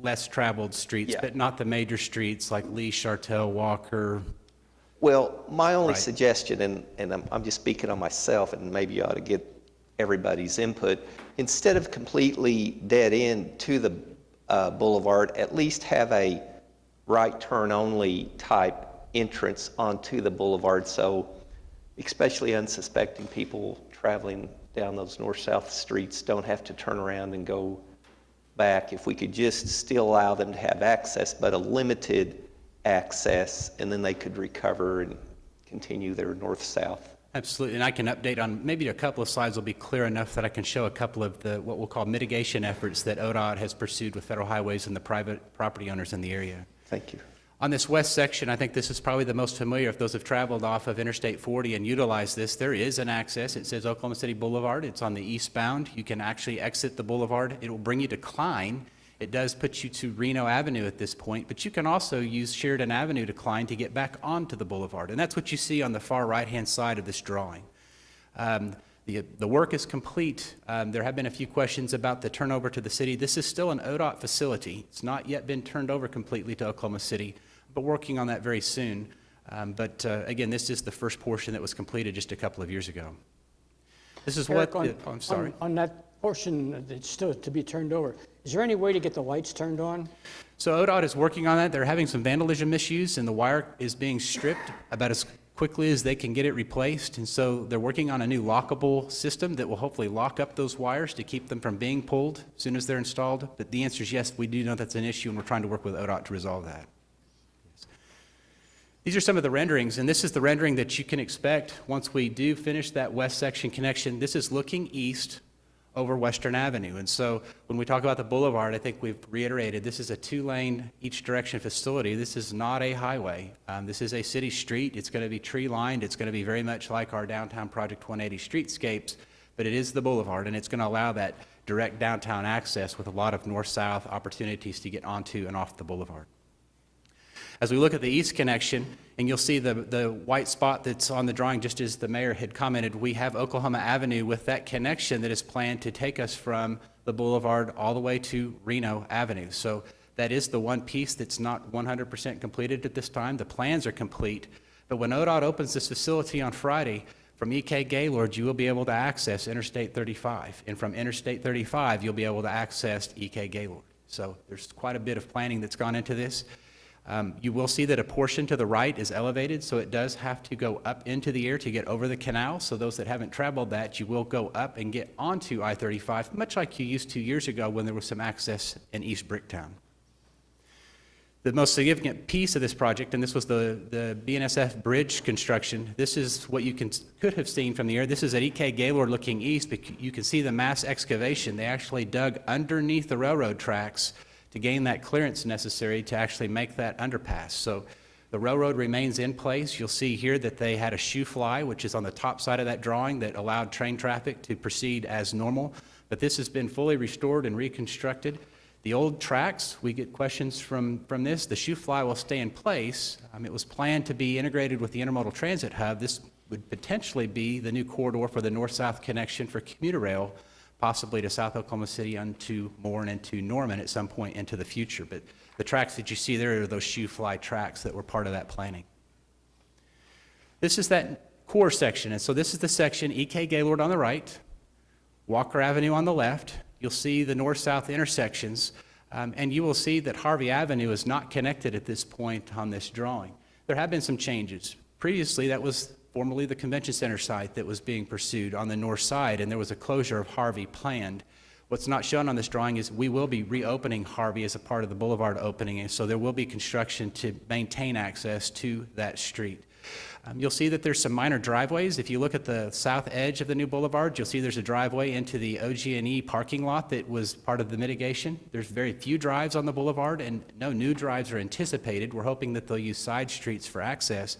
less traveled streets, Yeah. but not the major streets like Lee, Chartel, Walker. Well, my only Right. suggestion, and I'm just speaking on myself, and maybe you ought to get everybody's input, instead of completely dead end to the boulevard, at least have a right turn only type entrance onto the boulevard, so especially unsuspecting people traveling down those north-south streets don't have to turn around and go back. If we could just still allow them to have access, but a limited access, and then they could recover and continue their north-south. Absolutely, and I can update on, maybe a couple of slides will be clear enough that I can show a couple of the, what we'll call mitigation efforts that ODOT has pursued with federal highways and the private property owners in the area. Thank you. On this west section, I think this is probably the most familiar if those have traveled off of Interstate 40 and utilized this. There is an access. It says Oklahoma City Boulevard. It's on the eastbound. You can actually exit the boulevard. It will bring you to Klein. It does put you to Reno Avenue at this point, but you can also use Sheridan Avenue to Klein to get back onto the boulevard. And that's what you see on the far right-hand side of this drawing. The work is complete. There have been a few questions about the turnover to the city. This is still an ODOT facility. It's not yet been turned over completely to Oklahoma City, but working on that very soon. Again, this is the first portion that was completed just a couple of years ago. This is Eric, I'm sorry. On that portion that's still to be turned over, is there any way to get the lights turned on? So ODOT is working on that. They're having some vandalism issues, and the wire is being stripped about as quickly as they can get it replaced. And so they're working on a new lockable system that will hopefully lock up those wires to keep them from being pulled as soon as they're installed. But the answer is yes, we do know that's an issue, and we're trying to work with ODOT to resolve that. These are some of the renderings, and this is the rendering that you can expect once we do finish that west section connection. This is looking east over Western Avenue. And so when we talk about the boulevard, I think we've reiterated this is a two-lane each direction facility. This is not a highway. This is a city street. It's going to be tree-lined. It's going to be very much like our downtown Project 180 streetscapes, but it is the boulevard, and it's going to allow that direct downtown access with a lot of north-south opportunities to get onto and off the boulevard. As we look at the east connection, and you'll see the white spot that's on the drawing, just as the mayor had commented, we have Oklahoma Avenue with that connection that is planned to take us from the boulevard all the way to Reno Avenue. So that is the one piece that's not 100% completed at this time. The plans are complete, but when ODOT opens this facility on Friday, from EK Gaylord, you will be able to access Interstate 35, and from Interstate 35, you'll be able to access EK Gaylord. So there's quite a bit of planning that's gone into this. You will see that a portion to the right is elevated, so it does have to go up into the air to get over the canal. So those that haven't traveled that, you will go up and get onto I-35, much like you used 2 years ago when there was some access in East Bricktown. The most significant piece of this project, and this was the BNSF bridge construction, this is what you could have seen from the air. This is at EK Gaylord looking east, but you can see the mass excavation. They actually dug underneath the railroad tracks to gain that clearance necessary to actually make that underpass. So the railroad remains in place. You'll see here that they had a shoe fly, which is on the top side of that drawing, that allowed train traffic to proceed as normal. But this has been fully restored and reconstructed. The old tracks, we get questions from this. The shoe fly will stay in place. It was planned to be integrated with the intermodal transit hub. This would potentially be the new corridor for the north-south connection for commuter rail, possibly to South Oklahoma City, onto Moore and into Norman at some point into the future. But the tracks that you see there are those shoe fly tracks that were part of that planning. This is that core section, and so this is the section, EK Gaylord on the right, Walker Avenue on the left. You'll see the north-south intersections, and you will see that Harvey Avenue is not connected at this point on this drawing. There have been some changes. Previously, that was formerly the convention center site that was being pursued on the north side, and there was a closure of Harvey planned. What's not shown on this drawing is we will be reopening Harvey as a part of the boulevard opening, and so there will be construction to maintain access to that street. You'll see that there's some minor driveways. If you look at the south edge of the new boulevard, you'll see there's a driveway into the OG&E parking lot that was part of the mitigation. There's very few drives on the boulevard, and no new drives are anticipated. We're hoping that they'll use side streets for access.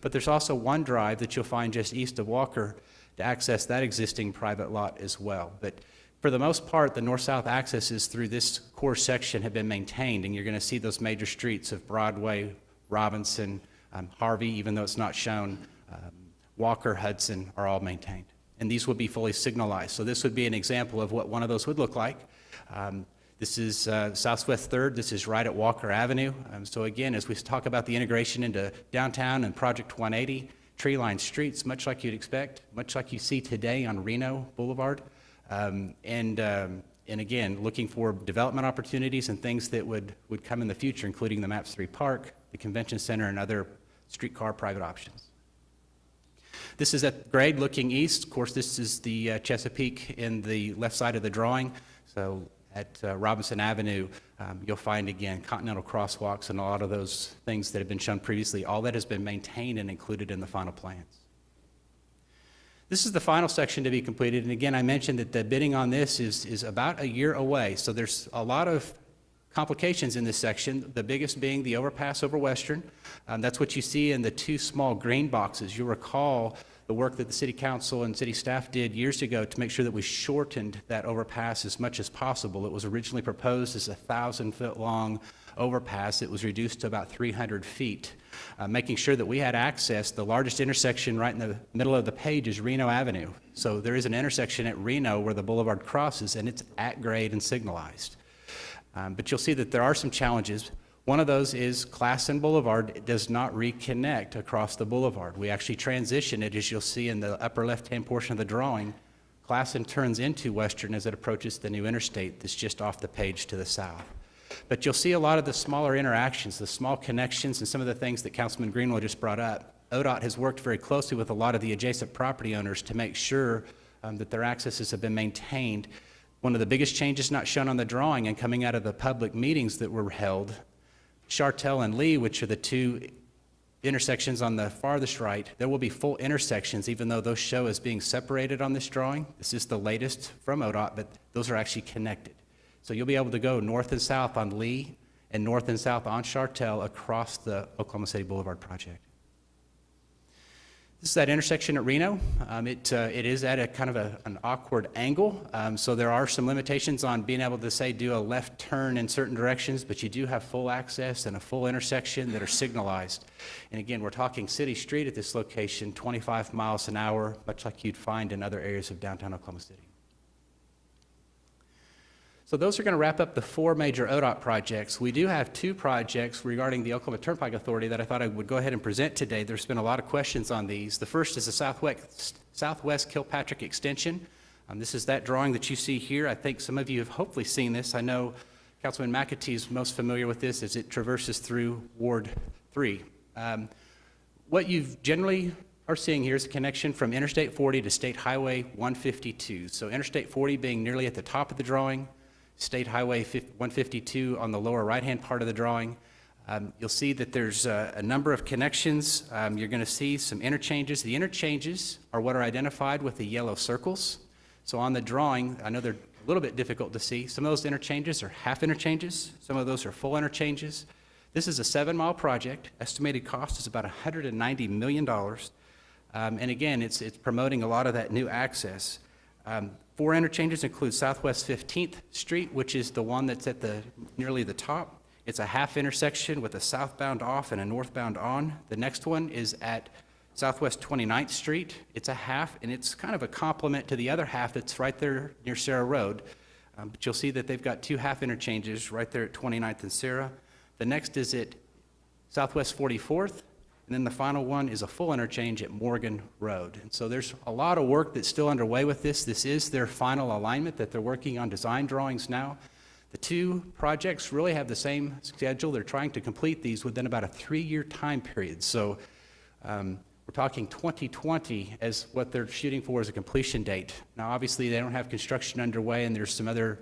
But there's also one drive that you'll find just east of Walker to access that existing private lot as well. But for the most part, the north-south accesses through this core section have been maintained, and you're going to see those major streets of Broadway, Robinson, Harvey, even though it's not shown, Walker, Hudson are all maintained. And these would be fully signalized. So this would be an example of what one of those would look like. This is Southwest 3rd. This is right at Walker Avenue. So again, as we talk about the integration into downtown and Project 180, tree-lined streets, much like you'd expect, much like you see today on Reno Boulevard. And again, looking for development opportunities and things that would come in the future, including the MAPS 3 Park, the Convention Center, and other streetcar private options. This is at grade looking east. Of course, this is the Chesapeake in the left side of the drawing. So at Robinson Avenue, you'll find, again, continental crosswalks and a lot of those things that have been shown previously. All that has been maintained and included in the final plans. This is the final section to be completed. And again, I mentioned that the bidding on this is about a year away. So there's a lot of complications in this section, the biggest being the overpass over Western. That's what you see in the two small green boxes. You'll recall the work that the City Council and City staff did years ago to make sure that we shortened that overpass as much as possible. It was originally proposed as a 1,000-foot long overpass. It was reduced to about 300 feet, making sure that we had access. The largest intersection right in the middle of the page is Reno Avenue. So there is an intersection at Reno where the boulevard crosses, and it's at grade and signalized. But you'll see that there are some challenges. One of those is Classen Boulevard does not reconnect across the boulevard. We actually transition it, as you'll see in the upper left-hand portion of the drawing. Classen turns into Western as it approaches the new interstate that's just off the page to the south. But you'll see a lot of the smaller interactions, the small connections, and some of the things that Councilman Greenwell just brought up. ODOT has worked very closely with a lot of the adjacent property owners to make sure that their accesses have been maintained. One of the biggest changes not shown on the drawing and coming out of the public meetings that were held, Chartel and Lee, which are the two intersections on the farthest right, there will be full intersections, even though those show as being separated on this drawing. This is the latest from ODOT, but those are actually connected. So you'll be able to go north and south on Lee and north and south on Chartel across the Oklahoma City Boulevard project. This is that intersection at Reno. It is at a kind of an awkward angle, so there are some limitations on being able to, say, do a left turn in certain directions, but you do have full access and a full intersection that are signalized. And again, we're talking city street at this location, 25 miles an hour, much like you'd find in other areas of downtown Oklahoma City. So those are going to wrap up the four major ODOT projects. We do have two projects regarding the Oklahoma Turnpike Authority that I thought I would go ahead and present today. There's been a lot of questions on these. The first is the Southwest Kilpatrick Extension. This is that drawing that you see here. I think some of you have hopefully seen this. I know Councilman McAtee is most familiar with this as it traverses through Ward 3. What you generally are seeing here is a connection from Interstate 40 to State Highway 152. So Interstate 40 being nearly at the top of the drawing, State Highway 152 on the lower right-hand part of the drawing. You'll see that there's a number of connections. You're going to see some interchanges. The interchanges are what are identified with the yellow circles. So on the drawing, I know they're a little bit difficult to see. Some of those interchanges are half interchanges. Some of those are full interchanges. This is a 7-mile project. Estimated cost is about $190 million. And again, it's promoting a lot of that new access. 4 interchanges include Southwest 15th Street, which is the one that's at nearly the top. It's a half intersection with a southbound off and a northbound on. The next one is at Southwest 29th Street. It's a half, and it's kind of a complement to the other half that's right there near Sarah Road. But you'll see that they've got 2 half interchanges right there at 29th and Sarah. The next is at Southwest 44th. And then the final one is a full interchange at Morgan Road. And so there's a lot of work that's still underway with this. This is their final alignment that they're working on design drawings now. The 2 projects really have the same schedule. They're trying to complete these within about a 3-year time period. So we're talking 2020 as what they're shooting for as a completion date. Now, obviously, they don't have construction underway, and there's some other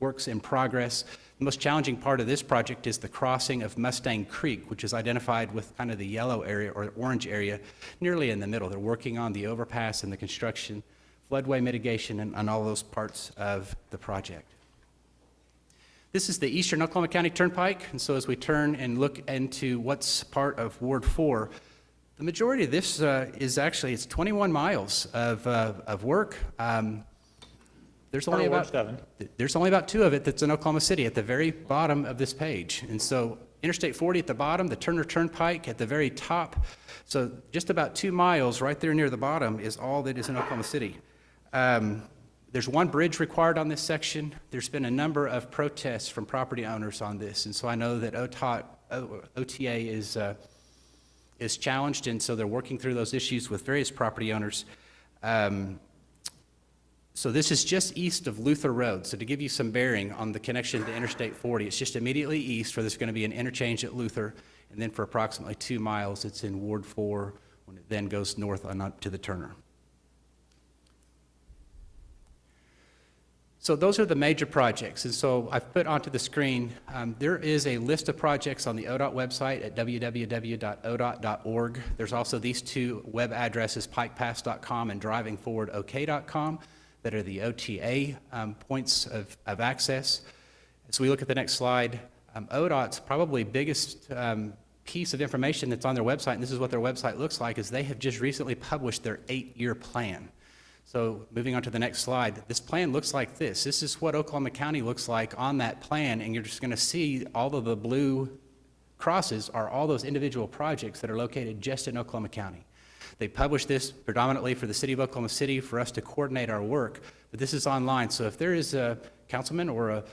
works in progress. The most challenging part of this project is the crossing of Mustang Creek, which is identified with kind of the yellow area or orange area nearly in the middle. They're working on the overpass and the construction, floodway mitigation, and all those parts of the project. This is the Eastern Oklahoma County Turnpike, and so as we turn and look into what's part of Ward 4, the majority of this is actually, it's 21 miles of work. There's only about 2 of it that's in Oklahoma City at the very bottom of this page. And so Interstate 40 at the bottom, the Turner Turnpike at the very top. So just about 2 miles right there near the bottom is all that is in Oklahoma City. There's 1 bridge required on this section. There's been a number of protests from property owners on this. And so I know that OTA is challenged, and so they're working through those issues with various property owners. So this is just east of Luther Road. So to give you some bearing on the connection to Interstate 40, it's just immediately east where there's going to be an interchange at Luther, and then for approximately 2 miles, it's in Ward 4 when it then goes north on up to the Turner. So those are the major projects, and so I've put onto the screen, there is a list of projects on the ODOT website at www.odot.org. There's also these 2 web addresses, pikepass.com and drivingforwardok.com, that are the OTA points of access. As we look at the next slide, ODOT's probably biggest piece of information that's on their website, and this is what their website looks like, is they have just recently published their 8-year plan. So moving on to the next slide, this plan looks like this. This is what Oklahoma County looks like on that plan, and you're just going to see all of the blue crosses are all those individual projects that are located just in Oklahoma County. They published this predominantly for the city of Oklahoma City for us to coordinate our work, but this is online. So if there is a councilman or a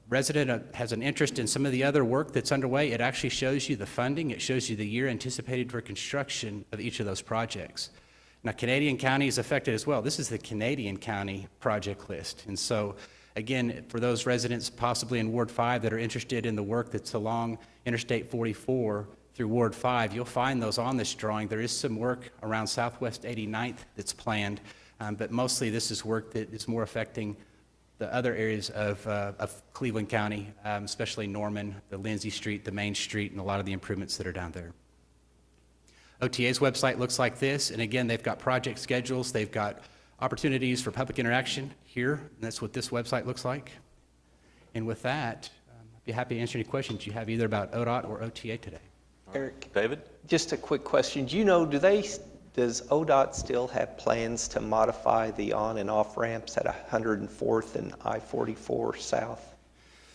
resident that has an interest in some of the other work that's underway, it actually shows you the funding. It shows you the year anticipated for construction of each of those projects. Now, Canadian County is affected as well. This is the Canadian County project list. And so, again, for those residents possibly in Ward 5 that are interested in the work that's along Interstate 44 through Ward 5, you'll find those on this drawing. There is some work around Southwest 89th that's planned, but mostly this is work that is more affecting the other areas of Cleveland County, especially Norman, the Lindsay Street, the Main Street, and a lot of the improvements that are down there. OTA's website looks like this, and again, they've got project schedules, they've got opportunities for public interaction here, and that's what this website looks like. And with that, I'd be happy to answer any questions you have either about ODOT or OTA today. Eric? David? Just a quick question. Do you know, does ODOT still have plans to modify the on and off ramps at 104th and I-44 South?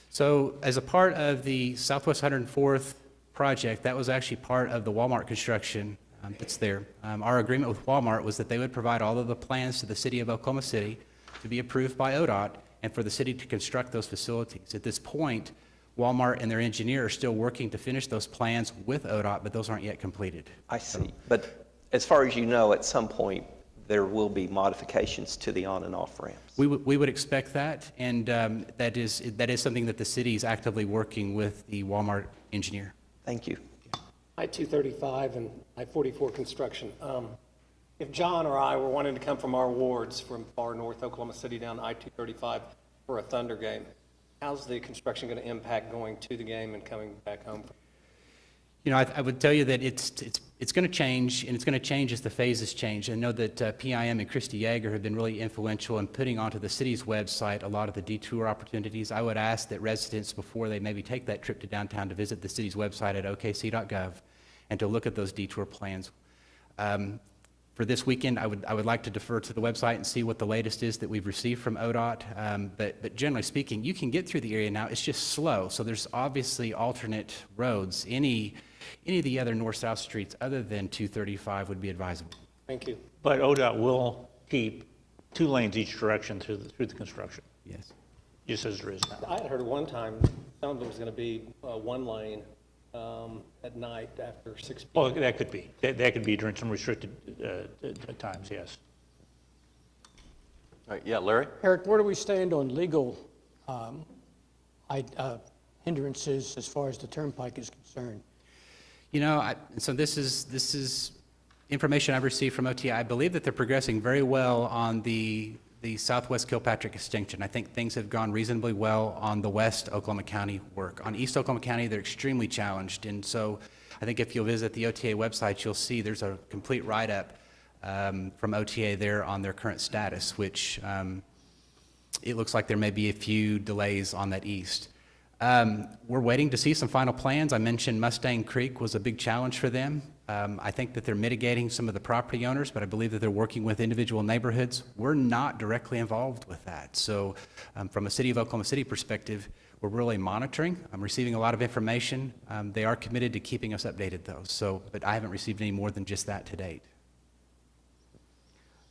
So as a part of the Southwest 104th project, that was actually part of the Walmart construction that's there. Our agreement with Walmart was that they would provide all of the plans to the city of Oklahoma City to be approved by ODOT and for the city to construct those facilities. At this point, Walmart and their engineer are still working to finish those plans with ODOT, but those aren't yet completed. I see. But as far as you know, at some point, there will be modifications to the on and off ramps. We would expect that, and that is something that the city is actively working with the Walmart engineer. Thank you. I-235 and I-44 construction. If John or I were wanting to come from our wards from far north Oklahoma City down to I-235 for a Thunder game, how's the construction going to impact going to the game and coming back home? You know, I would tell you that it's going to change, and it's going to change as the phases change. I know that PIM and Christy Yeager have been really influential in putting onto the city's website a lot of the detour opportunities. I would ask that residents, before they maybe take that trip to downtown, to visit the city's website at okc.gov and to look at those detour plans. For this weekend, I would like to defer to the website and see what the latest is that we've received from ODOT. But generally speaking, you can get through the area now. It's just slow. So there's obviously alternate roads. Any of the other north-south streets other than 235 would be advisable. Thank you. But ODOT will keep 2 lanes each direction through the construction. Yes. Just as there is now. I had heard one time some of them was going to be 1 lane at night after 6 p.m. Well, that could be. That could be during some restricted times, yes. All right, yeah, Larry? Eric, where do we stand on legal hindrances as far as the turnpike is concerned? You know, so this is information I've received from OTA. I believe that they're progressing very well on the the Southwest Kilpatrick extension. I think things have gone reasonably well on the West Oklahoma County work. On East Oklahoma County, they're extremely challenged, and so I think if you'll visit the OTA website, you'll see there's a complete write-up from OTA there on their current status, which it looks like there may be a few delays on that east. We're waiting to see some final plans. I mentioned Mustang Creek was a big challenge for them. I think that they're mitigating some of the property owners, but I believe that they're working with individual neighborhoods. We're not directly involved with that. So from a City of Oklahoma City perspective, we're really monitoring. I'm receiving a lot of information. They are committed to keeping us updated though. So, but I haven't received any more than just that to date.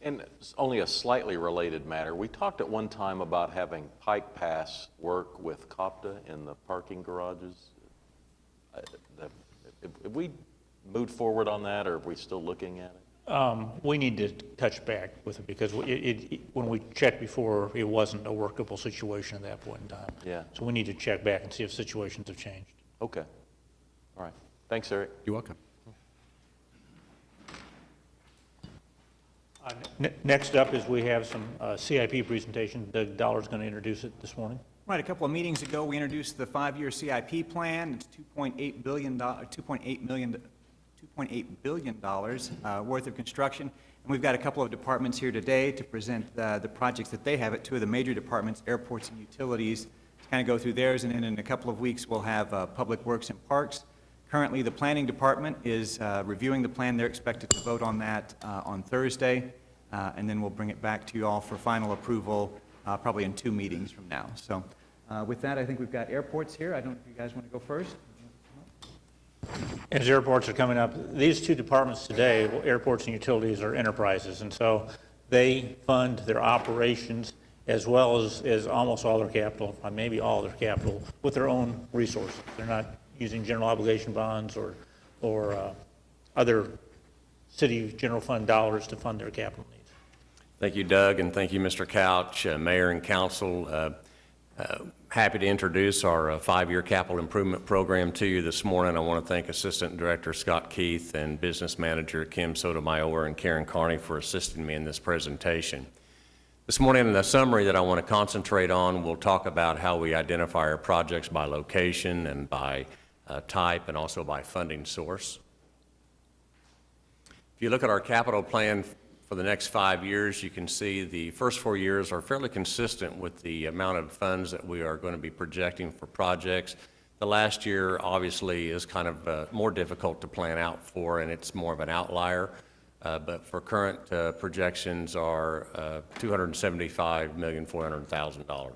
And it's only a slightly related matter. We talked at one time about having Pike Pass work with COPTA in the parking garages. Have we moved forward on that, or are we still looking at it? We need to touch back with it because when we checked before, it wasn't a workable situation at that point in time. Yeah. So we need to check back and see if situations have changed. Okay. All right. Thanks, Eric. You're welcome. Next up is we have some CIP presentation. Doug Dollar's going to introduce it this morning. Right, a couple of meetings ago, we introduced the 5-year CIP plan. It's $2.8 billion worth of construction. And we've got a couple of departments here today to present the projects that they have at two of the major departments, airports and utilities, to kind of go through theirs. And then in a couple of weeks, we'll have Public Works and Parks. Currently, the planning department is reviewing the plan. They're expected to vote on that on Thursday, and then we'll bring it back to you all for final approval probably in 2 meetings from now. So with that, I think we've got airports here. I don't know if you guys want to go first. As airports are coming up, these two departments today, airports and utilities, are enterprises, and so they fund their operations as well as almost all their capital, maybe all their capital, with their own resources. They're not using general obligation bonds or other city general fund dollars to fund their capital needs. Thank you, Doug, and thank you, Mr. Couch, Mayor and Council. Happy to introduce our 5-year capital improvement program to you this morning. I want to thank Assistant Director Scott Keith and Business Manager Kim Sotomayor and Karen Carney for assisting me in this presentation. This morning, in the summary that I want to concentrate on, we'll talk about how we identify our projects by location and by type and also by funding source. If you look at our capital plan for the next 5 years, you can see the first 4 years are fairly consistent with the amount of funds that we are going to be projecting for projects. The last year obviously is kind of more difficult to plan out for, and it's more of an outlier. But for current projections are $275,400,000.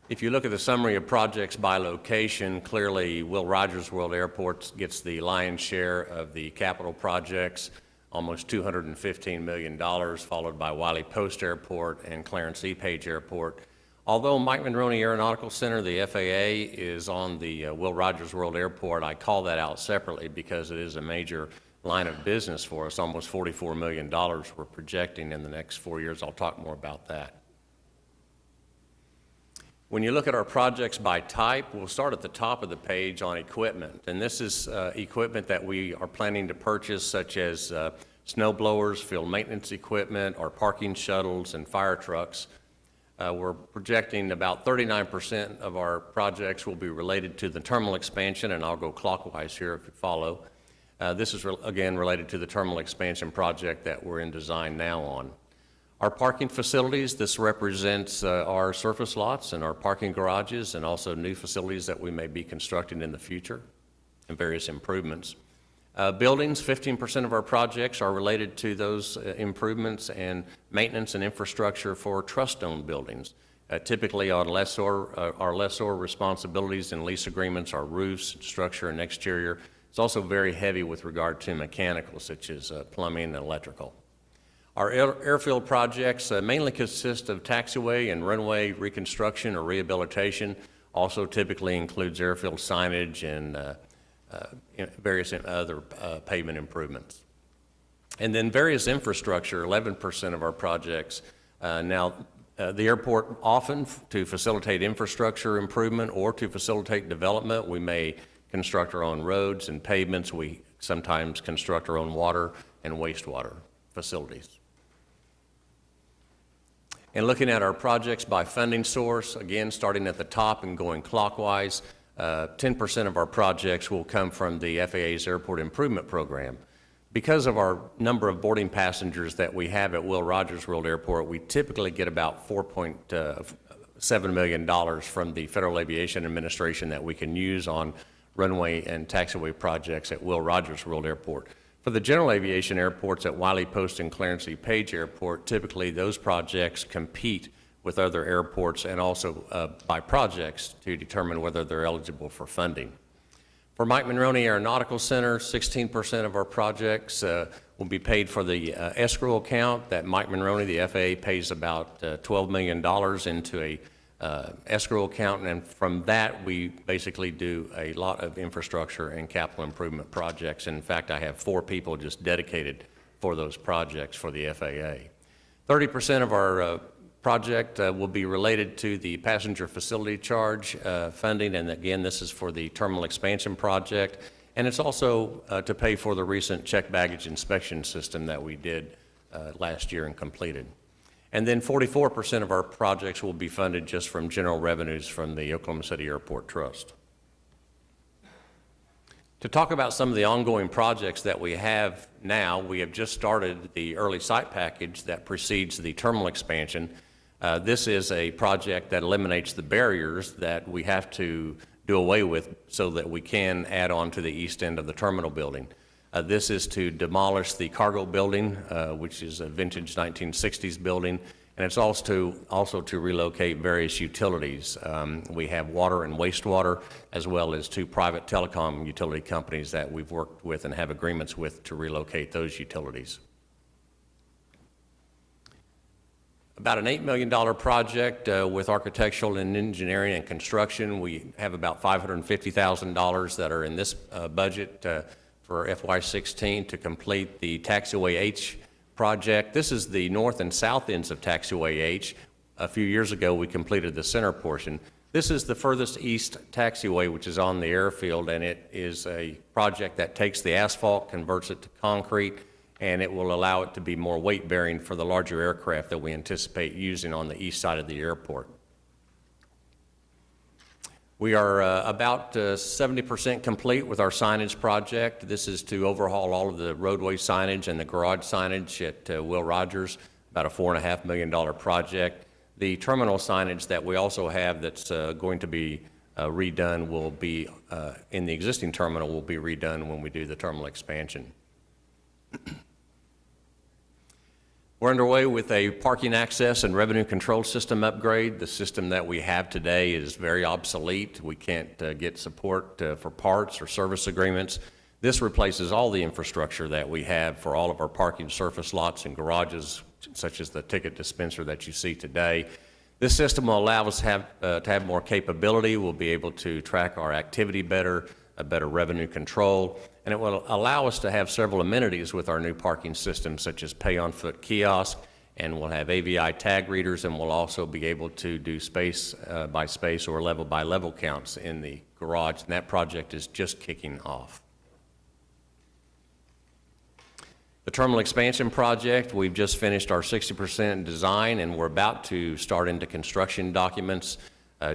If you look at the summary of projects by location, clearly Will Rogers World Airport gets the lion's share of the capital projects, almost $215 million, followed by Wiley Post Airport and Clarence E. Page Airport. Although Mike Monroney Aeronautical Center, the FAA, is on the Will Rogers World Airport, I call that out separately because it is a major line of business for us, almost $44 million we're projecting in the next 4 years. I'll talk more about that. When you look at our projects by type, we'll start at the top of the page on equipment. And this is equipment that we are planning to purchase, such as snow blowers, field maintenance equipment, or parking shuttles and fire trucks. We're projecting about 39% of our projects will be related to the terminal expansion, and I'll go clockwise here if you follow. This is, again, related to the terminal expansion project that we're in design now on. Our parking facilities, this represents our surface lots and our parking garages and also new facilities that we may be constructing in the future and various improvements. Buildings, 15% of our projects are related to those improvements and maintenance and infrastructure for trust-owned buildings. Typically on our lessor responsibilities and lease agreements are roofs, structure, and exterior. It's also very heavy with regard to mechanical, such as plumbing and electrical. Our airfield projects mainly consist of taxiway and runway reconstruction or rehabilitation. Also typically includes airfield signage and various other pavement improvements. And then various infrastructure, 11% of our projects. The airport often, to facilitate infrastructure improvement or to facilitate development, we may construct our own roads and pavements. We sometimes construct our own water and wastewater facilities. And looking at our projects by funding source, again, starting at the top and going clockwise, 10% of our projects will come from the FAA's Airport Improvement Program. Because of our number of boarding passengers that we have at Will Rogers World Airport, we typically get about $4.7 million from the Federal Aviation Administration that we can use on runway and taxiway projects at Will Rogers World Airport. For the general aviation airports at Wiley Post and Clarence E. Page Airport, typically those projects compete with other airports and also by projects to determine whether they're eligible for funding. For Mike Monroney Aeronautical Center, 16% of our projects will be paid for the escrow account that Mike Monroney, the FAA, pays about $12 million into a escrow account, and from that we basically do a lot of infrastructure and capital improvement projects. In fact, I have 4 people just dedicated for those projects for the FAA. 30% of our project will be related to the passenger facility charge funding, and again, this is for the terminal expansion project, and it's also to pay for the recent checked baggage inspection system that we did last year and completed. And then 44% of our projects will be funded just from general revenues from the Oklahoma City Airport Trust. To talk about some of the ongoing projects that we have now, we have just started the early site package that precedes the terminal expansion. This is a project that eliminates the barriers that we have to do away with so that we can add on to the east end of the terminal building. This is to demolish the cargo building, which is a vintage 1960s building, and it's also to relocate various utilities. We have water and wastewater, as well as 2 private telecom utility companies that we've worked with and have agreements with to relocate those utilities. About an $8 million project with architectural and engineering and construction. We have about $550,000 that are in this budget for FY16 to complete the Taxiway H project. This is the north and south ends of Taxiway H. A few years ago, we completed the center portion. This is the furthest east taxiway, which is on the airfield, and it is a project that takes the asphalt, converts it to concrete, and it will allow it to be more weight-bearing for the larger aircraft that we anticipate using on the east side of the airport. We are about 70% complete with our signage project. This is to overhaul all of the roadway signage and the garage signage at Will Rogers, about a $4.5 million project. The terminal signage that we also have that's going to be redone will be, in the existing terminal, will be redone when we do the terminal expansion. We're underway with a parking access and revenue control system upgrade. The system that we have today is very obsolete. We can't get support for parts or service agreements. This replaces all the infrastructure that we have for all of our parking surface lots and garages, such as the ticket dispenser that you see today. This system will allow us to have more capability. We'll be able to track our activity better, a better revenue control, and it will allow us to have several amenities with our new parking system, such as pay-on-foot kiosk, and we'll have AVI tag readers, and we'll also be able to do space by space or level by level counts in the garage, and that project is just kicking off. The terminal expansion project, we've just finished our 60% design, and we're about to start into construction documents.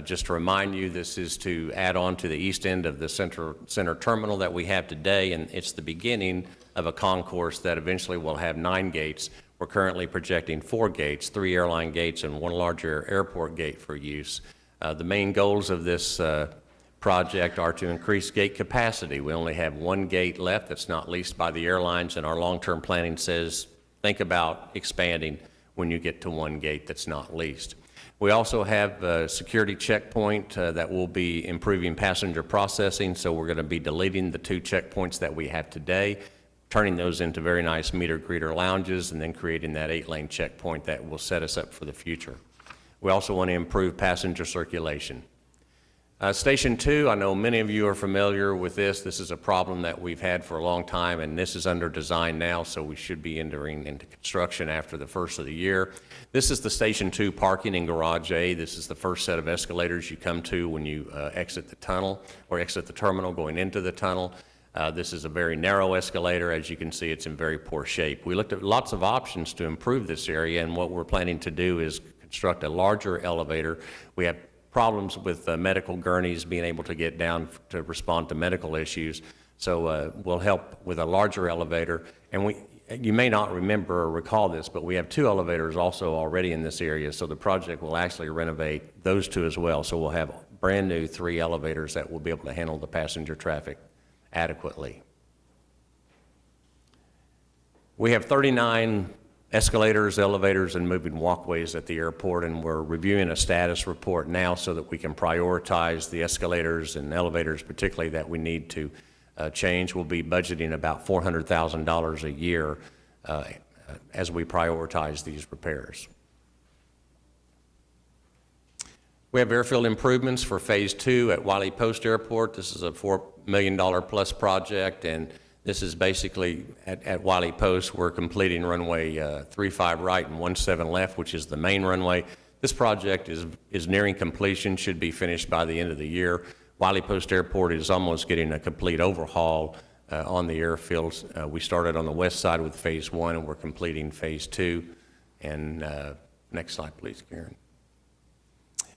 Just to remind you, this is to add on to the east end of the center terminal that we have today, and it's the beginning of a concourse that eventually will have 9 gates. We're currently projecting 4 gates, 3 airline gates and 1 larger airport gate for use. The main goals of this project are to increase gate capacity. We only have 1 gate left that's not leased by the airlines, and our long-term planning says think about expanding when you get to 1 gate that's not leased. We also have a security checkpoint that will be improving passenger processing, so we're going to be deleting the 2 checkpoints that we have today, turning those into very nice meter greeter lounges, and then creating that 8-lane checkpoint that will set us up for the future. We also want to improve passenger circulation. Station 2, I know many of you are familiar with this. This is a problem that we've had for a long time, and this is under design now, so we should be entering into construction after the first of the year. This is the Station 2 parking in Garage A. This is the first set of escalators you come to when you exit the tunnel or exit the terminal going into the tunnel. This is a very narrow escalator. As you can see, it's in very poor shape. We looked at lots of options to improve this area, and what we're planning to do is construct a larger elevator. We have problems with medical gurneys being able to get down to respond to medical issues. So we'll help with a larger elevator. And you may not remember or recall this, but we have 2 elevators also already in this area. So the project will actually renovate those 2 as well. So we'll have brand new 3 elevators that will be able to handle the passenger traffic adequately. We have 39 escalators, elevators, and moving walkways at the airport, and we're reviewing a status report now so that we can prioritize the escalators and elevators, particularly that we need to change. We'll be budgeting about $400,000 a year as we prioritize these repairs. We have airfield improvements for Phase 2 at Wiley Post Airport. This is a $4 million plus project, and this is basically at Wiley Post. We're completing runway 35 right and 17 left, which is the main runway. This project is nearing completion, should be finished by the end of the year. Wiley Post Airport is almost getting a complete overhaul on the airfields. We started on the west side with Phase 1, and we're completing Phase 2. And next slide, please, Karen.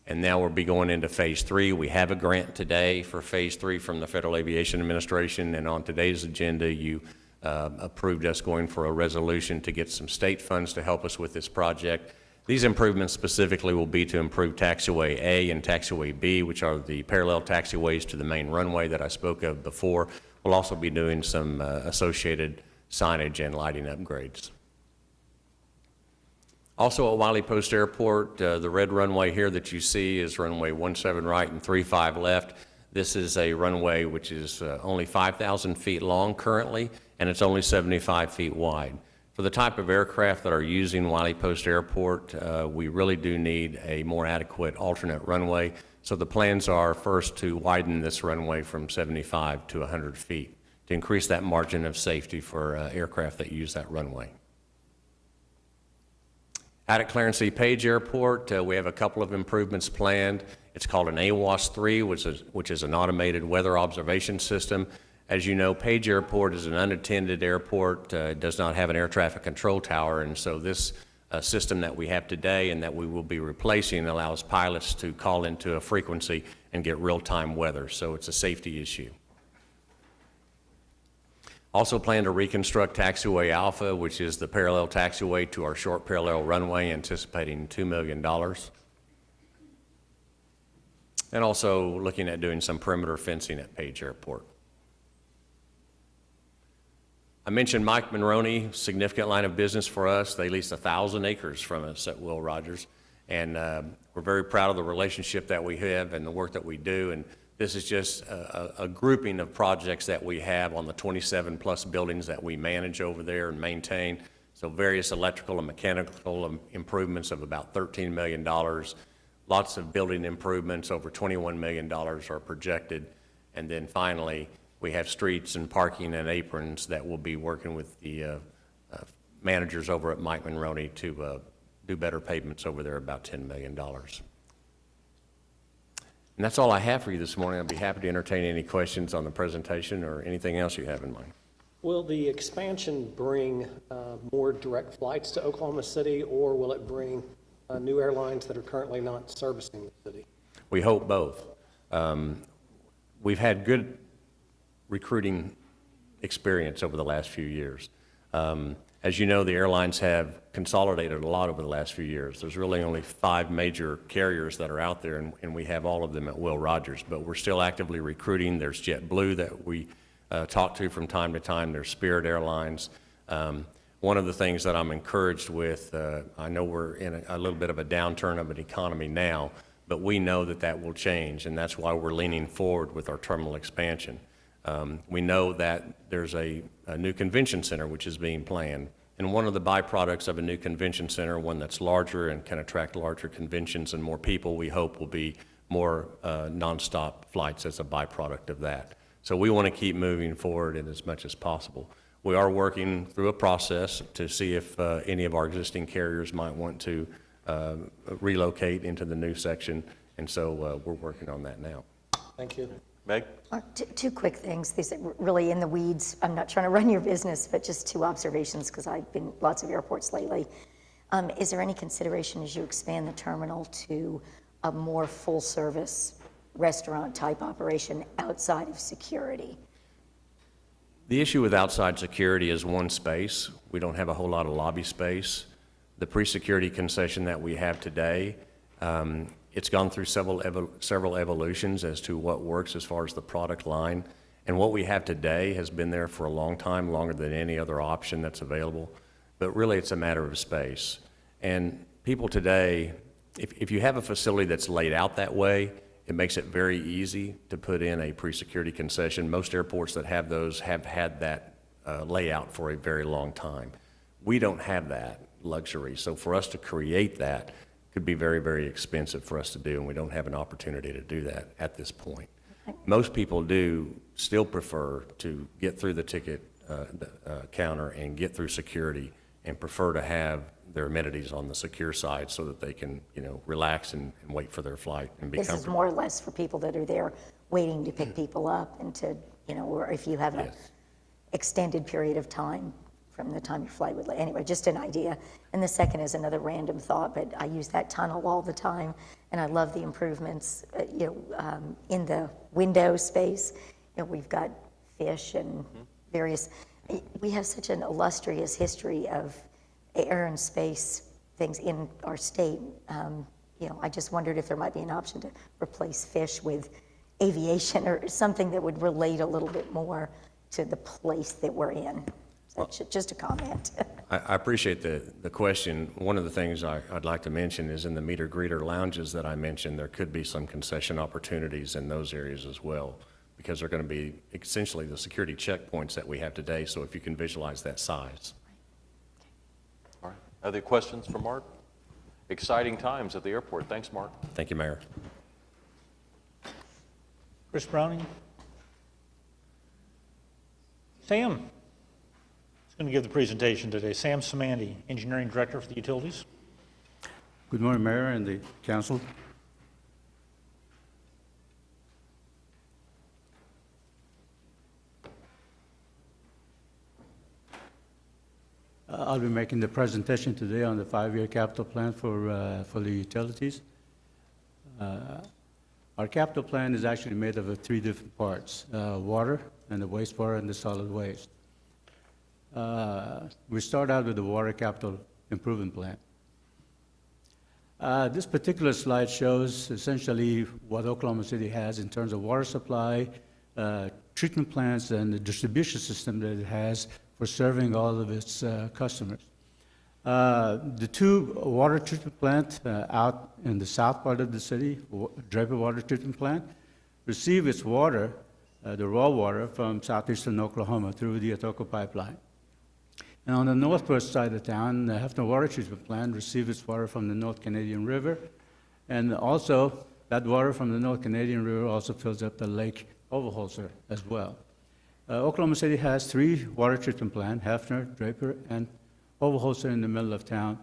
And now we'll be going into Phase 3. We have a grant today for Phase 3 from the Federal Aviation Administration, and on today's agenda, you approved us going for a resolution to get some state funds to help us with this project. These improvements specifically will be to improve Taxiway A and Taxiway B, which are the parallel taxiways to the main runway that I spoke of before. We'll also be doing some associated signage and lighting upgrades. Also at Wiley Post Airport, the red runway here that you see is runway 17 right and 35 left. This is a runway which is only 5,000 feet long currently, and it's only 75 feet wide. For the type of aircraft that are using Wiley Post Airport, we really do need a more adequate alternate runway. So the plans are first to widen this runway from 75 to 100 feet to increase that margin of safety for aircraft that use that runway. Out at Clarence C. Page Airport, we have a couple of improvements planned. It's called an AWOS-3, which is an automated weather observation system. As you know, Page Airport is an unattended airport. It does not have an air traffic control tower, and so this system that we have today and that we will be replacing allows pilots to call into a frequency and get real-time weather, so it's a safety issue. Also plan to reconstruct Taxiway Alpha, which is the parallel taxiway to our short parallel runway, anticipating $2 million. And also looking at doing some perimeter fencing at Page Airport. I mentioned Mike Monroney, significant line of business for us. They lease 1,000 acres from us at Will Rogers, and we're very proud of the relationship that we have and the work that we do. And this is just a grouping of projects that we have on the 27 plus buildings that we manage over there and maintain. So various electrical and mechanical improvements of about $13 million. Lots of building improvements, over $21 million are projected. And then finally, we have streets and parking and aprons that we'll be working with the managers over at Mike Monroney to do better pavements over there, about $10 million. And that's all I have for you this morning. I'd be happy to entertain any questions on the presentation or anything else you have in mind. Will the expansion bring more direct flights to Oklahoma City, or will it bring new airlines that are currently not servicing the city? We hope both. We've had good recruiting experience over the last few years. As you know, the airlines have consolidated a lot over the last few years. There's really only 5 major carriers that are out there, and we have all of them at Will Rogers, but we're still actively recruiting. There's JetBlue that we talk to from time to time. There's Spirit Airlines. One of the things that I'm encouraged with, I know we're in a little bit of a downturn of an economy now, but we know that that will change, and that's why we're leaning forward with our terminal expansion. We know that there's a new convention center which is being planned, and one of the byproducts of a new convention center, one that's larger and can attract larger conventions and more people, we hope will be more nonstop flights as a byproduct of that. So we want to keep moving forward in as much as possible. We are working through a process to see if any of our existing carriers might want to relocate into the new section, and so we're working on that now. Thank you. Meg? Two quick things. These are really in the weeds. I'm not trying to run your business, but just 2 observations because I've been lots of airports lately. Is there any consideration as you expand the terminal to a more full-service restaurant-type operation outside of security? The issue with outside security is one space. We don't have a whole lot of lobby space. The pre-security concession that we have today, it's gone through several evolutions as to what works as far as the product line. And what we have today has been there for a long time, longer than any other option that's available. But really, it's a matter of space. And people today, if you have a facility that's laid out that way, it makes it very easy to put in a pre-security concession. Most airports that have those have had that layout for a very long time. We don't have that luxury. So for us to create that could be very, very expensive for us to do, and we don't have an opportunity to do that at this point. Most people do still prefer to get through the ticket counter and get through security, and prefer to have their amenities on the secure side so that they can, relax and wait for their flight and be This comfortable. is more or less for people that are there waiting to pick people up and to, or if you have an extended period of time from the time your flight would, anyway, just an idea. And the second is another random thought, but I use that tunnel all the time, and I love the improvements, in the window space. We've got fish and various, we have such an illustrious history of air and space things in our state. I just wondered if there might be an option to replace fish with aviation or something that would relate a little bit more to the place that we're in. So just a comment. I appreciate the question. One of the things I'd like to mention is in the meter greeter lounges that I mentioned, there could be some concession opportunities in those areas as well, because they're going to be essentially the security checkpoints that we have today, so if you can visualize that size. All right. Other questions for Mark? Exciting times at the airport. Thanks, Mark. Thank you, Mayor. Chris Browning? Sam is going to give the presentation today. Sam Samandi, Engineering Director for the Utilities. Good morning, Mayor and the Council. I'll be making the presentation today on the 5-year capital plan for the utilities. Our capital plan is actually made up of 3 different parts: water, and the wastewater, and the solid waste. We start out with the water capital improvement plan. This particular slide shows essentially what Oklahoma City has in terms of water supply, treatment plants, and the distribution system that it has for serving all of its customers. The 2 water treatment plants out in the south part of the city, Draper Water Treatment Plant, receive its water, the raw water, from southeastern Oklahoma through the Atoka pipeline. And on the northwest side of town, the Hefner Water Treatment Plant receives its water from the North Canadian River, and also that water from the North Canadian River also fills up the Lake Overholser as well. Oklahoma City has 3 water treatment plants: Hefner, Draper, and Overholser in the middle of town.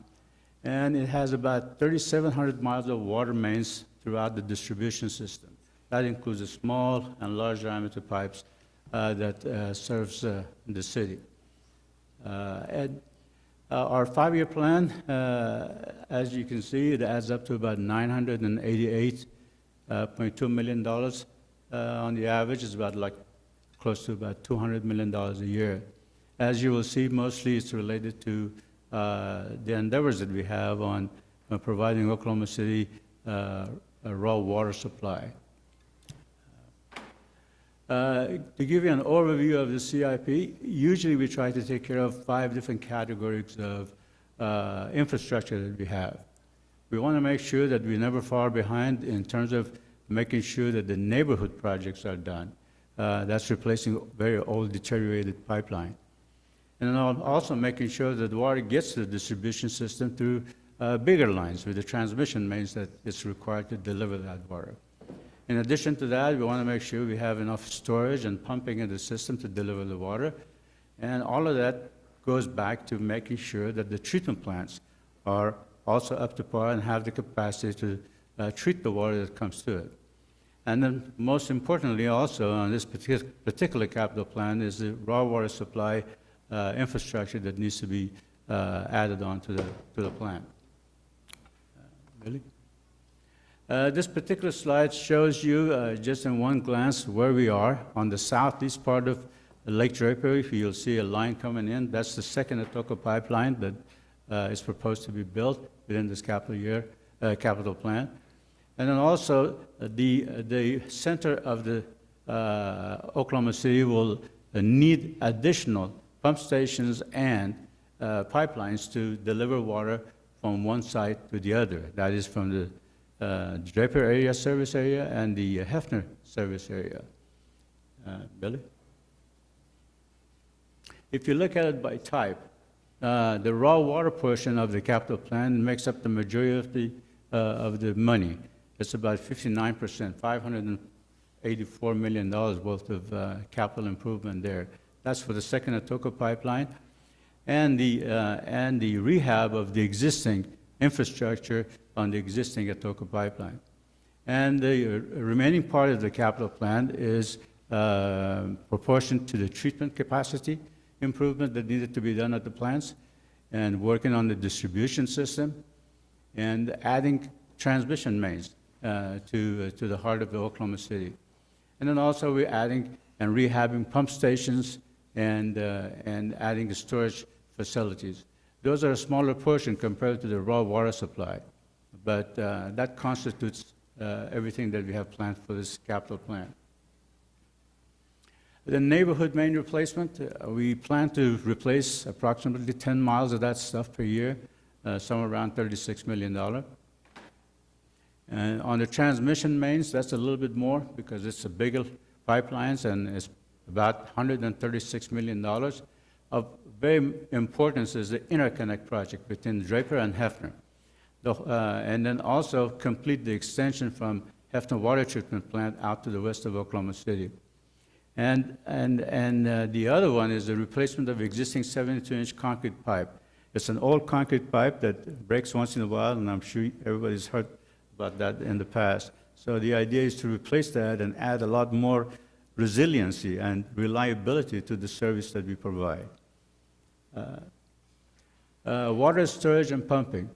And it has about 3,700 miles of water mains throughout the distribution system. That includes the small and large diameter pipes that serves the city. Our 5-year plan, as you can see, it adds up to about $988.2 million on the average. It's about close to about $200 million a year. As you will see, mostly it's related to the endeavors that we have on providing Oklahoma City a raw water supply. To give you an overview of the CIP, usually we try to take care of 5 different categories of infrastructure that we have. We want to make sure that we're never far behind in terms of making sure that the neighborhood projects are done. That's replacing very old deteriorated pipeline. And also making sure that the water gets to the distribution system through bigger lines with the transmission mains that is required to deliver that water. In addition to that, we want to make sure we have enough storage and pumping in the system to deliver the water. And all of that goes back to making sure that the treatment plants are also up to par and have the capacity to treat the water that comes to it. And then most importantly also on this particular capital plan is the raw water supply infrastructure that needs to be added on to the plan. Billy? This particular slide shows you, just in one glance, where we are on the southeast part of Lake Draper. You'll see a line coming in. That's the second Atoka pipeline that is proposed to be built within this capital plan. And then also, the center of the Oklahoma City will need additional pump stations and pipelines to deliver water from one site to the other. That is from the Draper area service area and the Hefner service area. Billy? If you look at it by type, the raw water portion of the capital plan makes up the majority of the money. It's about 59%, $584 million worth of capital improvement there. That's for the second Atoka pipeline and the rehab of the existing infrastructure on the existing Atoka pipeline. And the remaining part of the capital plan is proportioned to the treatment capacity improvement that needed to be done at the plants, and working on the distribution system, and adding transmission mains to the heart of the Oklahoma City. And then also we're adding and rehabbing pump stations and adding the storage facilities. Those are a smaller portion compared to the raw water supply, but that constitutes everything that we have planned for this capital plan. The neighborhood main replacement, we plan to replace approximately 10 miles of that stuff per year, somewhere around $36 million. And on the transmission mains, that's a little bit more because it's a bigger pipelines and it's about $136 million. Of very importance is the interconnect project between Draper and Hefner. And then also complete the extension from Hefner Water Treatment Plant out to the west of Oklahoma City. And the other one is the replacement of existing 72-inch concrete pipe. It's an old concrete pipe that breaks once in a while, and I'm sure everybody's heard about that in the past. So the idea is to replace that and add a lot more resiliency and reliability to the service that we provide. Water storage and pumping.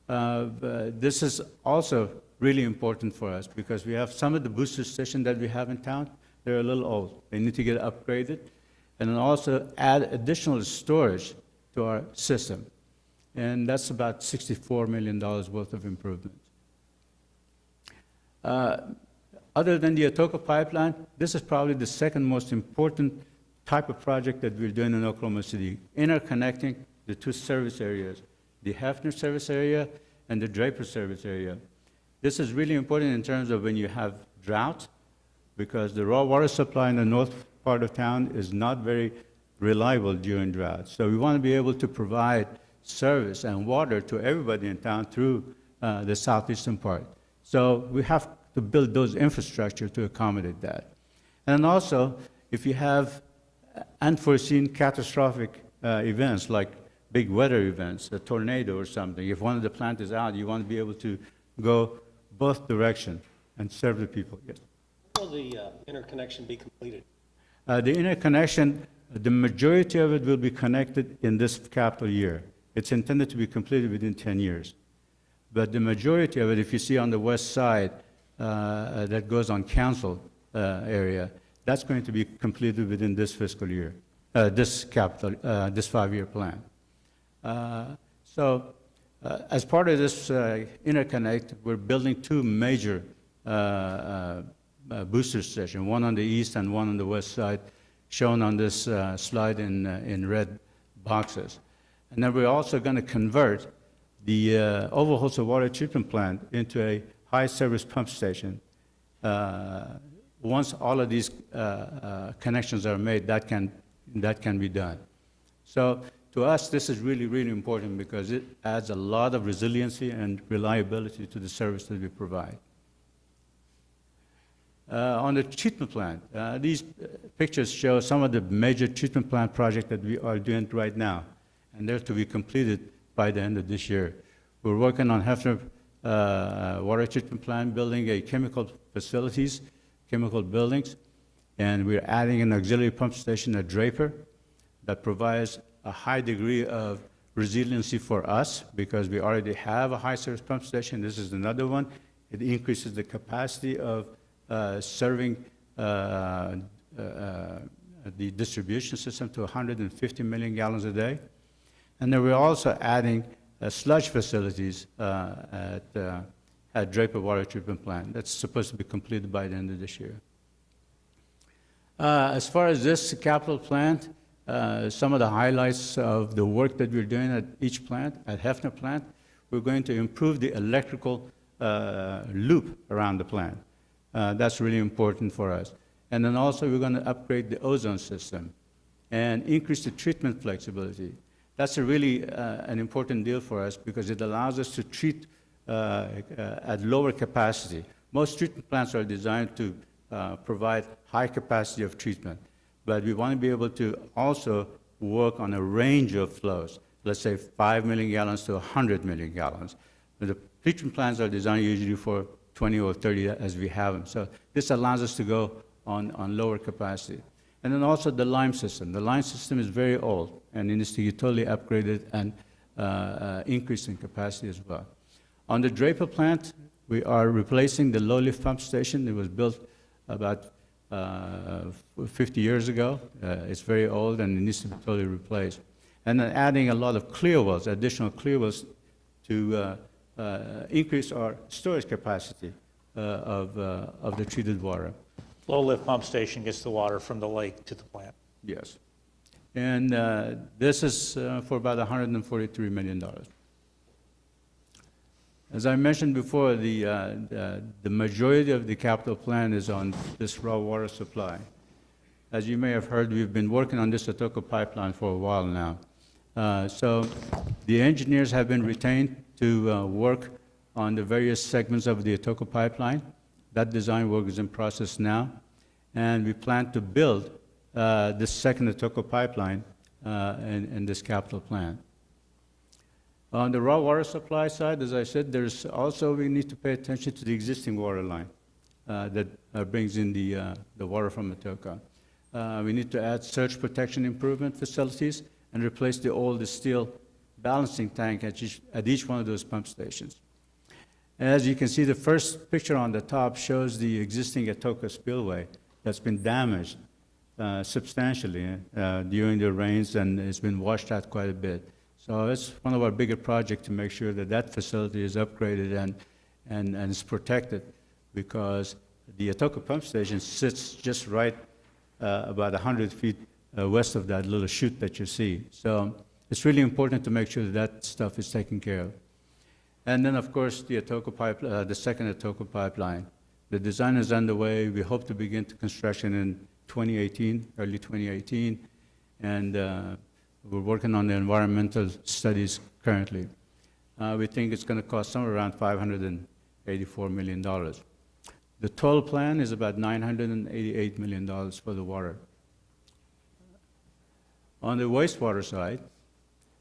This is also really important for us because we have some of the booster stations that we have in town. They're a little old. They need to get upgraded. And then also add additional storage to our system. And that's about $64 million worth of improvement. Other than the Atoka pipeline, this is probably the second most important type of project that we're doing in Oklahoma City, interconnecting the two service areas, the Hefner service area and the Draper service area. This is really important in terms of when you have drought, because the raw water supply in the north part of town is not very reliable during drought. So we want to be able to provide service and water to everybody in town through the southeastern part. So we have to build those infrastructure to accommodate that. And also, if you have unforeseen catastrophic events like big weather events, a tornado or something, if one of the plant is out, you want to be able to go both directions and serve the people. Yes. When will the interconnection be completed? The interconnection, the majority of it will be connected in this capital year. It's intended to be completed within 10 years. But the majority of it, if you see on the west side, that goes on council area, that's going to be completed within this fiscal year, this 5-year plan. As part of this interconnect, we're building two major booster stations, one on the east and one on the west side, shown on this slide in red boxes. And then we're also going to convert the Overholser water treatment plant into a high-service pump station. Once all of these connections are made, that can be done. So to us, this is really, really important because it adds a lot of resiliency and reliability to the service that we provide. On the treatment plant, these pictures show some of the major treatment plant projects that we are doing right now, and they're to be completed by the end of this year. We're working on Hefner water treatment plant, building a chemical facilities, chemical buildings, and we're adding an auxiliary pump station at Draper that provides a high degree of resiliency for us because we already have a high service pump station. This is another one. It increases the capacity of serving the distribution system to 150 million gallons a day. And then we're also adding sludge facilities at Draper Water Treatment Plant. That's supposed to be completed by the end of this year. As far as this capital plant, some of the highlights of the work that we're doing at each plant, at Hefner plant, we're going to improve the electrical loop around the plant. That's really important for us. And then also we're going to upgrade the ozone system and increase the treatment flexibility. That's a really an important deal for us because it allows us to treat at lower capacity. Most treatment plants are designed to provide high capacity of treatment, but we want to be able to also work on a range of flows, let's say 5 million gallons to 100 million gallons. The treatment plants are designed usually for 20 or 30 as we have them. So this allows us to go on lower capacity. And then also the lime system. The lime system is very old and it needs to be totally upgraded and increase in capacity as well. On the Draper plant, we are replacing the low lift pump station. It was built about 50 years ago. It's very old and it needs to be totally replaced. And then adding a lot of clear wells, additional clear wells to increase our storage capacity of the treated water. Low lift pump station gets the water from the lake to the plant. Yes. And this is for about $143 million. As I mentioned before, the majority of the capital plan is on this raw water supply. As you may have heard, we've been working on this Atoka pipeline for a while now. So the engineers have been retained to work on the various segments of the Atoka pipeline. That design work is in process now, and we plan to build this second Atoka pipeline in this capital plan. On the raw water supply side, as I said, there's also, we need to pay attention to the existing water line that brings in the water from Atoka. We need to add surge protection improvement facilities and replace the old steel balancing tank at each one of those pump stations. As you can see, the first picture on the top shows the existing Atoka spillway that's been damaged substantially during the rains, and it's been washed out quite a bit. So it's one of our bigger projects to make sure that that facility is upgraded and is protected, because the Atoka pump station sits just right about 100 feet west of that little chute that you see. So it's really important to make sure that that stuff is taken care of. And then, of course, the second Atoka pipeline. The design is underway. We hope to begin construction in 2018, early 2018, and we're working on the environmental studies currently. We think it's going to cost somewhere around $584 million. The total plan is about $988 million for the water. On the wastewater side,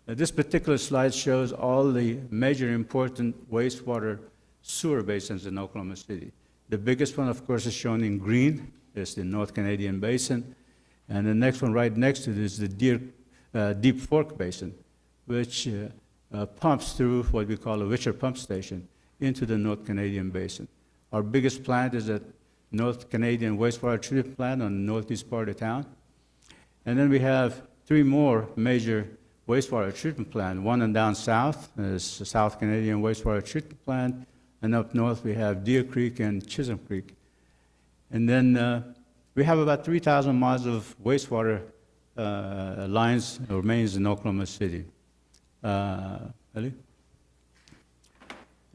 this particular slide shows all the major important wastewater sewer basins in Oklahoma City. The biggest one, of course, is shown in green. It's the North Canadian Basin. And the next one right next to it is the Deep Fork Basin, which pumps through what we call a Witcher pump station into the North Canadian Basin. Our biggest plant is at North Canadian Wastewater Treatment Plant on the northeast part of town. And then we have 3 more major wastewater treatment plant. One in down south is the South Canadian Wastewater Treatment Plant, and up north we have Deer Creek and Chisholm Creek. And then we have about 3,000 miles of wastewater lines or mains in Oklahoma City. Ellie?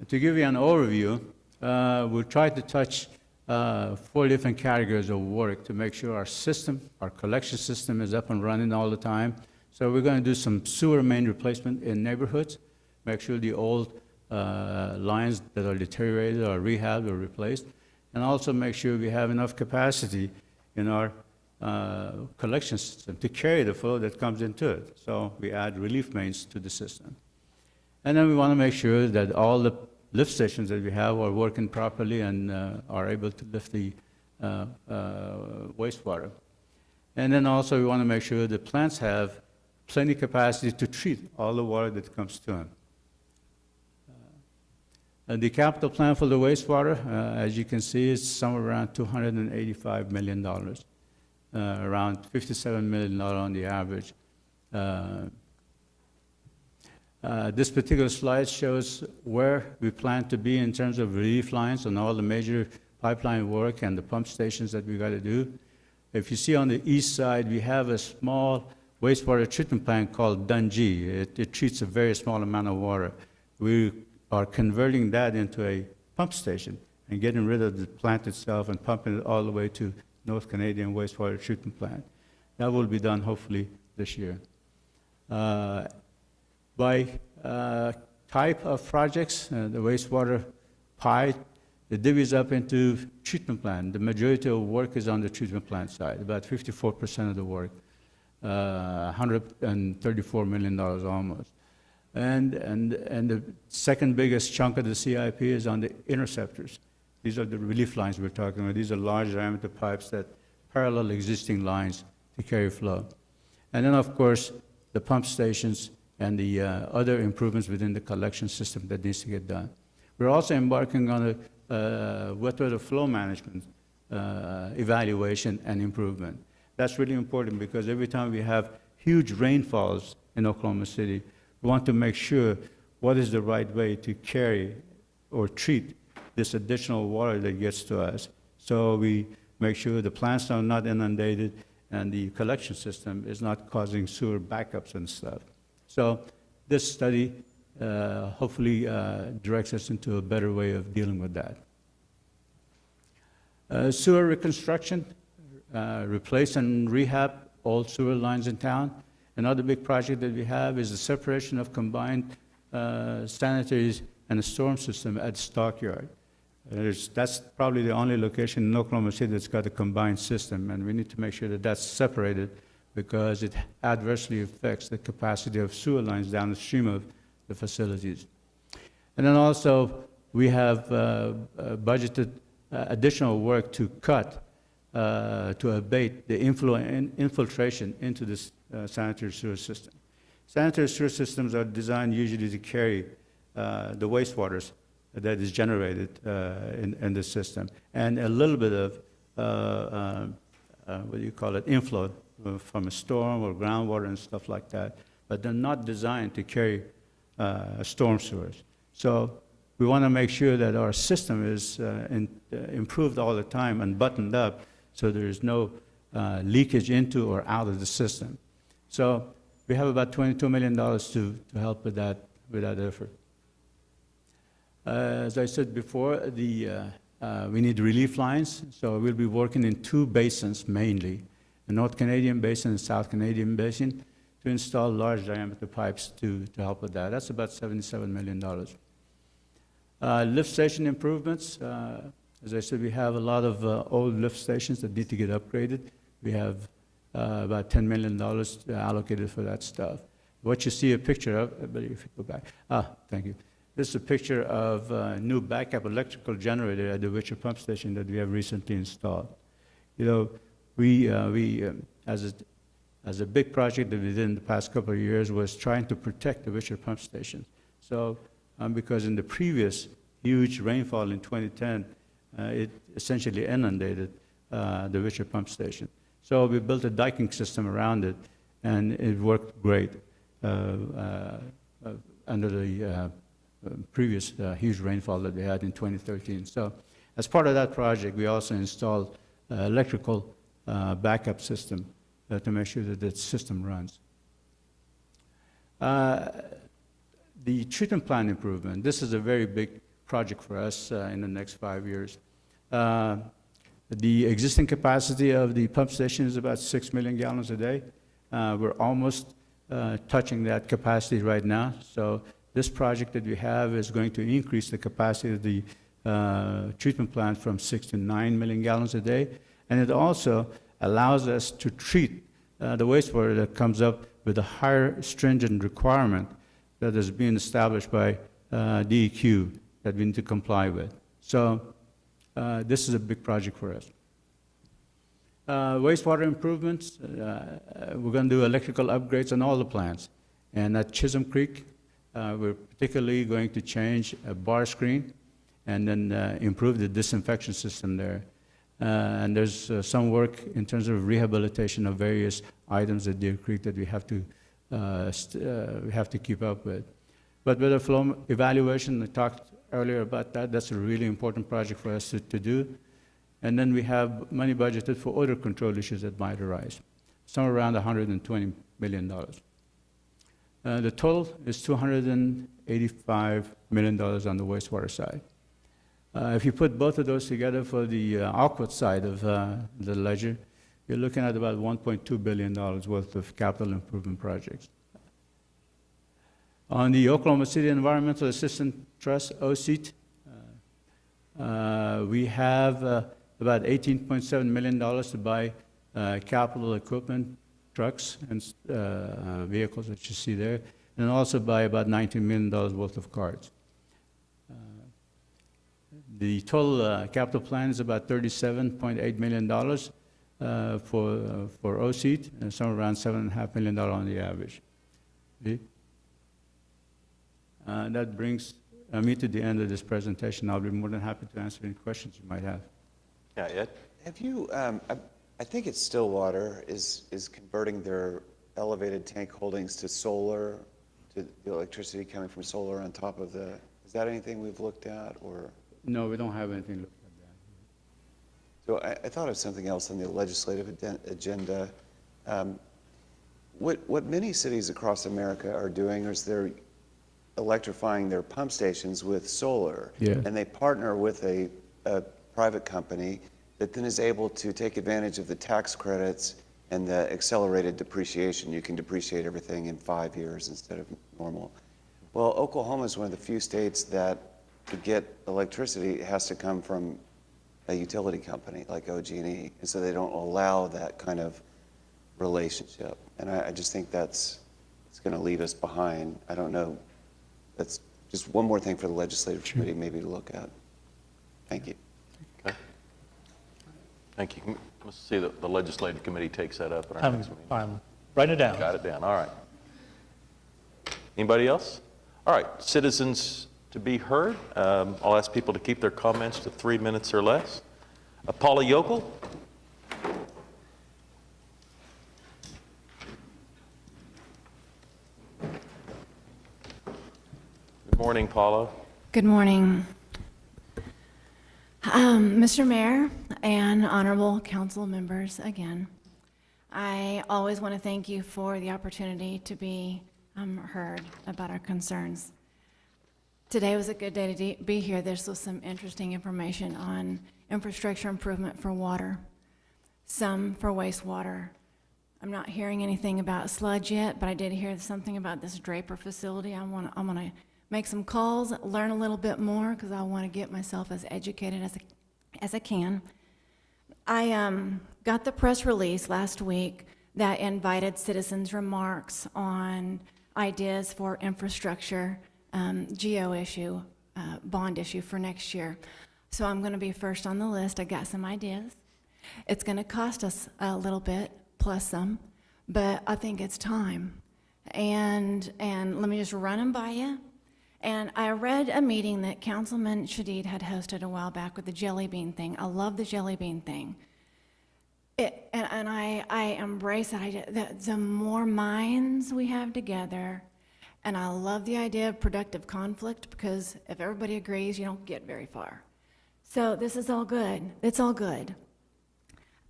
To give you an overview, we'll try to touch 4 different categories of work to make sure our system, our collection system, is up and running all the time. So we're going to do some sewer main replacement in neighborhoods, make sure the old lines that are deteriorated are rehabbed or replaced, and also make sure we have enough capacity in our collection system to carry the flow that comes into it. So we add relief mains to the system. And then we want to make sure that all the lift stations that we have are working properly and are able to lift the wastewater. And then also we want to make sure the plants have plenty capacity to treat all the water that comes to them. The capital plan for the wastewater, as you can see, is somewhere around $285 million, around $57 million on the average. This particular slide shows where we plan to be in terms of relief lines on all the major pipeline work and the pump stations that we got to do. If you see on the east side, we have a small wastewater treatment plant called Dungee. It treats a very small amount of water. We are converting that into a pump station and getting rid of the plant itself and pumping it all the way to North Canadian Wastewater Treatment Plant. That will be done hopefully this year. By type of projects, the wastewater pie, it divvies up into treatment plant. The majority of work is on the treatment plant side, about 54% of the work, $134 million almost. And the second biggest chunk of the CIP is on the interceptors. These are the relief lines we're talking about. These are large diameter pipes that parallel existing lines to carry flow. And then, of course, the pump stations and the other improvements within the collection system that needs to get done. We're also embarking on a wet weather flow management evaluation and improvement. That's really important because every time we have huge rainfalls in Oklahoma City, we want to make sure what is the right way to carry or treat this additional water that gets to us. So we make sure the plants are not inundated and the collection system is not causing sewer backups and stuff. So this study hopefully directs us into a better way of dealing with that. Sewer reconstruction, replace and rehab old sewer lines in town. Another big project that we have is the separation of combined sanitaries and a storm system at Stockyard. That's probably the only location in Oklahoma City that's got a combined system, and we need to make sure that that's separated because it adversely affects the capacity of sewer lines downstream of the facilities. And then also, we have budgeted additional work to cut, to abate the infiltration into this sanitary sewer system. Sanitary sewer systems are designed usually to carry the wastewaters that is generated in the system, and a little bit of, what do you call it, inflow from a storm or groundwater and stuff like that, but they're not designed to carry storm sewers. So we want to make sure that our system is improved all the time and buttoned up so there is no leakage into or out of the system. So we have about $22 million to help with that effort. As I said before, we need relief lines, so we'll be working in two basins mainly, the North Canadian Basin and South Canadian Basin, to install large diameter pipes to help with that. That's about $77 million. Lift station improvements, as I said, we have a lot of old lift stations that need to get upgraded. We have about $10 million allocated for that stuff. What you see a picture of, but if you go back, thank you. This is a picture of a new backup electrical generator at the Witcher pump station that we have recently installed. You know, we as a big project that we did in the past couple of years was trying to protect the Witcher pump station. So, because in the previous huge rainfall in 2010, it essentially inundated the Witcher pump station. So we built a diking system around it, and it worked great under the previous huge rainfall that we had in 2013. So as part of that project, we also installed electrical backup system to make sure that the system runs. The treatment plant improvement, this is a very big project for us in the next 5 years. The existing capacity of the pump station is about 6 million gallons a day. We're almost touching that capacity right now. So this project that we have is going to increase the capacity of the treatment plant from 6 to 9 million gallons a day. And it also allows us to treat the wastewater that comes up with a higher stringent requirement that is being established by DEQ that we need to comply with. So this is a big project for us. Wastewater improvements, we're going to do electrical upgrades on all the plants. And at Chisholm Creek, we're particularly going to change a bar screen and then improve the disinfection system there. And there's some work in terms of rehabilitation of various items at Deer Creek that we have to keep up with. But with the flow evaluation, I talked earlier about that. That's a really important project for us to do. And then we have money budgeted for odor control issues that might arise, somewhere around $120 million. The total is $285 million on the wastewater side. If you put both of those together for the Aquat side of the ledger, you're looking at about $1.2 billion worth of capital improvement projects. On the Oklahoma City Environmental Assistance Trust, OCET, we have about $18.7 million to buy capital equipment, trucks and vehicles that you see there, and also buy about $19 million worth of cards. The total capital plan is about $37.8 million for OCET, and somewhere around $7.5 million on the average. That brings me to the end of this presentation. I'll be more than happy to answer any questions you might have. Yeah, Ed? Have you, I think it's Stillwater is converting their elevated tank holdings to solar, to the electricity coming from solar on top of the, is that anything we've looked at, or? No, we don't have anything looked at that. So I thought of something else on the legislative agenda. What many cities across America are doing is they're electrifying their pump stations with solar. Yeah. And they partner with a private company that then is able to take advantage of the tax credits and the accelerated depreciation. You can depreciate everything in 5 years instead of normal. Well, Oklahoma is one of the few states that to get electricity, it has to come from a utility company like OG&E, and so they don't allow that kind of relationship. And I just think it's going to leave us behind. I don't know. That's just one more thing for the legislative committee maybe to look at. Thank you. Okay. Thank you. Let's see that the legislative committee takes that up at our next meeting. I'm writing it down. Got it down. All right. Anybody else? All right. Citizens to be heard. I'll ask people to keep their comments to 3 minutes or less. Paula Yokel. Good morning, Paula. Good morning. Mr. Mayor and honorable council members, again, I always want to thank you for the opportunity to be heard about our concerns. Today was a good day to be here. There's some interesting information on infrastructure improvement for water, some for wastewater. I'm not hearing anything about sludge yet, but I did hear something about this Draper facility. I'm gonna make some calls, learn a little bit more, because I want to get myself as educated as I can. I got the press release last week that invited citizens' remarks on ideas for infrastructure, GO issue, bond issue for next year. So I'm going to be first on the list. I got some ideas. It's going to cost us a little bit, plus some, but I think it's time. And let me just run them by you. And I read a meeting that Councilman Shadid had hosted a while back with the jelly bean thing. I love the jelly bean thing. And I embrace that idea, that the more minds we have together, and I love the idea of productive conflict, because if everybody agrees, you don't get very far. So this is all good. It's all good.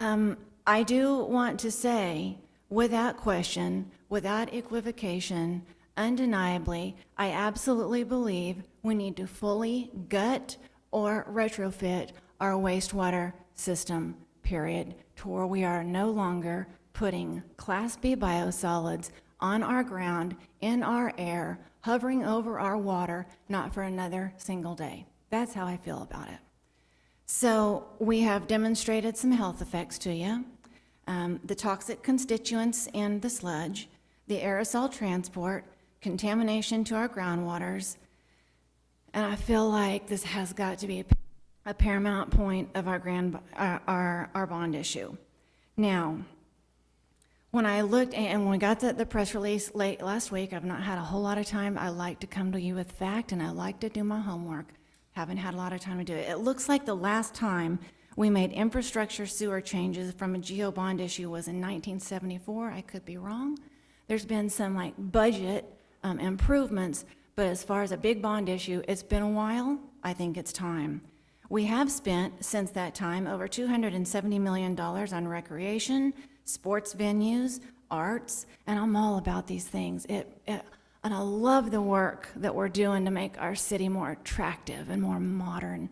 I do want to say, without question, without equivocation, undeniably, I absolutely believe we need to fully gut or retrofit our wastewater system, period, to where we are no longer putting Class B biosolids on our ground, in our air, hovering over our water, not for another single day. That's how I feel about it. So we have demonstrated some health effects to you. The toxic constituents in the sludge, the aerosol transport, contamination to our groundwaters, and I feel like this has got to be a paramount point of our bond issue. Now, when I looked, and when we got the press release late last week, I've not had a whole lot of time. I like to come to you with fact, and I like to do my homework. Haven't had a lot of time to do it. It looks like the last time we made infrastructure sewer changes from a GO bond issue was in 1974. I could be wrong. There's been some like budget improvements, but as far as a big bond issue, it's been a while. I think it's time. We have spent, since that time, over $270 million on recreation, sports venues, arts, and I'm all about these things. And I love the work that we're doing to make our city more attractive and more modern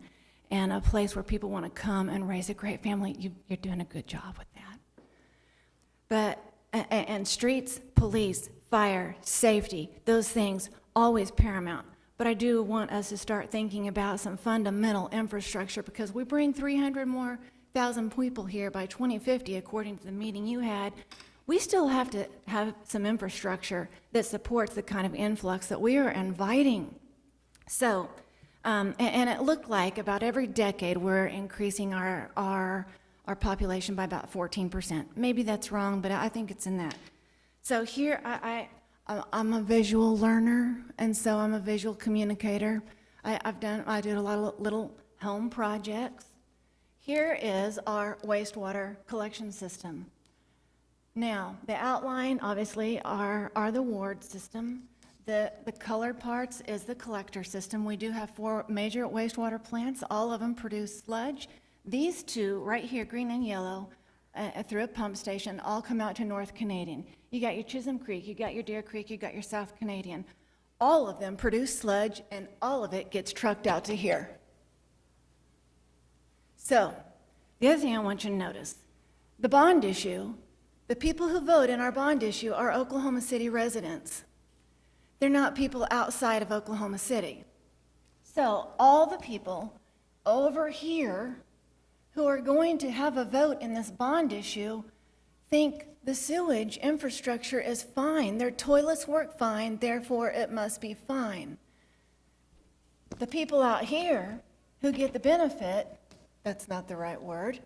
and a place where people want to come and raise a great family. You're doing a good job with that. And streets, police, fire, safety, those things, always paramount. But I do want us to start thinking about some fundamental infrastructure, because we bring 300,000 more people here by 2050, according to the meeting you had. We still have to have some infrastructure that supports the kind of influx that we are inviting. So, and it looked like about every decade we're increasing our population by about 14%. Maybe that's wrong, but I think it's in that. So here, I'm a visual learner, and so I'm a visual communicator. I did a lot of little home projects. Here is our wastewater collection system. Now, the outline, obviously, are the ward system. The colored parts is the collector system. We do have 4 major wastewater plants. All of them produce sludge. These 2 right here, green and yellow, through a pump station, all come out to North Canadian. You got your Chisholm Creek, you got your Deer Creek, you got your South Canadian. All of them produce sludge, and all of it gets trucked out to here. So, the other thing I want you to notice, the bond issue, the people who vote in our bond issue are Oklahoma City residents. They're not people outside of Oklahoma City. So, all the people over here who are going to have a vote in this bond issue think the sewage infrastructure is fine. Their toilets work fine, therefore it must be fine. The people out here who get the benefit, that's not the right word,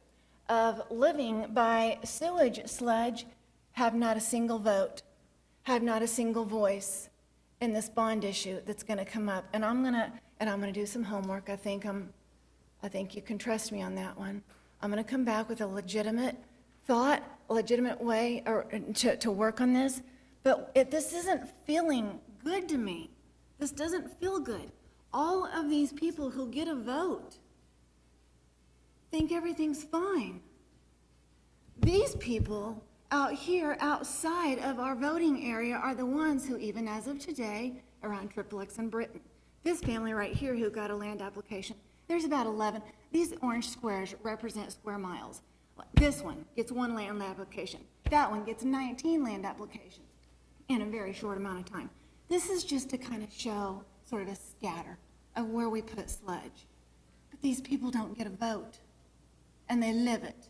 of living by sewage sludge have not a single vote, have not a single voice in this bond issue that's going to come up. And I'm going to do some homework. I think you can trust me on that one. I'm going to come back with a legitimate thought, a legitimate way to work on this. But this isn't feeling good to me. This doesn't feel good. All of these people who get a vote think everything's fine. These people out here outside of our voting area are the ones who, even as of today, are on XXX in Britain. This family right here who got a land application, there's about 11. These orange squares represent square miles. This one gets 1 land application. That one gets 19 land applications in a very short amount of time. This is just to kind of show sort of a scatter of where we put sludge. But these people don't get a vote, and they live it.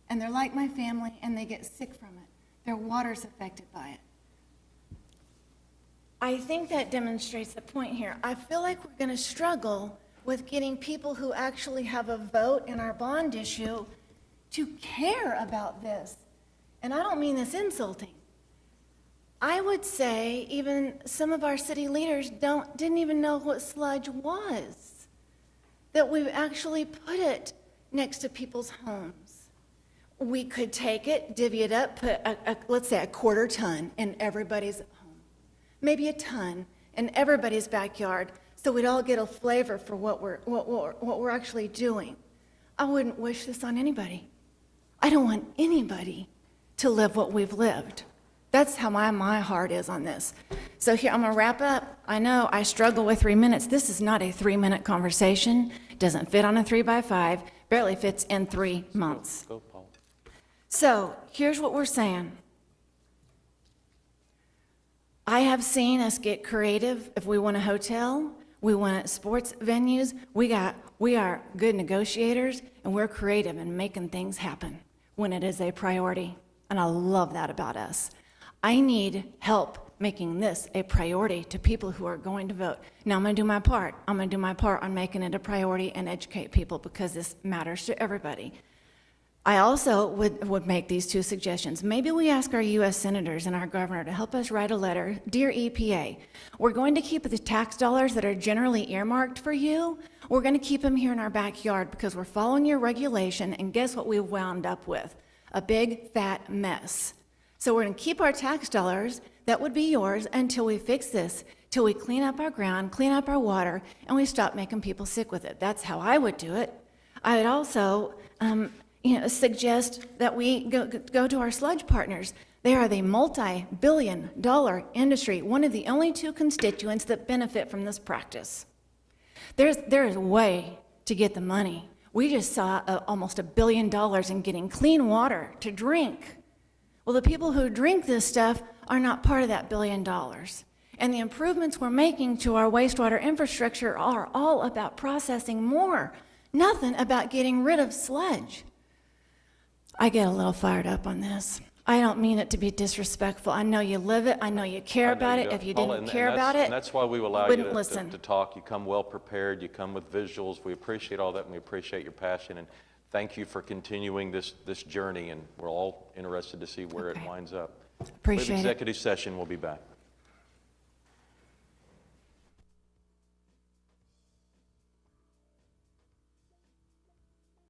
And they're like my family, and they get sick from it. Their water's affected by it. I think that demonstrates the point here. I feel like we're going to struggle with getting people who actually have a vote in our bond issue to care about this. And I don't mean this insulting. I would say even some of our city leaders didn't even know what sludge was, that we've actually put it next to people's homes. We could take it, divvy it up, put let's say a 1/4 ton in everybody's home, maybe a ton in everybody's backyard, so we'd all get a flavor for what we're actually doing. I wouldn't wish this on anybody. I don't want anybody to live what we've lived. That's how my heart is on this. So here, I'm gonna wrap up. I know I struggle with 3 minutes. This is not a 3-minute conversation. It doesn't fit on a 3x5, barely fits in 3 months. Go, Paul. So here's what we're saying. I have seen us get creative. If we want a hotel, we want sports venues, we are good negotiators, and we're creative in making things happen when it is a priority. And I love that about us. I need help making this a priority to people who are going to vote. Now I'm going to do my part. I'm going to do my part on making it a priority and educate people, because this matters to everybody. I also would make these two suggestions. Maybe we ask our U.S. senators and our governor to help us write a letter. Dear EPA, we're going to keep the tax dollars that are generally earmarked for you. We're going to keep them here in our backyard because we're following your regulation, and guess what we've wound up with? A big, fat mess. So we're going to keep our tax dollars that would be yours until we fix this, till we clean up our ground, clean up our water, and we stop making people sick with it. That's how I would do it. I would also suggest that we go to our sludge partners. They are the multi-billion-dollar industry, one of the only two constituents that benefit from this practice. There is a way to get the money. We just saw almost $1 billion in getting clean water to drink. Well, the people who drink this stuff are not part of that $1 billion. And the improvements we're making to our wastewater infrastructure are all about processing more, nothing about getting rid of sludge. I get a little fired up on this. I don't mean it to be disrespectful. I know you live it. I know you care about it. If you didn't care about it, and that's why we allow you wouldn't to listen. talk. You come well prepared. You come with visuals. We appreciate all that, and we appreciate your passion. And thank you for continuing this journey. And we're all interested to see where it winds up. Appreciate it. Executive session. We'll be back.